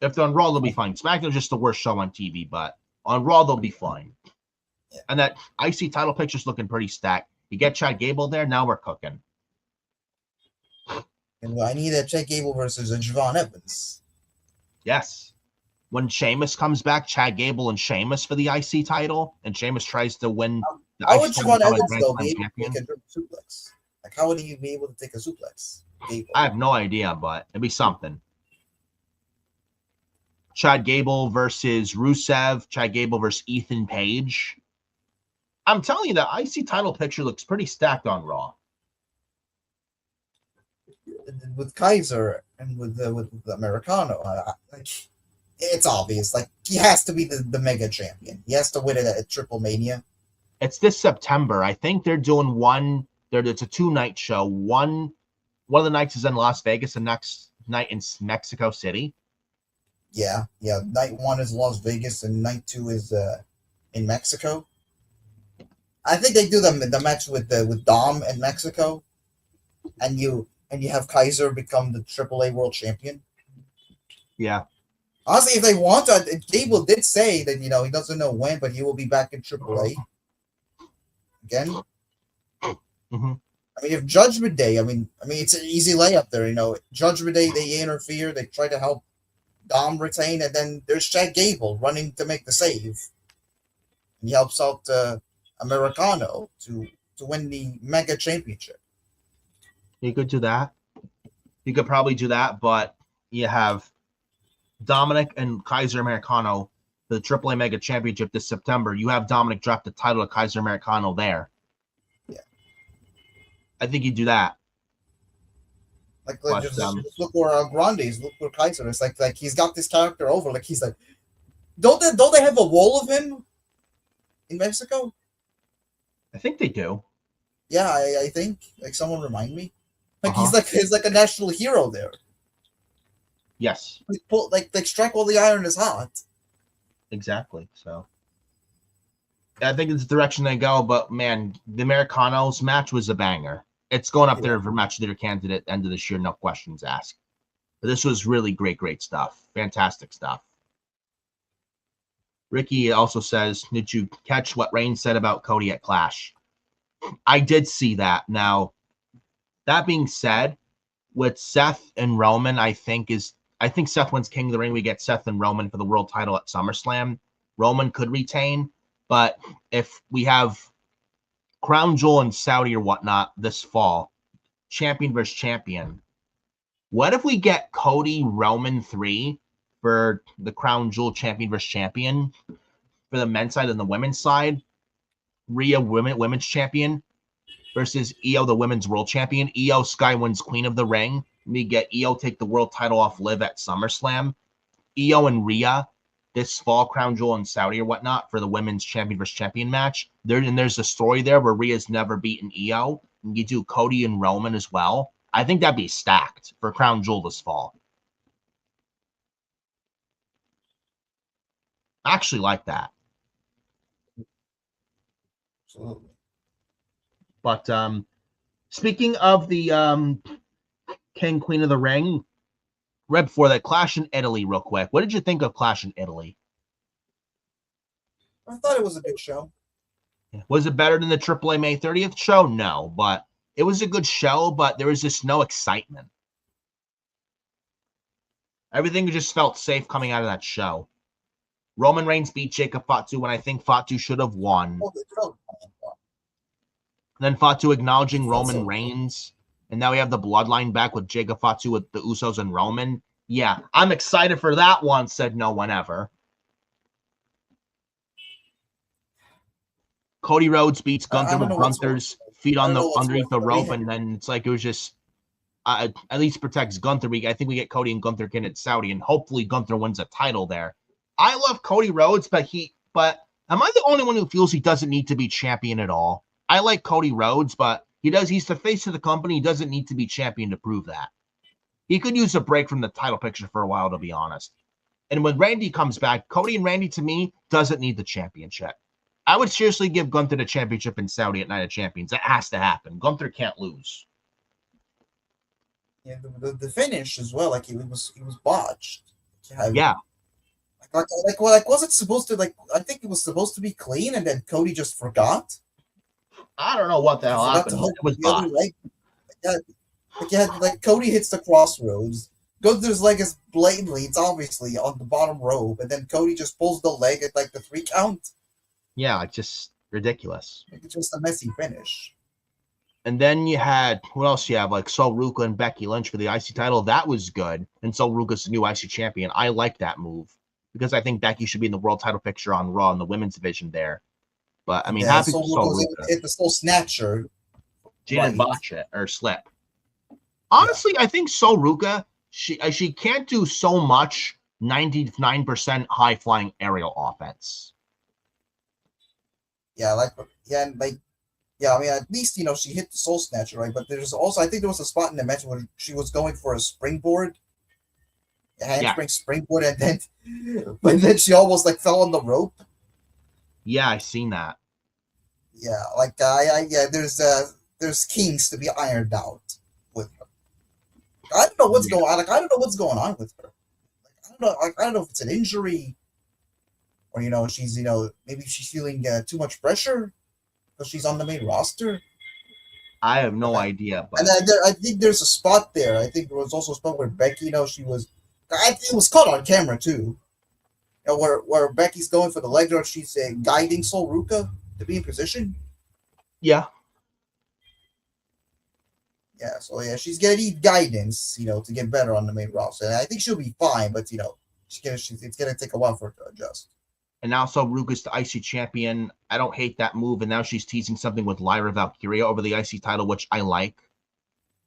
If they're on Raw, they'll be fine. SmackDown's just the worst show on TV, but on Raw, they'll be fine. Yeah. And that IC title picture's looking pretty stacked. You get Chad Gable there, now we're cooking.
And I need a Chad Gable versus a Javon Evans.
Yes. When Sheamus comes back, Chad Gable and Sheamus for the IC title, and Sheamus tries to win the
how
IC
would
title.
Javon Evans, though, be able to take a suplex? How would he be able to take a suplex? Gable.
I have no idea, but it'd be something. Chad Gable versus Rusev. Chad Gable versus Ethan Page. I'm telling you, the IC title picture looks pretty stacked on Raw.
With Kaiser and with the Americano, it's obvious. He has to be the mega champion. He has to win it at Triple Mania.
It's this September. I think they're doing one. It's a 2-night show. One of the nights is in Las Vegas, the next night in Mexico City.
Yeah. Night 1 is Las Vegas, and night 2 is in Mexico. I think they do the match with Dom in Mexico, and you have Kaiser become the AAA World Champion.
Yeah.
Honestly, if they want to, Gable did say that he doesn't know when, but he will be back in AAA again.
Mm-hmm.
If Judgment Day, it's an easy layup there. Judgment Day, they interfere, they try to help Dom retain, and then there's Chad Gable running to make the save. He helps out Americano to win the Mega Championship.
You could do that. You could probably do that, but you have Dominic and Kaiser Americano for the AAA Mega Championship this September. You have Dominic drop the title of Kaiser Americano there.
Yeah.
I think you do that.
Just look where Grande is. Look where Kaiser is. Like he's got this character over. He's like, don't they have a wall of him in Mexico?
I think they do.
Yeah, I think. Someone remind me. He's like a national hero there.
Yes.
They strike while the iron is hot.
Exactly. So I think it's the direction they go. But man, the Americanos match was a banger. It's going up there for match of the year candidate end of this year, no questions asked. But this was really great stuff. Fantastic stuff. Ricky also says, did you catch what Reigns said about Cody at Clash? I did see that. Now, that being said, with Seth and Roman, I think Seth wins King of the Ring. We get Seth and Roman for the world title at SummerSlam. Roman could retain, but if we have Crown Jewel and Saudi or whatnot this fall, champion versus champion, what if we get Cody Roman 3 for the Crown Jewel champion versus champion for the men's side and the women's side? Rhea women's champion versus Io, the women's world champion. Io Sky wins Queen of the Ring. We get Io take the world title off Liv at SummerSlam. Io and Rhea this fall, Crown Jewel and Saudi or whatnot for the women's champion versus champion match. There's a story there where Rhea's never beaten Io. And you do Cody and Roman as well. I think that'd be stacked for Crown Jewel this fall. I actually like that.
Absolutely.
But speaking of the King Queen of the Ring, right before that, Clash in Italy, real quick. What did you think of Clash in Italy?
I thought it was a good show.
Was it better than the AAA May 30th show? No, but it was a good show, but there was just no excitement. Everything just felt safe coming out of that show. Roman Reigns beat Jacob Fatu when I think Fatu should have won. Then Fatu acknowledging Roman Reigns. And now we have the bloodline back with Jacob Fatu with the Usos and Roman. Yeah, I'm excited for that one, said no one ever. Cody Rhodes beats Gunther with Gunther's feet on the underneath the rope, and then it's like it was just at least protects Gunther. I think we get Cody and Gunther again at Saudi, and hopefully Gunther wins a title there. I love Cody Rhodes, but am I the only one who feels he doesn't need to be champion at all? I like Cody Rhodes, but he's the face of the company. He doesn't need to be champion to prove that. He could use a break from the title picture for a while, to be honest. And when Randy comes back, Cody and Randy, to me, doesn't need the championship. I would seriously give Gunther the championship in Saudi at Night of Champions. That has to happen. Gunther can't lose.
Yeah, the finish as well, like he was botched.
Yeah.
Like was it supposed to, like, I think it was supposed to be clean, and then Cody just forgot.
I don't know what the hell happened. It was botched.
Like Cody hits the crossroads. Gunther's leg is blatantly, it's obviously on the bottom rope, and then Cody just pulls the leg at like the 3 count.
Yeah, like just ridiculous.
It's just a messy finish.
And then you had, what else you have? Like Sol Ruka and Becky Lynch for the IC title. That was good. And Sol Ruka's the new IC champion. I like that move because I think Becky should be in the world title picture on Raw in the women's division there. But I mean, happy for Sol Ruka.
Hit the Soul Snatcher.
She didn't botch it or slip. Honestly, I think Sol Ruka, she can't do so much 99% high flying aerial offense.
I mean, at least, she hit the Soul Snatcher, right? But there's also, I think there was a spot in the match where she was going for a springboard, springboard, and then she almost like fell on the rope.
Yeah, I seen that.
Yeah, there's kinks to be ironed out with her. I don't know what's going on. I don't know what's going on with her. I don't know if it's an injury, or she's maybe she's feeling too much pressure because she's on the main roster.
I have no idea. But
and I think there's a spot there. I think there was also a spot where Becky, she was. I think it was caught on camera too. Where Becky's going for the leg drop, she's guiding Sol Ruka to be in position.
Yeah.
Yeah, so she's gonna need guidance, to get better on the main roster. And I think she'll be fine, but it's gonna take a while for her to adjust.
And now Sol Ruka's the IC champion. I don't hate that move. And now she's teasing something with Lyra Valkyria over the IC title, which I like.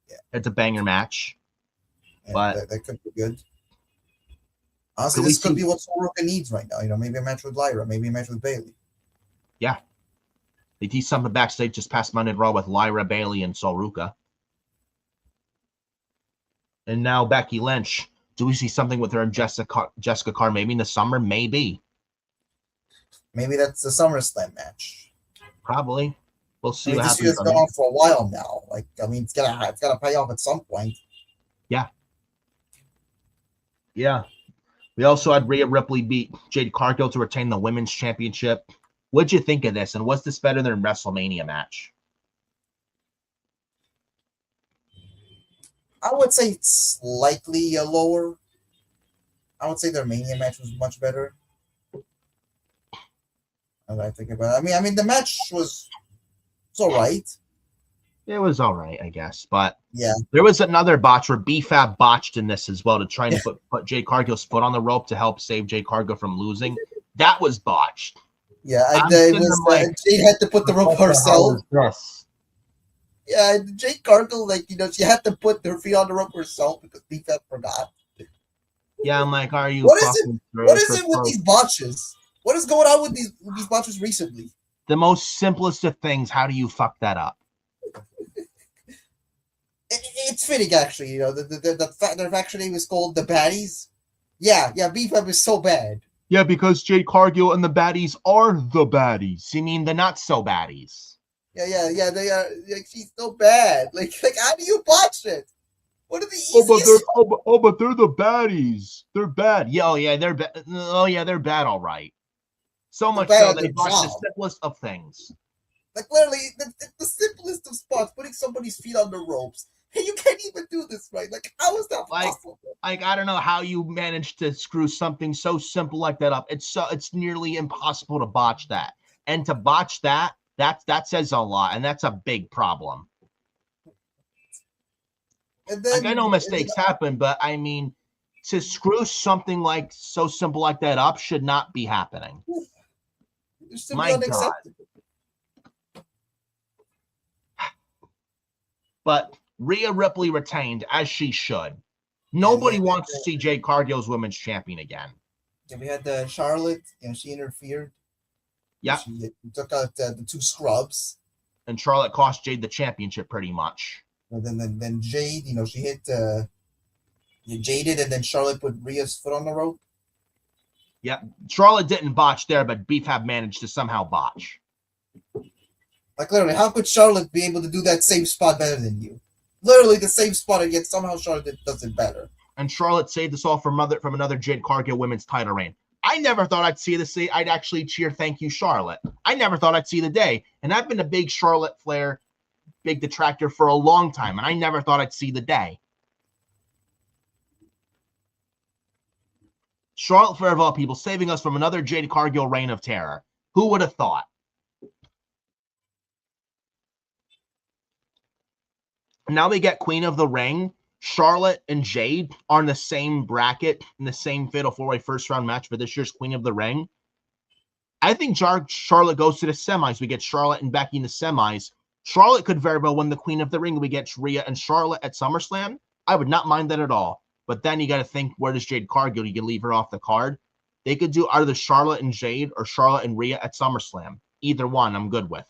Yeah,
it's a banger match.
Yeah,
but
that could be good. Honestly, this could be what Sol Ruka needs right now. Maybe a match with Lyra, maybe a match with Bayley.
Yeah, they teased something backstage just past Monday Night Raw with Lyra, Bayley, and Sol Ruka. And now Becky Lynch. Do we see something with her and Jessica Carr maybe in the summer? Maybe.
Maybe that's the SummerSlam match.
Probably. We'll see what
this
happens.
This year's gone on for a while now. It's gotta pay off at some point.
Yeah. Yeah. We also had Rhea Ripley beat Jade Cargill to retain the Women's Championship. What'd you think of this? And was this better than a WrestleMania match?
I would say it's slightly lower. I would say their Mania match was much better. As I think about it. I mean, the match was all right.
It was all right, I guess. But
yeah,
there was another botch where BFAB botched in this as well to try and put Jade Cargill's foot on the rope to help save Jade Cargill from losing. That was botched.
Yeah, it was. Jade had to put the rope herself. Yeah, Jade Cargill, she had to put her feet on the rope herself because BFAB forgot.
Yeah, I'm like, are you?
What is it with these botches? What is going on with these botches recently?
The most simplest of things. How do you fuck that up?
It's fitting, actually. Their faction name is called the Baddies. Yeah, BFAB is so bad.
Yeah, because Jade Cargill and the Baddies are the Baddies.
You mean the not so baddies?
Yeah. They are. She's so bad. Like, how do you botch it? What are the easiest?
But they're the Baddies. They're bad.
Yeah, they're bad. Oh yeah, they're bad. All right. So much so they botched the simplest of things.
Like literally, the simplest of spots, putting somebody's feet on the ropes. Hey, you can't even do this right. Like, how is that possible?
Like, I don't know how you managed to screw something so simple like that up. It's nearly impossible to botch that. And to botch that says a lot, and that's a big problem. And then, I know mistakes happen, but I mean, to screw something like so simple like that up should not be happening. My God. But Rhea Ripley retained, as she should. Nobody wants to see Jade Cargill's women's champion again.
Yeah, we had Charlotte, she interfered.
Yeah.
She took out the two scrubs.
And Charlotte cost Jade the championship pretty much.
And then Jade, she hit Jaded, and then Charlotte put Rhea's foot on the rope.
Yeah, Charlotte didn't botch there, but BFAB managed to somehow botch.
Like, literally, how could Charlotte be able to do that same spot better than you? Literally the same spot, and yet somehow Charlotte does it better.
And Charlotte saved us all from another Jade Cargill women's title reign. I never thought I'd see this. I'd actually cheer, thank you, Charlotte. I never thought I'd see the day. And I've been a big Charlotte Flair, big detractor for a long time, and I never thought I'd see the day. Charlotte Flair, of all people, saving us from another Jade Cargill reign of terror. Who would have thought? Now we get Queen of the Ring. Charlotte and Jade are in the same bracket, in the same fatal four-way first-round match for this year's Queen of the Ring. I think Charlotte goes to the semis. We get Charlotte and Becky in the semis. Charlotte could very well win the Queen of the Ring. We get Rhea and Charlotte at SummerSlam. I would not mind that at all. But then you got to think, where does Jade Cargill? You can leave her off the card. They could do either Charlotte and Jade or Charlotte and Rhea at SummerSlam. Either one, I'm good with.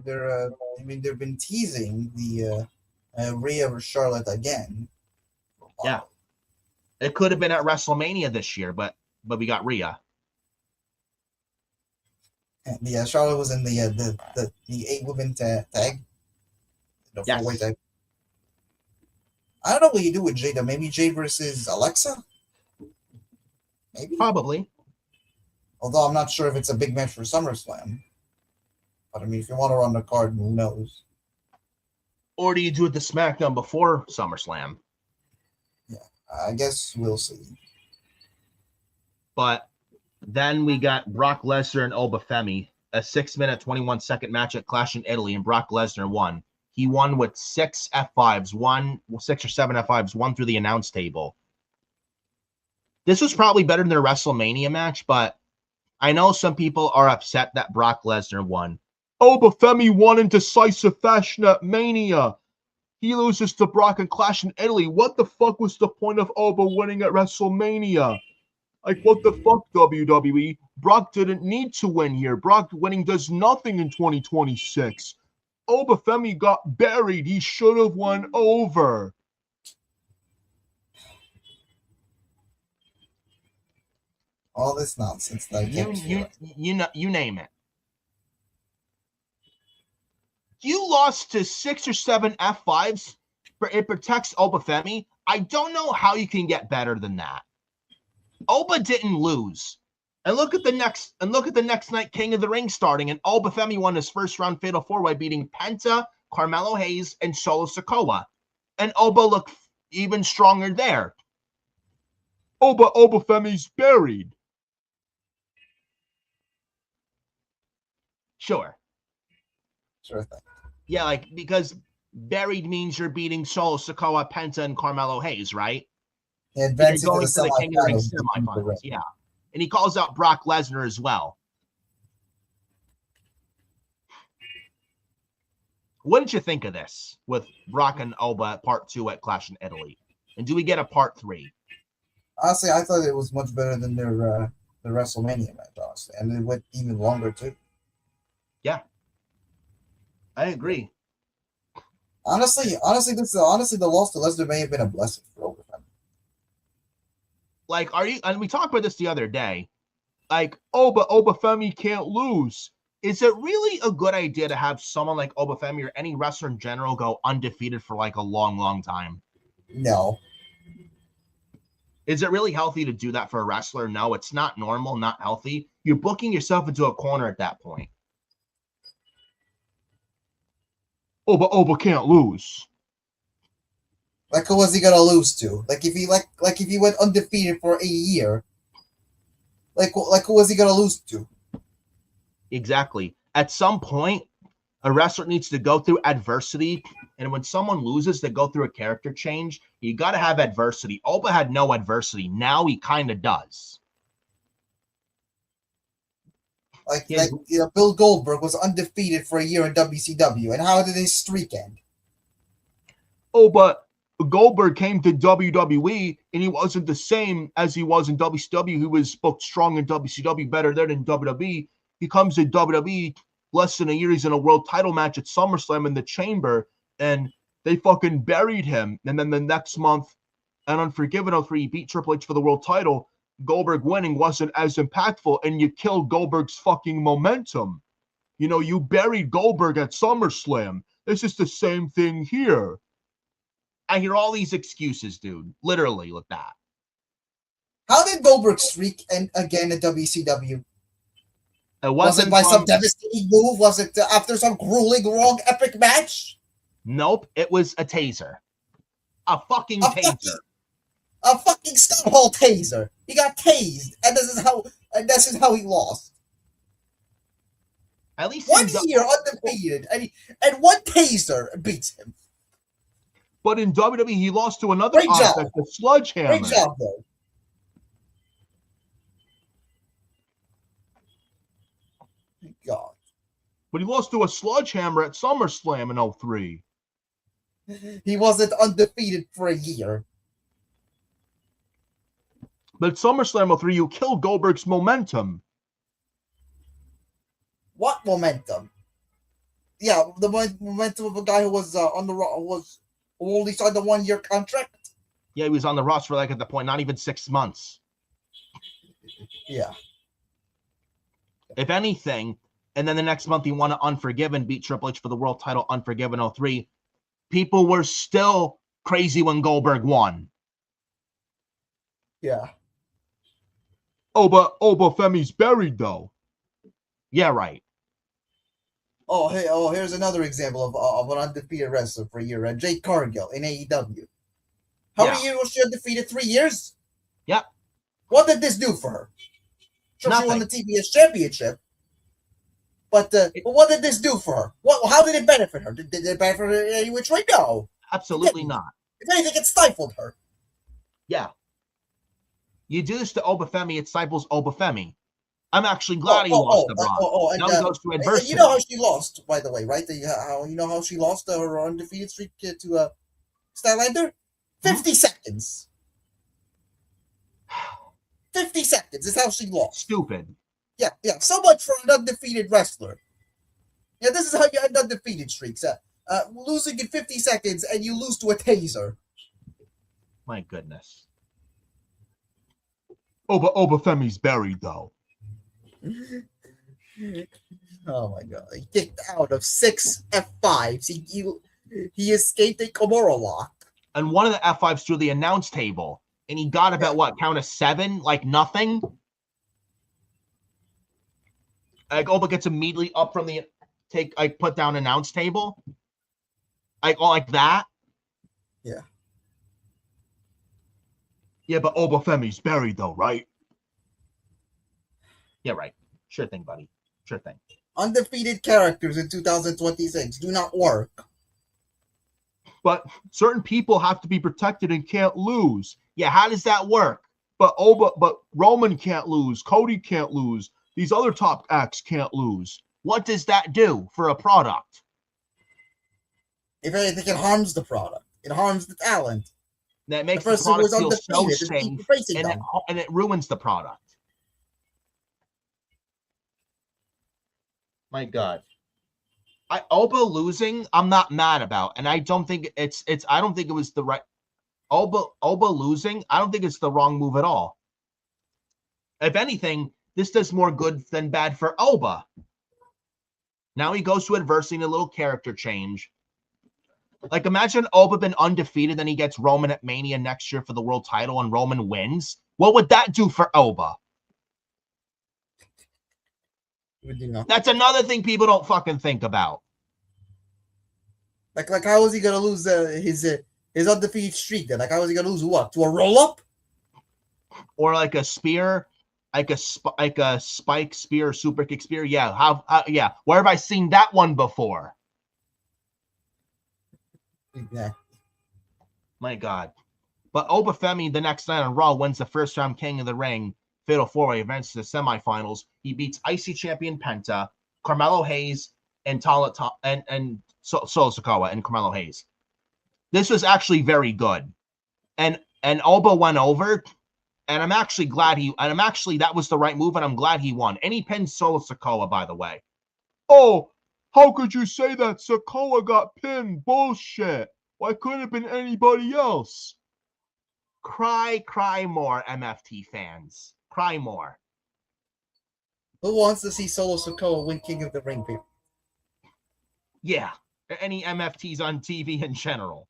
They've been teasing the Rhea or Charlotte again.
Yeah, it could have been at WrestleMania this year, but we got Rhea.
And yeah, Charlotte was in the 8-woman tag. The 4-way tag. I don't know what you do with Jade. Maybe Jade versus Alexa? Maybe?
Probably.
Although I'm not sure if it's a big match for SummerSlam. But I mean, if you want to run the card, who knows?
Or do you do it the SmackDown before SummerSlam?
Yeah, I guess we'll see.
But then we got Brock Lesnar and Obafemi, a 6-minute, 21-second match at Clash in Italy, and Brock Lesnar won. He won with 6 F5s, 6 or 7 F5s, one through the announce table. This was probably better than their WrestleMania match, but I know some people are upset that Brock Lesnar won.
Obafemi won in decisive fashion at Mania. He loses to Brock and Clash in Italy. What the fuck was the point of Oba winning at WrestleMania? Like, what the fuck, WWE? Brock didn't need to win here. Brock winning does nothing in 2026. Obafemi got buried. He should have won over.
All this nonsense.
You name it. You lost to 6 or 7 F5s. It protects Obafemi. I don't know how you can get better than that. Oba didn't lose. And look at the next night King of the Ring starting, and Obafemi won his first round fatal 4-way, beating Penta, Carmelo Hayes, and Solo Sikoa. And Oba looked even stronger there.
Obafemi's buried.
Sure
thing.
Yeah, like, because buried means you're beating Solo Sikoa, Penta, and Carmelo Hayes, right?
Advancing
you're going
to
to the King of the Ring
semifinals.
semifinals, yeah. And he calls out Brock Lesnar as well. What did you think of this with Brock and Oba part 2 at Clash in Italy? And do we get a part 3?
Honestly, I thought it was much better than the WrestleMania match, honestly. And it went even longer, too.
Yeah. I agree.
Honestly, the loss to Lesnar may have been a blessing for Oba.
Like, and we talked about this the other day, like,
Obafemi can't lose.
Is it really a good idea to have someone like Obafemi or any wrestler in general go undefeated for like a long, long time?
No.
Is it really healthy to do that for a wrestler? No, it's not normal, not healthy. You're booking yourself into a corner at that point.
Oba can't lose.
Like, who was he gonna lose to? Like if he went undefeated for a year, like who was he gonna lose to?
Exactly. At some point, a wrestler needs to go through adversity, and when someone loses, they go through a character change. You got to have adversity. Oba had no adversity. Now he kind of does.
Bill Goldberg was undefeated for a year in WCW, and how did his streak end?
But Goldberg came to WWE, and he wasn't the same as he was in WCW. He was booked strong in WCW, better there than WWE. He comes to WWE less than a year. He's in a world title match at SummerSlam in the Chamber, and they fucking buried him. And then the next month, an Unforgiven 03, he beat Triple H for the world title. Goldberg winning wasn't as impactful, and you killed Goldberg's fucking momentum. You buried Goldberg at SummerSlam. This is the same thing here.
I hear all these excuses, dude. Literally, with that.
How did Goldberg's streak end again at WCW?
Was
it by some devastating move? Was it after some grueling, wrong, epic match?
Nope. It was a taser. A fucking taser.
A fucking Stone Hall taser. He got tased, and this is how he lost.
At least
1 year undefeated, and one taser beats him.
But in WWE, he lost to another object, the sledgehammer.
Great job, though. God.
But he lost to a sledgehammer at SummerSlam in 03.
He wasn't undefeated for a year.
But at SummerSlam 03, you killed Goldberg's momentum.
What momentum? Yeah, the momentum of a guy who was on the who only signed a 1 year contract.
Yeah, he was on the roster at the point, not even 6 months.
Yeah.
If anything, and then the next month he won an Unforgiven, beat Triple H for the world title, Unforgiven 03. People were still crazy when Goldberg won.
Yeah.
Obafemi's buried, though.
Yeah, right.
Here's another example of an undefeated wrestler for a year. Jade Cargill in AEW. How many years was she undefeated? 3 years?
Yep.
What did this do for her? Sure,
Nothing.
she won the TBS championship. But what did this do for her? How did it benefit her? Did it benefit her in any which way? No.
Absolutely not.
If anything, it stifled her.
Yeah. You do this to Obafemi, it stifles Obafemi. I'm actually glad he lost the Brock. Now he goes to adversity.
You know how she lost, by the way, right? You know how she lost her undefeated streak to Stylander? 50 seconds. 50 seconds is how she lost.
Stupid.
Yeah. So much for an undefeated wrestler. Yeah, this is how you end undefeated streaks. Losing in 50 seconds and you lose to a taser.
My goodness.
Obafemi's buried, though.
Oh my god. He kicked out of 6 F5s. He escaped a Kimura lock.
And one of the F5s through the announce table and he got about count of 7, like nothing. Like Oba gets immediately up from the put down announce table, like that.
Yeah.
Yeah, but Obafemi's buried though, right?
Yeah, right. Sure thing, buddy. Sure thing.
Undefeated characters in 2026 do not work.
But certain people have to be protected and can't lose.
Yeah, how does that work?
But Roman can't lose. Cody can't lose. These other top acts can't lose.
What does that do for a product?
If anything, it harms the product. It harms the talent.
That makes the product feel so safe, and it ruins the product. My God. Oba losing, I'm not mad about, and I don't think I don't think it was the right Oba losing. I don't think it's the wrong move at all. If anything, this does more good than bad for Oba. Now he goes to adversity in a little character change. Like, imagine Oba been undefeated, then he gets Roman at Mania next year for the world title, and Roman wins. What would that do for Oba? That's another thing people don't fucking think about.
Like how is he gonna lose his undefeated streak? Then, like, how is he gonna lose what? To a roll up,
or like a spear, like a spike spear, super kick spear? Yeah, yeah. Where have I seen that one before?
Yeah.
My God. But Obafemi the next night on Raw wins the first round King of the Ring Fatal 4-Way advances to the semifinals. He beats IC champion Penta, Carmelo Hayes, and Solo Sikoa and Carmelo Hayes. This was actually very good. And Oba went over, and I'm actually glad that was the right move, and I'm glad he won. And he pinned Solo Sikoa, by the way.
Oh, how could you say that? Sikoa got pinned. Bullshit. Why couldn't it have been anybody else?
Cry more, MFT fans. Cry more.
Who wants to see Solo Sikoa win King of the Ring?
Yeah, any MFTs on TV in general.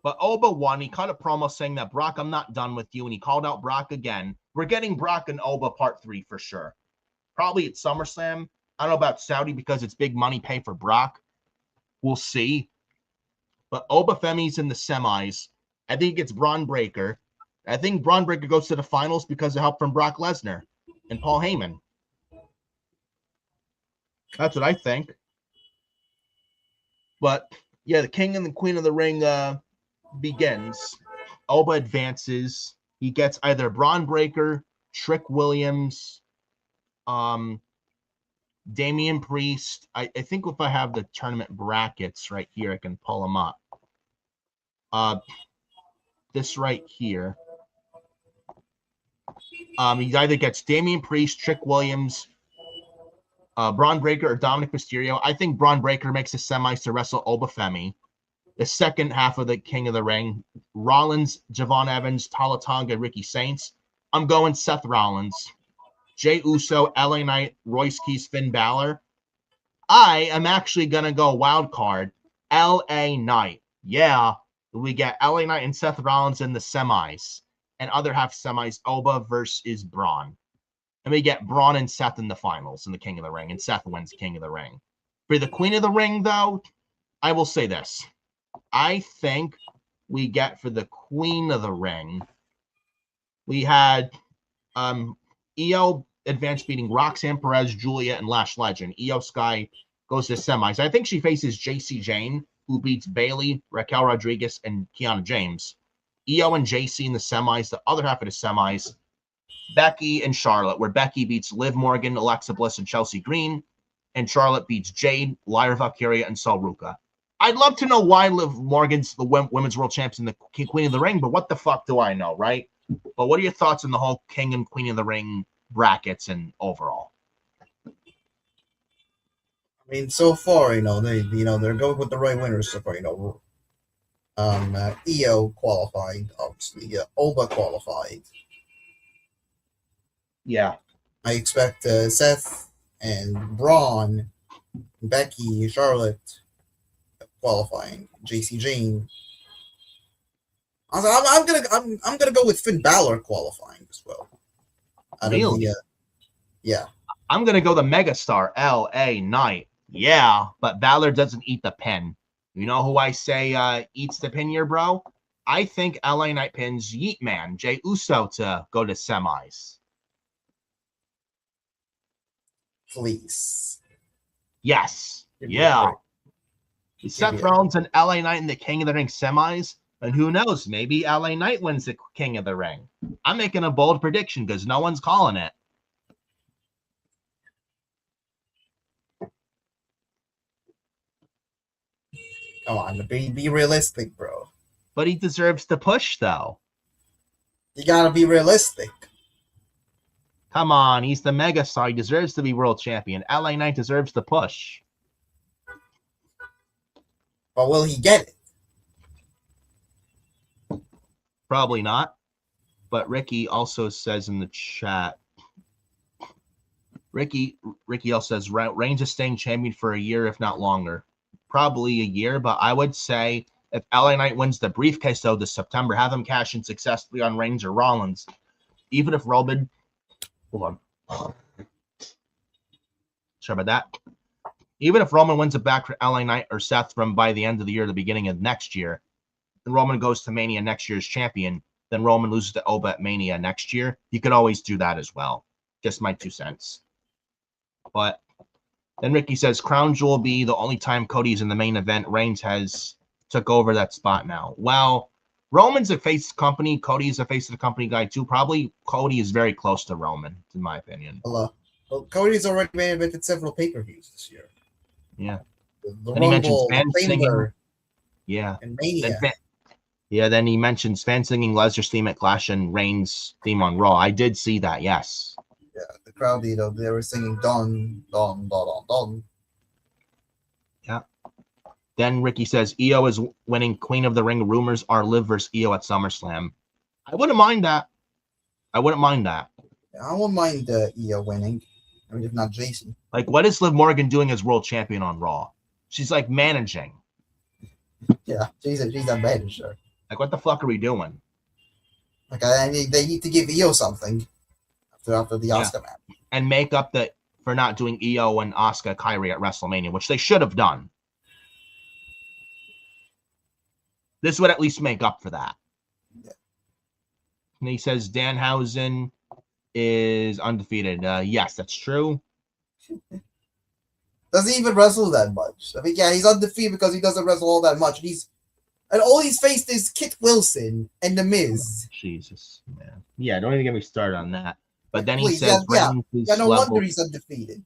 But Oba won. He cut a promo saying that, Brock, I'm not done with you. And he called out Brock again. We're getting Brock and Oba part 3 for sure. Probably at SummerSlam. I don't know about Saudi because it's big money pay for Brock. We'll see. But Obafemi's in the semis. I think it's Braun Breaker. I think Braun Breaker goes to the finals because of help from Brock Lesnar and Paul Heyman. That's what I think. But, yeah, the King and the Queen of the Ring begins. Oba advances. He gets either Braun Breaker, Trick Williams, Damian Priest. I think if I have the tournament brackets right here, I can pull them up. This right here. He either gets Damian Priest, Trick Williams, Braun Breaker, or Dominic Mysterio. I think Braun Breaker makes the semis to wrestle Obafemi. The second half of the King of the Ring, Rollins, Javon Evans, Tala Tonga, Ricky Saints. I'm going Seth Rollins, Jey Uso, LA Knight, Royce Keys, Finn Balor. I am actually going to go wild card, LA Knight. Yeah, we get LA Knight and Seth Rollins in the semis. And other half semis, Oba versus Braun. And we get Braun and Seth in the finals in the King of the Ring. And Seth wins King of the Ring. For the Queen of the Ring, though, I will say this. I think we get for the Queen of the Ring, we had Io advance beating Roxanne Perez, Julia, and Lash Legend. Io Sky goes to semis. I think she faces JC Jane, who beats Bailey, Raquel Rodriguez, and Kiana James. Io and JC in the semis. The other half of the semis, Becky and Charlotte, where Becky beats Liv Morgan, Alexa Bliss, and Chelsea Green, and Charlotte beats Jade, Lyra Valkyria, and Sol Ruka. I'd love to know why Liv Morgan's the women's world champion, the Queen of the Ring, but what the fuck do I know, right? But what are your thoughts on the whole King and Queen of the Ring brackets and overall?
I mean, so far, they're going with the right winners so far. Io qualified, obviously. Oba qualified.
Yeah.
I expect Seth and Braun, Becky, Charlotte qualifying, JC Jane. I'm gonna go with Finn Balor qualifying as well.
Really?
Yeah.
I'm gonna go the megastar L.A. Knight. Yeah, but Balor doesn't eat the pin. You know who I say eats the pin here, bro? I think L.A. Knight pins Yeet Man, Jey Uso, to go to semis.
Please.
Yes. Yeah. Seth Rollins and LA Knight in the King of the Ring semis. And who knows? Maybe LA Knight wins the King of the Ring. I'm making a bold prediction because no one's calling it.
Come on, be realistic, bro.
But he deserves to push, though.
You gotta be realistic.
Come on, he's the megastar. He deserves to be world champion. LA Knight deserves to push.
But will he get it?
Probably not. But Ricky also says in the chat, Ricky also says Reigns is staying champion for a year, if not longer. Probably a year, but I would say if LA Knight wins the briefcase, though, this September, have him cash in successfully on Reigns or Rollins. Even if Roman, hold on. Sorry about that. Even if Roman wins it back for LA Knight or Seth from by the end of the year, the beginning of next year, and Roman goes to Mania next year as champion, then Roman loses to Oba at Mania next year. You could always do that as well. Just my 2 cents. But then Ricky says Crown Jewel will be the only time Cody's in the main event. Reigns has took over that spot now. Well, Roman's a face of the company. Cody's a face of the company guy too. Probably Cody is very close to Roman, in my opinion.
Well, Cody's already main evented several pay-per-views this year.
Yeah.
The
and he mentions
Rumble,
fans singing.
Yeah. And Mania.
Then he mentions fans singing Lesnar's theme at Clash and Reigns' theme on Raw. I did see that, yes.
Yeah, the crowd, they were singing Don, Don, Don, Don, Don.
Yeah. Then Ricky says EO is winning Queen of the Ring. Rumors are Liv versus EO at SummerSlam. I wouldn't mind that.
Yeah, I wouldn't mind EO winning. I mean, if not Jason.
Like, what is Liv Morgan doing as world champion on Raw? She's like managing.
Yeah, she's a manager.
Like, what the fuck are we doing?
Like, they need to give EO something after the Asuka match.
And make up for not doing EO and Asuka Kairi at WrestleMania, which they should have done. This would at least make up for that.
Yeah.
And he says Danhausen is undefeated. Yes, that's true.
Doesn't even wrestle that much. I mean, yeah, he's undefeated because he doesn't wrestle all that much. And all he's faced is Kit Wilson and The Miz.
Oh, Jesus, man. Yeah, don't even get me started on that. But then he
Please,
says
no wonder he's undefeated.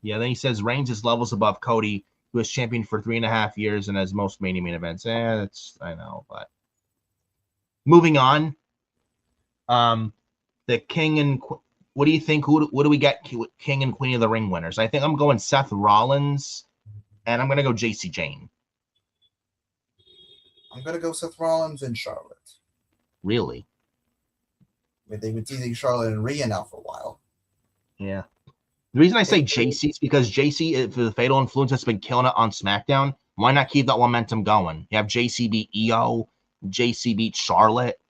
Yeah, then he says Reigns is levels above Cody, who was champion for 3.5 years and has most main events. That's I know, but moving on. The King and what do you think? What do we get? King and Queen of the Ring winners. I think I'm going Seth Rollins, and I'm gonna go JC Jane.
I'm gonna go Seth Rollins and Charlotte.
Really?
They've been teasing Charlotte and Rhea now for a while.
Yeah. The reason I say JC is because JC, for the Fatal Influence, has been killing it on SmackDown. Why not keep that momentum going? You have JC beat EO, JC beat Charlotte.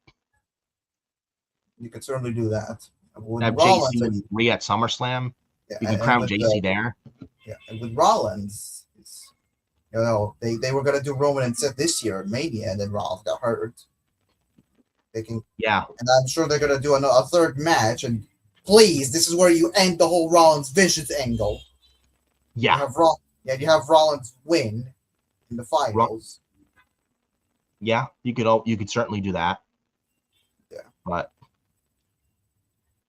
You could certainly do that.
Have JC and Rhea at SummerSlam.
Yeah,
you can crown JC there.
Yeah, and with Rollins, they were gonna do Roman and Seth this year at Mania, and then Rollins got hurt. They can, and I'm sure they're gonna do a third match. And please, this is where you end the whole Rollins Vicious angle.
Yeah,
you have Rollins win in the finals.
Yeah, you could certainly do that.
Yeah,
but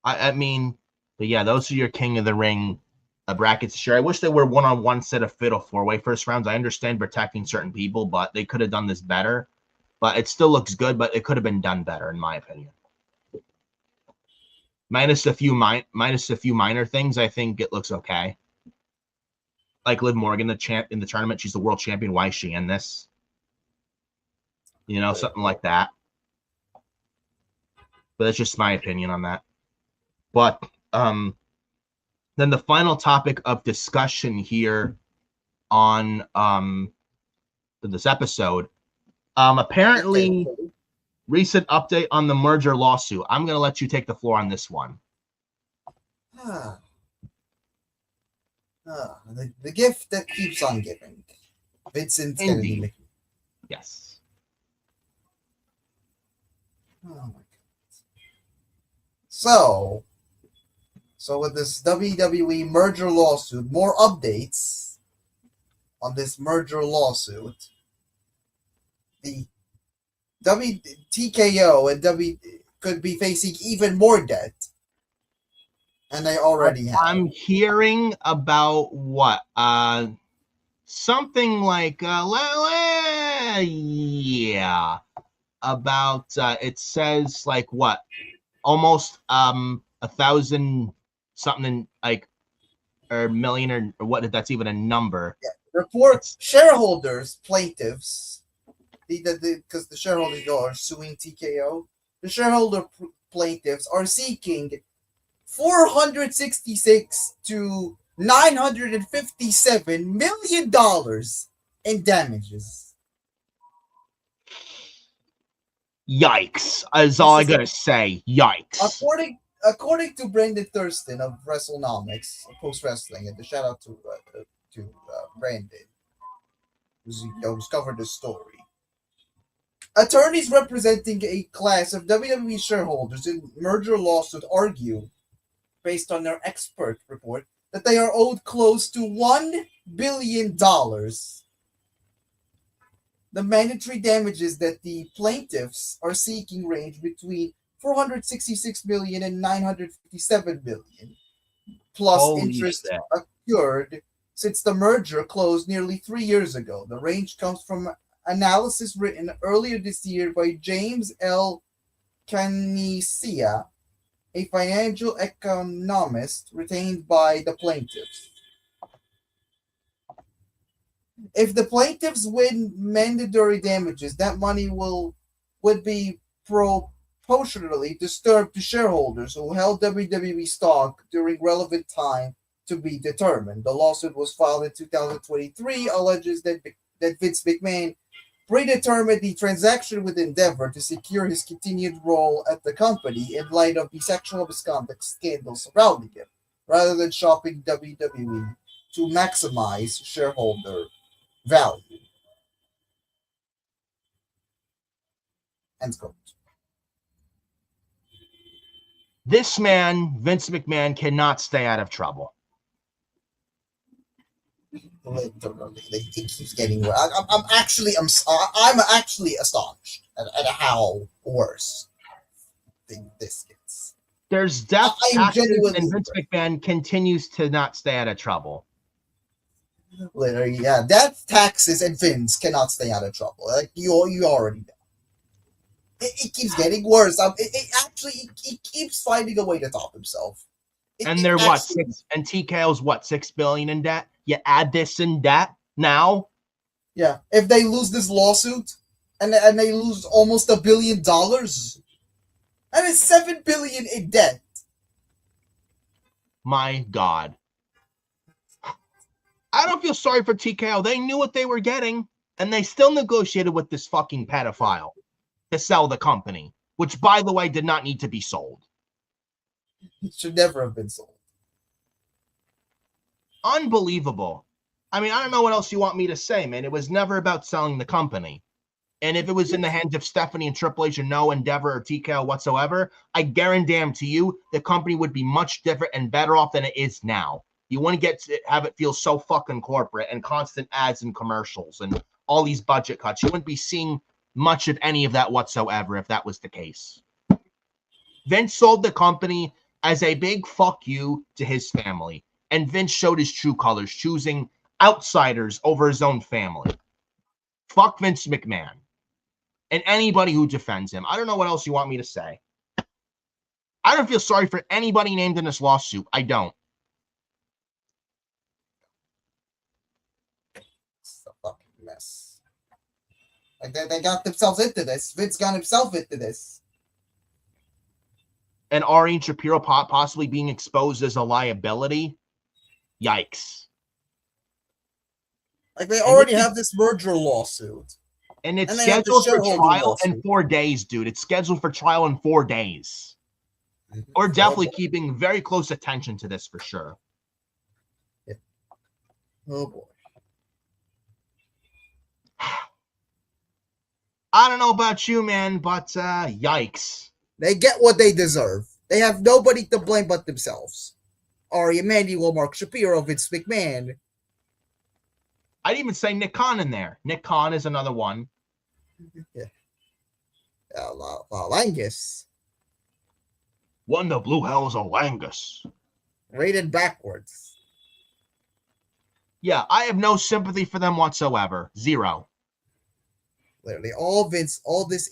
I mean, those are your King of the Ring brackets. Sure, I wish they were one-on-one set of fatal four-way first rounds. I understand protecting certain people, but they could have done this better. But it still looks good, but it could have been done better, in my opinion. Minus a few minor things, I think it looks okay. Like Liv Morgan, the champ in the tournament, she's the world champion. Why is she in this? Something like that. But that's just my opinion on that. But then the final topic of discussion here on this episode. Apparently, recent update on the merger lawsuit. I'm going to let you take the floor on this one.
The gift that keeps on giving. Vincent Kennedy McMahon.
Yes.
Oh my God. So with this WWE merger lawsuit, more updates on this merger lawsuit. The TKO and W could be facing even more debt. And they already have.
I'm hearing about what? Something like about it says like what? Almost 1,000 something like or million or what, if that's even a number.
Yeah. Reports shareholders, plaintiffs, because the shareholders are suing TKO. The shareholder plaintiffs are seeking $466 to $957 million in damages.
Yikes! Is all I gotta say. Yikes!
According to Brendan Thurston of WrestleNomics, Post Wrestling, and the shout out to Brandon, who's covered the story. Attorneys representing a class of WWE shareholders in merger lawsuit argue, based on their expert report, that they are owed close to $1 billion. The mandatory damages that the plaintiffs are seeking range between $466 million and $957 million, plus
Holy
interest
shit.
accrued since the merger closed nearly 3 years ago. The range comes from analysis written earlier this year by James L. Canisia, a financial economist retained by the plaintiffs. If the plaintiffs win mandatory damages, that money would be proportionally disturbed to shareholders who held WWE stock during relevant time to be determined. The lawsuit was filed in 2023, alleges that Vince McMahon predetermined the transaction with Endeavor to secure his continued role at the company in light of the sexual misconduct scandal surrounding him, rather than shopping WWE to maximize shareholder value. End quote.
This man, Vince McMahon, cannot stay out of trouble.
Literally, it keeps getting worse. I'm actually astonished at how worse this gets.
There's death taxes, and Vince McMahon continues to not stay out of trouble.
Literally, yeah, death, taxes, and Vince cannot stay out of trouble. Like you already know. It keeps getting worse. It keeps finding a way to top himself.
And they're what? And TKO's what? $6 billion in debt. You add this in debt now.
Yeah, if they lose this lawsuit, and they lose almost $1 billion, that is $7 billion in debt.
My God. I don't feel sorry for TKO. They knew what they were getting, and they still negotiated with this fucking pedophile to sell the company, which, by the way, did not need to be sold.
It should never have been sold.
Unbelievable. I mean, I don't know what else you want me to say, man. It was never about selling the company. And if it was in the hands of Stephanie and Triple H or no Endeavor or TKO whatsoever, I guarantee you the company would be much different and better off than it is now. You want to have it feel so fucking corporate and constant ads and commercials and all these budget cuts. You wouldn't be seeing much of any of that whatsoever if that was the case. Vince sold the company as a big fuck you to his family. And Vince showed his true colors, choosing outsiders over his own family. Fuck Vince McMahon. And anybody who defends him. I don't know what else you want me to say. I don't feel sorry for anybody named in this lawsuit. I don't.
It's a fucking mess. Like they got themselves into this. Vince got himself into this.
And Ari and Shapiro possibly being exposed as a liability. Yikes.
Like they already have this merger lawsuit.
And it's
And they have the
scheduled for
shareholder
trial in
lawsuit.
4 days, dude. It's scheduled for trial in 4 days. We're definitely keeping very close attention to this for sure.
Oh boy.
I don't know about you, man, but yikes.
They get what they deserve. They have nobody to blame but themselves. Ari Emanuel, Mark Shapiro, Vince McMahon.
I'd even say Nick Khan in there. Nick Khan is another one.
Yeah. Langus.
What the blue hell is a Langus?
Rated backwards.
Yeah, I have no sympathy for them whatsoever. Zero.
Literally, all this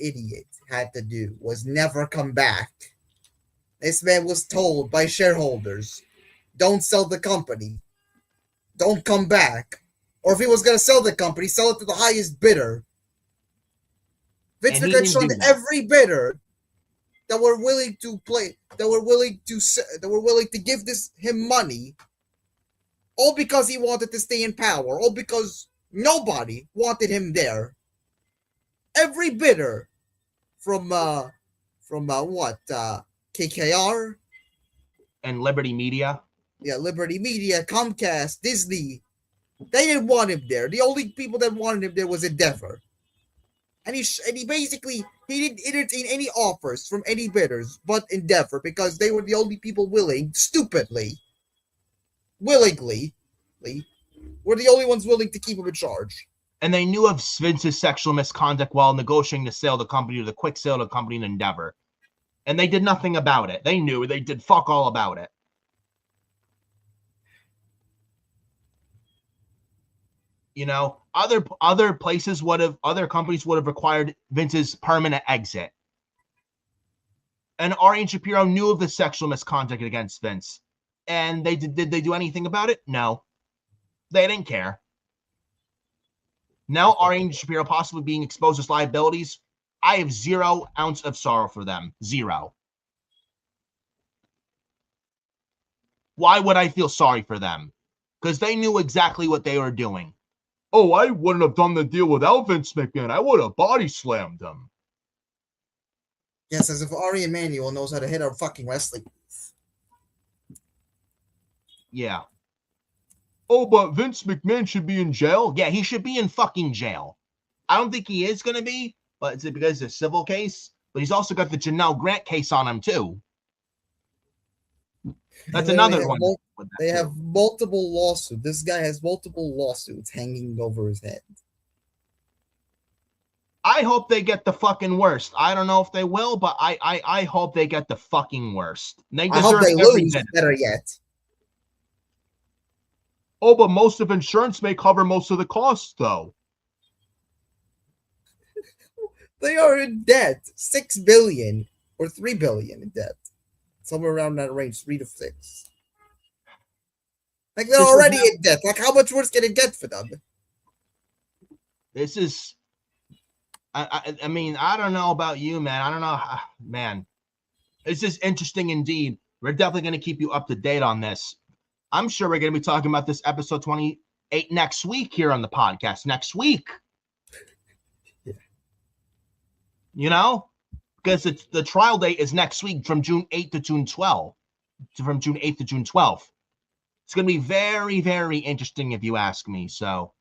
idiot had to do was never come back. This man was told by shareholders, don't sell the company. Don't come back. Or if he was going to sell the company, sell it to the highest bidder. Vince McMahon showed every bidder that were willing to play, that were willing to give him money, all because he wanted to stay in power, all because nobody wanted him there. Every bidder from KKR
And Liberty Media.
Yeah, Liberty Media, Comcast, Disney. They didn't want him there. The only people that wanted him there was Endeavor. And he basically didn't entertain any offers from any bidders but Endeavor because they were the only people willingly, were the only ones willing to keep him in charge.
And they knew of Vince's sexual misconduct while negotiating the sale of the company, or the quick sale of the company in Endeavor. And they did nothing about it. They knew. They did fuck all about it. You know, other companies would have required Vince's permanent exit. And Ari and Shapiro knew of the sexual misconduct against Vince. And did they do anything about it? No. They didn't care. Now Ari and Shapiro possibly being exposed as liabilities, I have 0 ounce of sorrow for them. 0. Why would I feel sorry for them? Because they knew exactly what they were doing.
Oh, I wouldn't have done the deal without Vince McMahon. I would have body slammed him.
Yes, as if Ari Emanuel knows how to hit a fucking wrestling.
Yeah.
Oh, but Vince McMahon should be in jail?
Yeah, he should be in fucking jail. I don't think he is going to be, but it's because it's a civil case. But he's also got the Janelle Grant case on him, too. That's another one.
They have multiple lawsuits. This guy has multiple lawsuits hanging over his head.
I hope they get the fucking worst. I don't know if they will, but I hope they get the fucking worst. I
hope they lose. Better yet.
Oh, but most of insurance may cover most of the costs, though.
They are in debt. $6 billion or $3 billion in debt. Somewhere around that range, 3 to 6. Like they're already in debt. Like how much worse can it get for them?
This is, I mean, I don't know about you, man. I don't know, man. This is interesting indeed. We're definitely going to keep you up to date on this. I'm sure we're going to be talking about this episode 28 next week here on the podcast. Next week.
Yeah.
You know? Because the trial date is next week from June 8th to June 12th. From June 8th to June 12th. It's going to be very, very interesting if you ask me. So,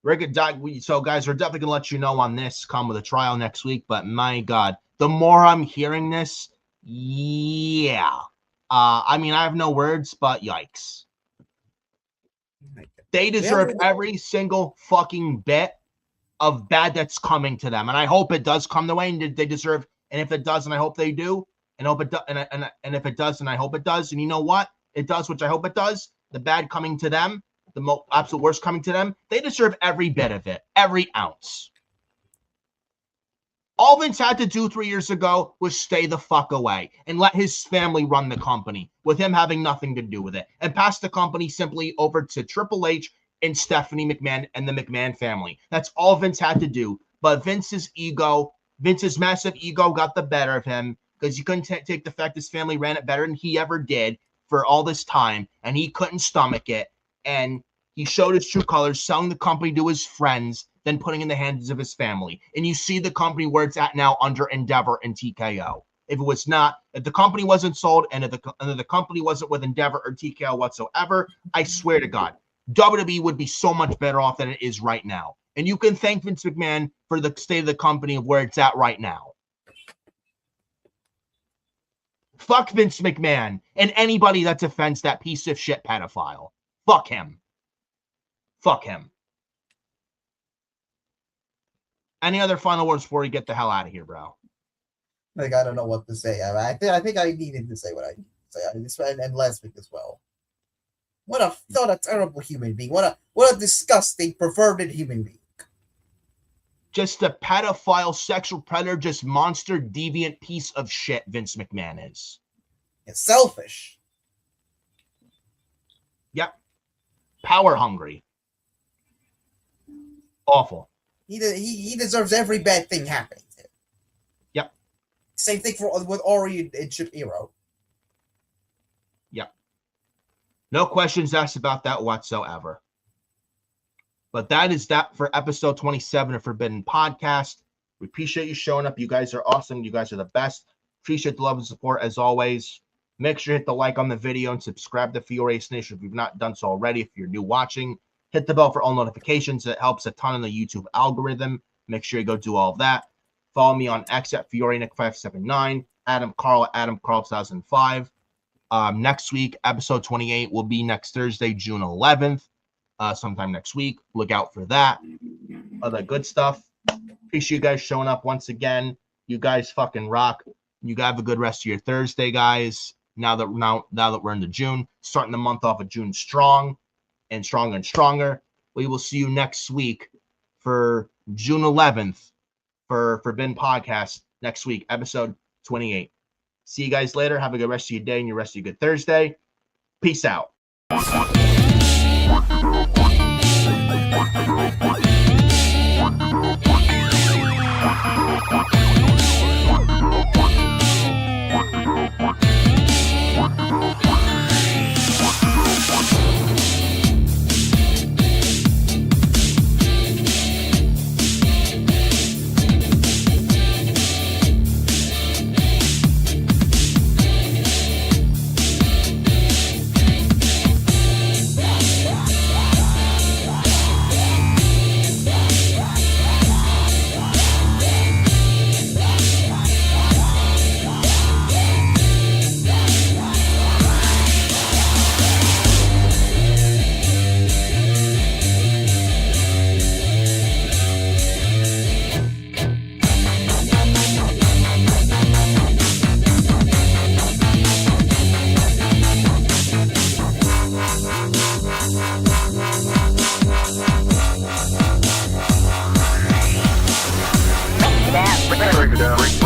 we're going to so guys, we're definitely going to let you know on this come with a trial next week. But my God, the more I'm hearing this, yeah. I mean, I have no words, but yikes. They deserve every single fucking bit of bad that's coming to them. And I hope it does come the way and they deserve. And if it does, and I hope they do, and hope it and if it does, and I hope it does, and you know what? It does, which I hope it does. The bad coming to them, the absolute worst coming to them, they deserve every bit of it, every ounce. All Vince had to do 3 years ago was stay the fuck away and let his family run the company with him having nothing to do with it and pass the company simply over to Triple H and Stephanie McMahon and the McMahon family. That's all Vince had to do. But Vince's massive ego got the better of him because you couldn't take the fact his family ran it better than he ever did for all this time, and he couldn't stomach it. And He showed his true colors, selling the company to his friends, then putting in the hands of his family. And you see the company where it's at now under Endeavor and TKO. If it was not, if the company wasn't sold and if the company wasn't with Endeavor or TKO whatsoever, I swear to God, WWE would be so much better off than it is right now. And you can thank Vince McMahon for the state of the company of where it's at right now. Fuck Vince McMahon and anybody that defends that piece of shit pedophile. Fuck him. Fuck him. Any other final words before we get the hell out of here, bro?
Like, I don't know what to say. I think I needed to say what I need to say. And last week as well. What a terrible human being. What a disgusting, perverted human being.
Just a pedophile, sexual predator, just monster, deviant piece of shit Vince McMahon is.
It's selfish.
Yep. Power hungry. Awful.
He deserves every bad thing happening to him.
Yep.
Same thing with Ori and Chip Hero.
Yep. No questions asked about that whatsoever. But that is that for episode 27 of Forbidden Podcast. We appreciate you showing up. You guys are awesome. You guys are the best. Appreciate the love and support as always. Make sure you hit the like on the video and subscribe to FioriousNation if you've not done so already. If you're new watching, hit the bell for all notifications. It helps a ton in the YouTube algorithm. Make sure you go do all of that. Follow me on X at FioriNick579, Adam Carl at AdamCarl2005. Next week, episode 28 will be next Thursday, June 11th. Sometime next week. Look out for that. All that good stuff. Appreciate you guys showing up once again. You guys fucking rock. You guys have a good rest of your Thursday, guys. Now that we're into June, starting the month off of June strong and stronger and stronger. We will see you next week for June 11th for Forbidden Podcast next week, episode 28. See you guys later. Have a good rest of your day and your rest of your good Thursday. Peace out.
Break it down.